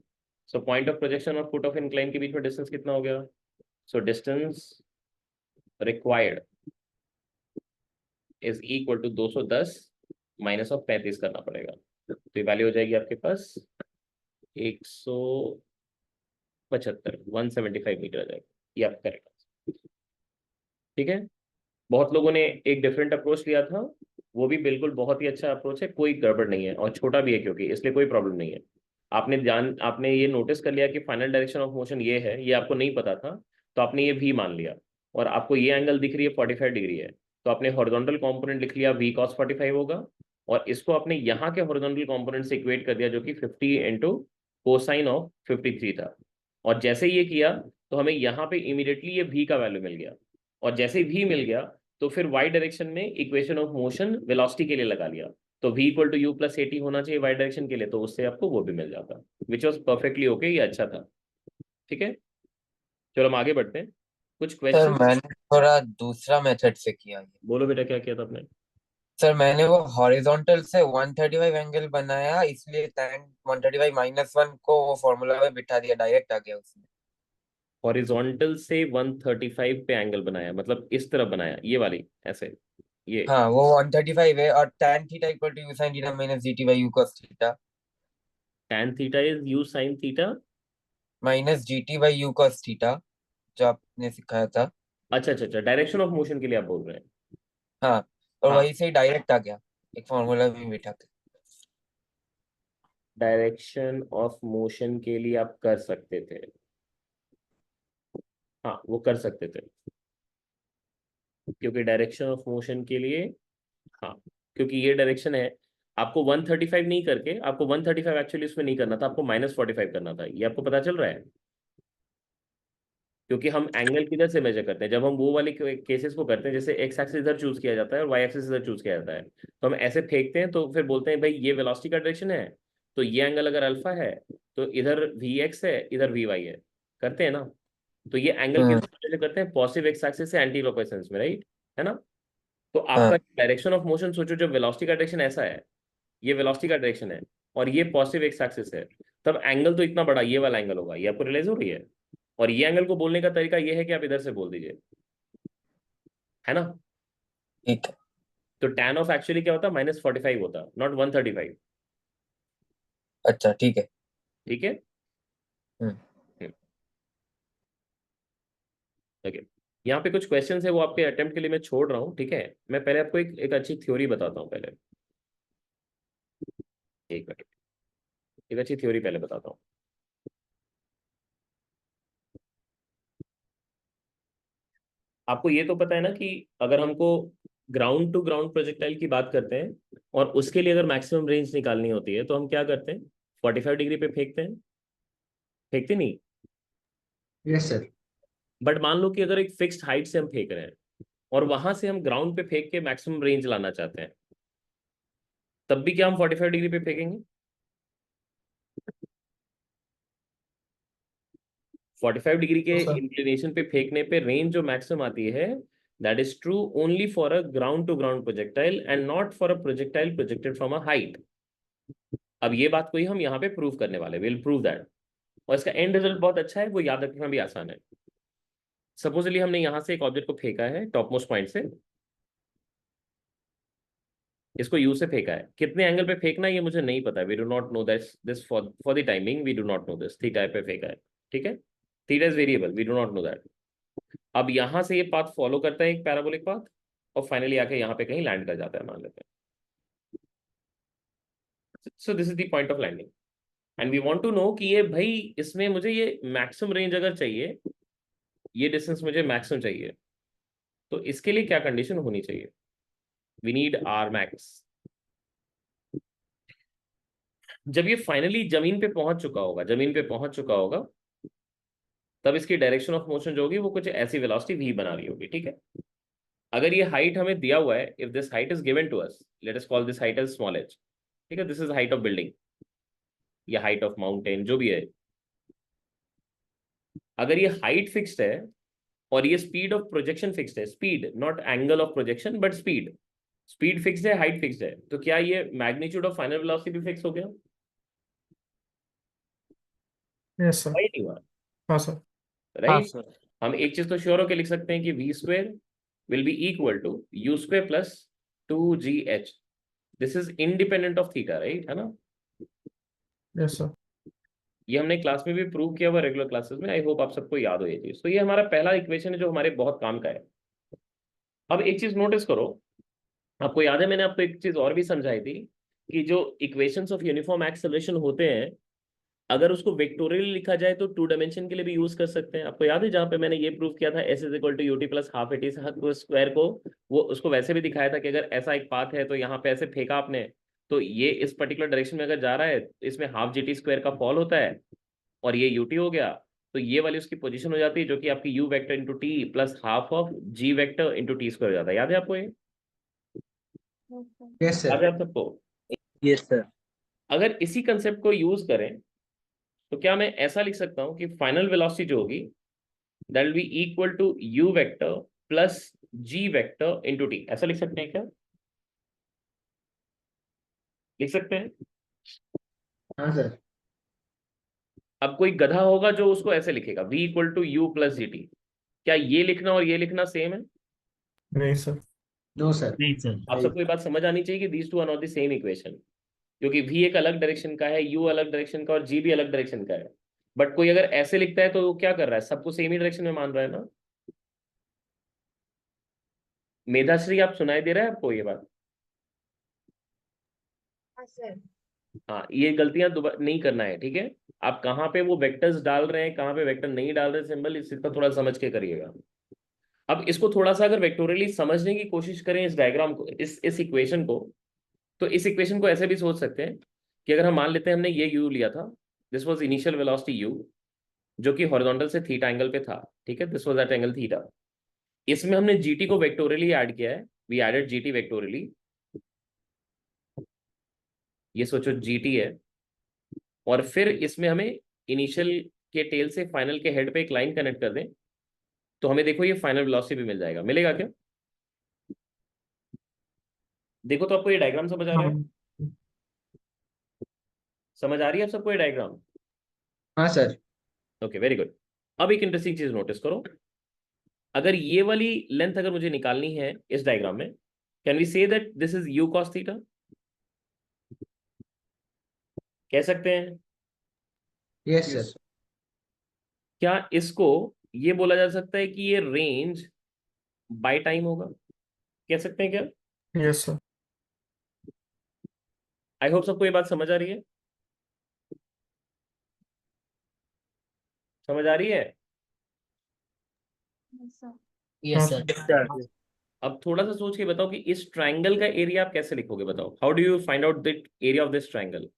So point of projection और फुट ऑफ इंक्लाइन के बीच में डिस्टेंस कितना हो गया। So distance required is equal to 210 minus of 35 करना पड़ेगा। तो ये वैल्यू हो जाएगी आपके पास 175 मीटर आ जाएगा, ये आपका करेक्ट। ठीक है, बहुत लोगों ने एक डिफरेंट अप्रोच लिया था, वो भी बिल्कुल बहुत ही अच्छा अप्रोच है, कोई गड़बड़ नहीं है, और छोटा भी है क्योंकि, इसलिए कोई प्रॉब्लम नहीं है। आपने ये नोटिस कर लिया कि फाइनल डायरेक्शन ऑफ मोशन ये है, ये आपको नहीं पता था, तो आपने ये भी मान लिया, और आपको ये एंगल दिख रही है 45 डिग्री है, तो आपने हॉरिजॉन्टल कंपोनेंट लिख लिया v cos 45 होगा, और इसको आपने यहाँ के हॉरिजॉन्टल कंपोनेंट से इक्वेट कर दिया, जो कि 50 इंटू कोसाइन ऑफ 53 था। और जैसे ही ये किया तो हमें यहाँ पे इमीडिएटली ये v का वैल्यू मिल गया, और जैसे ही v मिल गया तो फिर y डायरेक्शन में इक्वेशन ऑफ मोशन वेलोसिटी के लिए लगा लिया, तो v = u + at होना चाहिए y डायरेक्शन के लिए, तो उससे आपको वो भी मिल जाता, विच वॉज परफेक्टली ओके, ये अच्छा था। ठीक है, चलो हम आगे बढ़ते हैं, कुछ सर क्वेश्चन। मैंने थोड़ा दूसरा मेथड से किया ये। बोलो बेटा, क्या किया था आपने। सर मैंने वो हॉरिजॉन्टल से 135 एंगल बनाया, इसलिए tan 135 - 1 को वो फॉर्मूला में बिठा दिया, डायरेक्ट आ गया उसमें। हॉरिजॉन्टल से 135 पे एंगल बनाया, मतलब इस तरफ बनाया, ये वाली ऐसे, ये हाँ वो 135 है, और tan theta = u sin theta - gt/u cos theta tan theta is u sin theta. -gt/u cos theta, जो आपने सिखाया था। अच्छा अच्छा अच्छा, डायरेक्शन ऑफ मोशन के लिए आप बोल रहे हैं। हाँ, और हाँ, वहीं से डायरेक्ट आ गया, एक फॉर्मूला में बिठा के। डायरेक्शन ऑफ मोशन के लिए आप कर सकते थे, हाँ वो कर सकते थे। क्योंकि डायरेक्शन ऑफ मोशन के लिए, हाँ, क्योंकि ये डायरेक्शन है, आपको 135 नहीं करके, आपको 135 एक्चुअली इसमें नहीं करना था, आपको -45 करना था। ये आपको पता चल रहा है? क्योंकि हम एंगल किधर से मेजर करते हैं, जब हम वो वाले केसेस को करते हैं, जैसे एक्स एक्सिस इधर चूज किया जाता है और वाई एक्सिस इधर चूज किया जाता है, तो हम ऐसे फेंकते हैं, तो फिर बोलते हैं भाई ये वेलोसिटी का डायरेक्शन है, तो ये एंगल अगर अल्फा है तो इधर वी एक्स है, इधर वी वाई है, करते हैं ना? तो ये एंगल किधर मेजर करते हैं? पॉजिटिव एक्स एक्सिस से एंटी क्लॉकवाइज में, राइट? है ना? तो आपका डायरेक्शन ऑफ मोशन सोचो, जब वेलोसिटी का डायरेक्शन ऐसा है, ये वेलोसिटी का डायरेक्शन है और ये पॉजिटिव एक्स एक्सिस है, तब एंगल तो इतना बड़ा ये वाला एंगल होगा। ये आपको रियलाइज हो रही है? और ये एंगल को बोलने का तरीका ये है कि आप इधर से बोल दीजिए, है ना? ठीक है। तो tan ऑफ एक्चुअली क्या होता है? -45 होता, नॉट 135। अच्छा ठीक है। ठीक है। हम्म। ओके, यहाँ पे कुछ क्वेश्चंस है, वो आपके अटेम्प्ट के लिए मैं छोड़ रहा हूँ, ठीक है? मैं पहले आपको एक अच्छी थ्योरी बताता हूँ पहले। एक मिनट, एक अच्छी थ्योरी पहले बताता हूँ। आपको ये तो पता है ना कि अगर हमको ग्राउंड टू ग्राउंड प्रोजेक्टाइल की बात करते हैं और उसके लिए अगर मैक्सिमम रेंज निकालनी होती है, तो हम क्या करते हैं? 45 डिग्री पे फेंकते हैं, फेंकते नहीं? Yes sir. बट मान लो कि अगर एक फिक्स्ड हाइट से हम फेंक रहे हैं और वहां से हम ग्राउंड पे फेंक के मैक्सिमम रेंज लाना चाहते हैं, तब भी क्या हम 45 डिग्री पे फेंकेंगे? 45 डिग्री के सर इंक्लिनेशन पे फेंकने पे रेंज जो मैक्सिमम आती है, that is true only for a ground to ground projectile and not for a projectile projected from a height. अब ये बात को ही हम यहाँ पे प्रूव करने वाले, विल प्रूव दैट। और इसका एंड रिजल्ट बहुत अच्छा है, वो याद रखना भी आसान है। सपोजली हमने यहाँ से एक ऑब्जेक्ट को फेंका है टॉप मोस्ट पॉइंट से, इसको यू से फेंका है, कितने एंगल पे फेंकना है ये मुझे नहीं पता, we do not know this for the timing, we do not know this, theta पे फेंका है, ठीक है? Theta is variable, we do not know that. अब यहाँ से ये पाथ फॉलो करता है, एक पैराबोलिक पाथ, और फाइनली आके यहाँ पे कहीं लैंड कर जाता है, मान लेते हैं। So this is the point of landing and we want to know कि ये भाई इसमें मुझे ये मैक्सिमम रेंज अगर चाहिए, ये डिस्टेंस मुझे मैक्सिमम चाहिए, तो इसके लिए क्या कंडीशन होनी चाहिए? We need R max. जब ये फाइनली जमीन पे पहुंच चुका होगा, जमीन पे पहुंच चुका होगा, तब इसकी डायरेक्शन ऑफ मोशन जो होगी वो कुछ ऐसी वेलोसिटी वी बना रही होगी, ठीक है? अगर ये हाइट हमें दिया हुआ है, if this height is given to us, let us call this height as small h, ठीक है? This is height of building या हाइट ऑफ माउंटेन, जो भी है। अगर ये हाइट फिक्स्ड है और ये स्पीड ऑफ प्रोजेक्शन फिक्स्ड है, speed naught angle of projection but speed, speed fixed है, हाइट फिक्स्ड है, तो क्या ये मैग्नीट्यूड ऑफ फाइनल वेलोसिटी भी फिक्स हो गया? Yes sir. वही नहीं हुआ, हाँ सर। राइट? हम एक चीज तो श्योर होकर लिख सकते हैं कि v square will be equal to u square plus 2gh। This is independent of theta, right? है ना? Yes sir. ये हमने क्लास में भी प्रूव किया हुआ रेगुलर क्लासेस में, आई होप आप सबको याद हो ये चीज। तो ये हमारा पहला इक्वेशन है जो हमारे बहुत काम का है। अब एक चीज नोटिस करो, आपको याद है मैंने आपको एक चीज और भी समझाई थी कि जो इक्वेशंस ऑफ यूनिफॉर्म एक्सेलरेशन होते हैं, अगर उसको वेक्टोरियली लिखा जाए तो 2 डायमेंशन के लिए भी यूज कर सकते हैं। आपको याद है जहां पे मैंने ये प्रूव किया था s is equal to ut plus half at square को, वो उसको वैसे भी दिखाया था कि अगर ऐसा एक पाथ है तो यहाँ पे ऐसे फेंका आपने, तो ये इस पर्टिकुलर डायरेक्शन में अगर जा रहा है, इसमें हाफ जी टी स्क्वायर का फॉल होता है और ये यूटी हो गया, तो ये वाली उसकी पोजीशन हो जाती है जो कि आपकी u vector into t plus half of g vector into t square हो जाता है। याद है आपको ये? यस याद सर। है आप सबको? Yes sir. अगर इसी कंसेप्ट को यूज करें तो क्या मैं ऐसा लिख सकता हूं कि फाइनल वेलोसिटी जो होगी that will be equal to u vector plus g vector into t, ऐसा लिख सकते हैं क्या? लिख सकते हैं? हाँ सर। अब कोई गधा होगा जो उसको ऐसे लिखेगा v equal to u plus g t. क्या ये लिखना और ये लिखना सेम है? नहीं सर। No sir. नहीं सर। आप सबको ये बात समझ आनी चाहिए कि these two are not the same equation, क्योंकि v एक अलग डायरेक्शन का है, u अलग डायरेक्शन का और g भी अलग डायरेक्शन का है। बट कोई अगर ऐसे लिखता है तो वो क्या कर रहा है? सबको सेम ही डायरेक्शन में मान रहा है ना? मेधाश्री, आप सुनाई दे रहा है आपको ये बात? हाँ, ये गलतियां दोबारा नहीं करना है, ठीक है? आप कहाँ पे वो वेक्टर्स डाल रहे हैं, कहाँ पे वेक्टर नहीं डाल रहे सिंबल, इस चीज का थोड़ा समझ के करिएगा। अब इसको थोड़ा सा अगर वेक्टोरियली समझने की कोशिश करें इस डायग्राम को, इस इक्वेशन को, तो इस इक्वेशन को ऐसे भी सोच सकते हैं कि अगर हम मान लेते हैं हमने ये u लिया था, this was initial velocity u, जो कि हॉरिजॉन्टल से थीटा एंगल पे था, ठीक है, this was at angle theta. इसमें हमने gt को वेक्टोरियली ऐड किया है, वी एडेड gt वेक्टोरियली, ये सोचो gt है, और फिर इसमें हमें इनिशियल के टेल से फाइनल के हेड पे एक लाइन कनेक्ट कर दें, तो हमें देखो ये फाइनल वेलोसिटी भी मिल जाएगा। मिलेगा क्या? देखो तो आपको ये डायग्राम समझ आ रहा है? हाँ समझ आ रही है आप सबको ये डायग्राम? हाँ सर। Okay, very good. अब एक इंटरेस्टिंग चीज नोटिस करो, अगर ये वाली लेंथ अगर मुझे निकालनी है इस डायग्राम में, can we say that this is u cos theta? कह सकते हैं? Yes sir. क्या इसको ये बोला जा सकता है कि ये रेंज बाय टाइम होगा? कह सकते हैं क्या? Yes sir. आई होप सबको ये बात समझ आ रही है, समझ आ रही है? Yes sir. Sir. अब थोड़ा सा सोच के बताओ कि इस ट्रायंगल का एरिया आप कैसे लिखोगे, बताओ, how do you find out the area of this triangle?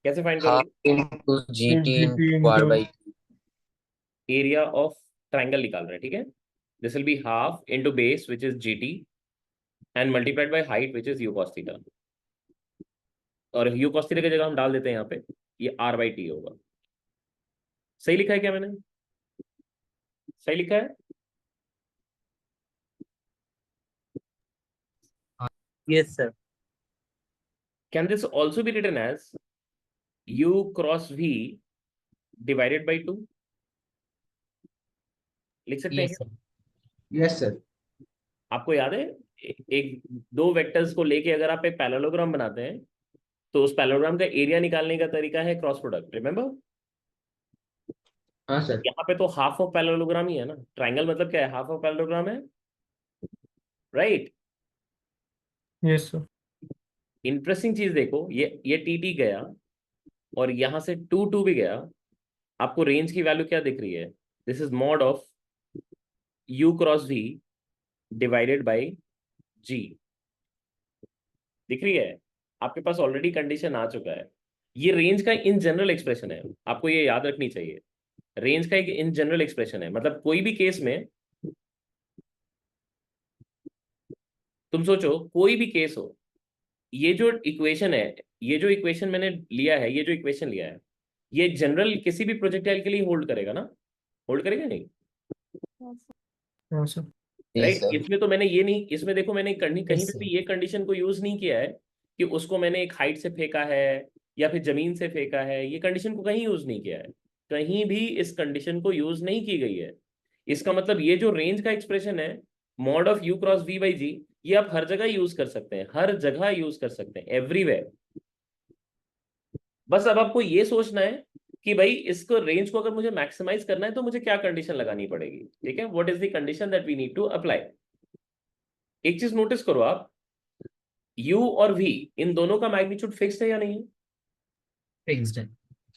कैसे फाइंड हाफ करोगे? Into GT GT into R into by area of triangle निकाल रहे हैं, ठीक है, this will be half into base which is gt and multiplied by height which is u cos theta, और u cos theta की जगह हम डाल देते हैं यहाँ पे ये r बाई t होगा। सही लिखा है क्या मैंने? सही लिखा है? Yes, sir. Can this also be written as u cross v divided by 2? लिख सकते हैं यस क्या? सर। Yes sir. आपको याद है एक दो वेक्टर्स को लेके अगर आप एक पैरेललोग्राम बनाते हैं तो उस पैरेललोग्राम का एरिया निकालने का तरीका है क्रॉस प्रोडक्ट, रिमेंबर? हाँ सर। यहाँ पे तो हाफ ऑफ पैरेललोग्राम ही है ना, ट्रायंगल मतलब क्या है, हाफ ऑफ पैरेललोग्राम है, राइट? Yes sir. इंटरेस्टिंग चीज देखो, ये टी टी गया और यहाँ से 2 2 भी गया, आपको रेंज की वैल्यू क्या दिख रही है? This is mod of u cross v divided by g, दिख रही है? आपके पास ऑलरेडी कंडीशन आ चुका है। ये रेंज का इन जनरल एक्सप्रेशन है, आपको ये याद रखनी चाहिए, रेंज का एक इन जनरल एक्सप्रेशन है, मतलब कोई भी केस में तुम सोचो, कोई भी केस हो, ये जो इक्वेशन है, ये जो इक्वेशन मैंने लिया है, ये जो इक्वेशन लिया है, ये जनरल किसी भी प्रोजेक्टाइल के लिए होल्ड करेगा ना? होल्ड करेगा नहीं? हाँ सर। Yes right, sir. इसमें तो मैंने ये नहीं, इसमें देखो मैंने कहीं Yes, पे sir. भी ये कंडीशन को यूज नहीं किया है कि उसको मैंने एक हाइट से फेंका है या फिर जमीन से फेंका है, ये कंडीशन को कहीं यूज नहीं किया है, कहीं भी इस कंडीशन को यूज नहीं की गई है। इसका मतलब ये जो रेंज का एक्सप्रेशन है mod of u cross v by G, ये आप हर जगह यूज कर सकते हैं, हर जगह यूज कर सकते हैं, एवरीवेयर। बस अब आपको ये सोचना है कि भाई इसको रेंज को अगर मुझे मैक्सिमाइज करना है तो मुझे क्या कंडीशन लगानी पड़ेगी, ठीक है, what is the condition that we need to apply. एक चीज नोटिस करो आप, u और v इन दोनों का मैग्नीट्यूड फिक्स्ड है या नहीं? फिक्स्ड है।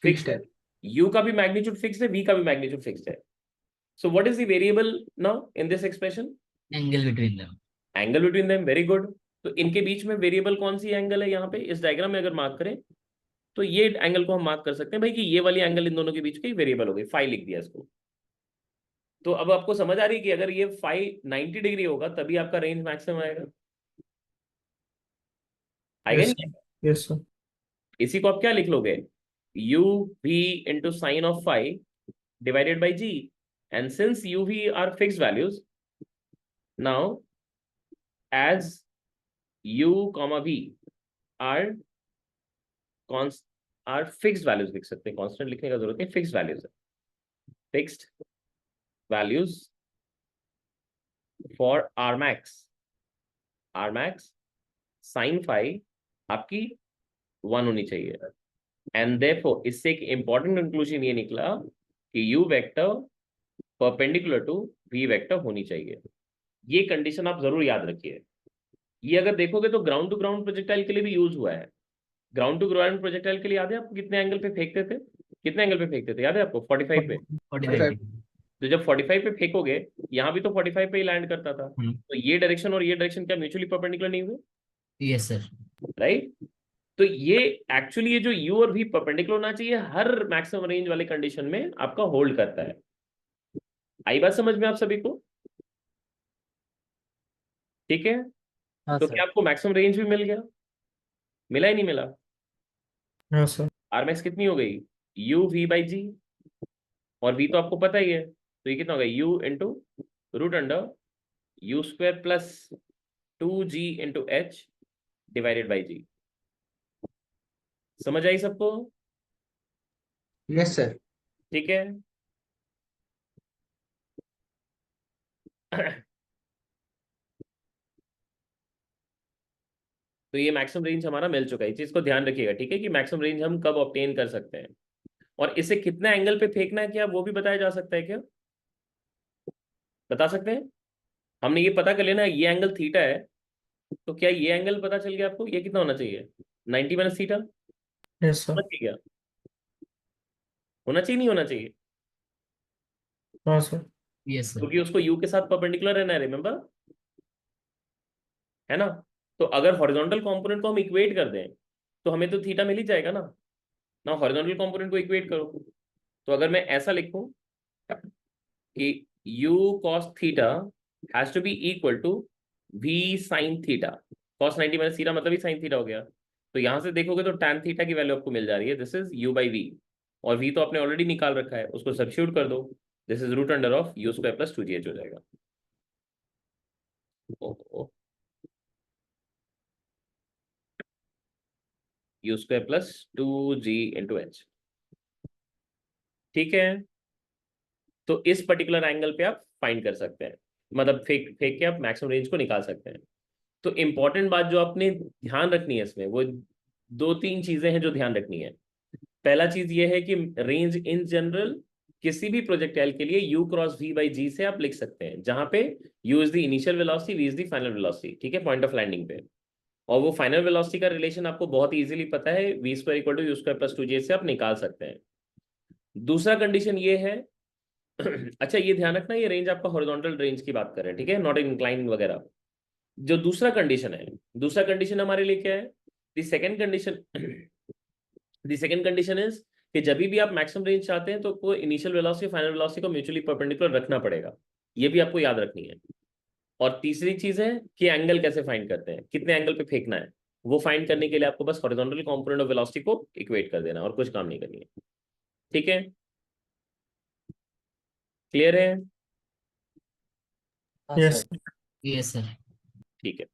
फिक्स्ड है। u का भी मैग्नीट्यूड फिक्स्ड है, v का भी मैग्नीट्यूड फिक्स्ड है। So what is the variable now in this expression? Angle between them. Angle between them, very good. तो इनके बीच में वेरिएबल कौन सी एंगल है? यहाँ पे इस डायग्राम में अगर मार्क करें तो ये एंगल को हम मार्क कर सकते हैं भाई कि ये वाली एंगल इन दोनों के बीच की वेरिएबल हो गई, फाई लिख दिया इसको। तो अब आपको समझ आ रही है कि अगर ये फाई 90 डिग्री होगा तभी आपका रेंज मैक्सिमम आएगा, आएगा यस नहीं? Yes sir. इसी को आप क्या लिख लोगे, u v into sine of phi divided by g, and since u v are fixed values, now as u comma v are fixed values लिख सकते हैं, कांस्टेंट लिखने का जरूरत नहीं, फिक्स्ड वैल्यूज है, fixed values for R max sine phi आपकी 1 होनी चाहिए, एंड देयरफॉर इससे एक इंपॉर्टेंट कंक्लूजन ये निकला कि u vector perpendicular to v vector होनी चाहिए। ये कंडीशन आप जरूर याद रखिए। ये अगर देखोगे तो ग्राउंड टू ग्राउंड प्रोजेक्टाइल के लिए भी यूज हुआ है। ग्राउंड टू ग्राउंड प्रोजेक्टाइल के लिए याद है आपको कितने एंगल पे फेंकते थे? कितने एंगल पे फेंकते थे याद है आपको? 45 पे। 45 डिग्री। तो जब 45 पे फेंकोगे, यहाँ भी तो 45 पे ही लैंड करता था, तो ये डायरेक्शन और ये डायरेक्शन क्या म्यूचुअली परपेंडिकुलर नहीं हुए, यस सर। राइट? तो ये एक्चुअली ये जो u और v परपेंडिकुलर होना चाहिए हर मैक्सिमम रेंज वाले कंडीशन में आपका होल्ड करता है। आई बात समझ में आप सभी को? ठीक है, हाँ तो सर। क्या आपको मैक्सिमम रेंज भी मिल गया? मिला ही नहीं मिला? हाँ सर। आरएमएस कितनी हो गई? u v बाई जी, और v तो आपको पता ही है, तो ये कितना हो गया? u into root under u square plus 2g into h divided by G. समझ आई सबको? Yes sir. ठीक है। तो ये मैक्सिमम रेंज हमारा मिल चुका है, इस चीज को ध्यान रखिएगा, ठीक है, कि मैक्सिमम रेंज हम कब ऑब्टेन कर सकते हैं, और इसे कितना एंगल पे फेंकना है क्या वो भी बताया जा सकता है क्या? बता सकते हैं? हमने ये पता कर लेना है ये एंगल थीटा है, तो क्या ये एंगल पता चल गया आपको? ये कितना होना चाहिए? 90 माइनस थीटा होना यस सर। चाहिए क्या? होना चाहिए नहीं होना चाहिए? हाँ सर। Yes sir. क्योंकि उसको u के साथ परपेंडिकुलर रहना है, रिमेंबर, है ना? तो अगर हॉरिजॉन्टल कंपोनेंट को हम इक्वेट कर दें तो हमें तो थीटा मिल ही जाएगा ना। ना हॉरिजॉन्टल कंपोनेंट को इक्वेट करो, तो अगर मैं ऐसा लिखूं कि u cos theta has to be equal to v sin theta, cos 90 minus theta मतलब ही sin थीटा हो गया, तो यहां से देखोगे तो tan थीटा की वैल्यू आपको मिल जा रही है, this is u by v, और v तो आपने ऑलरेडी निकाल रखा है, उसको सब्स्टिट्यूट कर दो, this is root under of u square plus 2gh हो जाएगा। u square plus 2g into h, ठीक है। तो इस पर्टिकुलर एंगल पे आप फाइंड कर सकते हैं, मतलब फेंक फेंक के आप मैक्सिमम रेंज को निकाल सकते हैं। तो इंपॉर्टेंट बात जो आपने ध्यान रखनी है इसमें, वो दो तीन चीजें हैं जो ध्यान रखनी है। पहला चीज ये है कि रेंज इन जनरल किसी भी प्रोजेक्टाइल के लिए u क्रॉस v बाई जी से आप लिख सकते हैं, जहां पे u is the initial velocity, v is the final velocity, ठीक है, पॉइंट ऑफ लैंडिंग पे। और वो फाइनल वेलोसिटी का रिलेशन आपको बहुत इजीली पता है, v square equal to u square plus 2j से आप निकाल सकते हैं। दूसरा कंडीशन ये है अच्छा ये ध्यान रखना, ये रेंज आपका हॉरिजॉन्टल रेंज की बात कर रहे हैं, ठीक है, नॉट इंक्लाइन वगैरह। जो दूसरा कंडीशन है, दूसरा कंडीशन हमारे लिए क्या है? The second condition the second condition is कि जब भी आप मैक्सिमम रेंज चाहते हैं तो को इनिशियल वेलोसिटी फाइनल वेलोसिटी को म्यूचुअली परपेंडिकुलर रखना पड़ेगा, ये भी आपको याद रखनी है। और तीसरी चीज है कि एंगल कैसे फाइंड करते हैं, कितने एंगल पे फेंकना है, वो फाइंड करने के लिए आपको बस हॉरिजॉन्टल कंपोनेंट ऑफ वेलोसिटी को इक्वेट कर देना और कुछ काम नहीं करनी है, ठीक है? क्लियर है? हाँ यस। सर। Yes sir. ठीक है।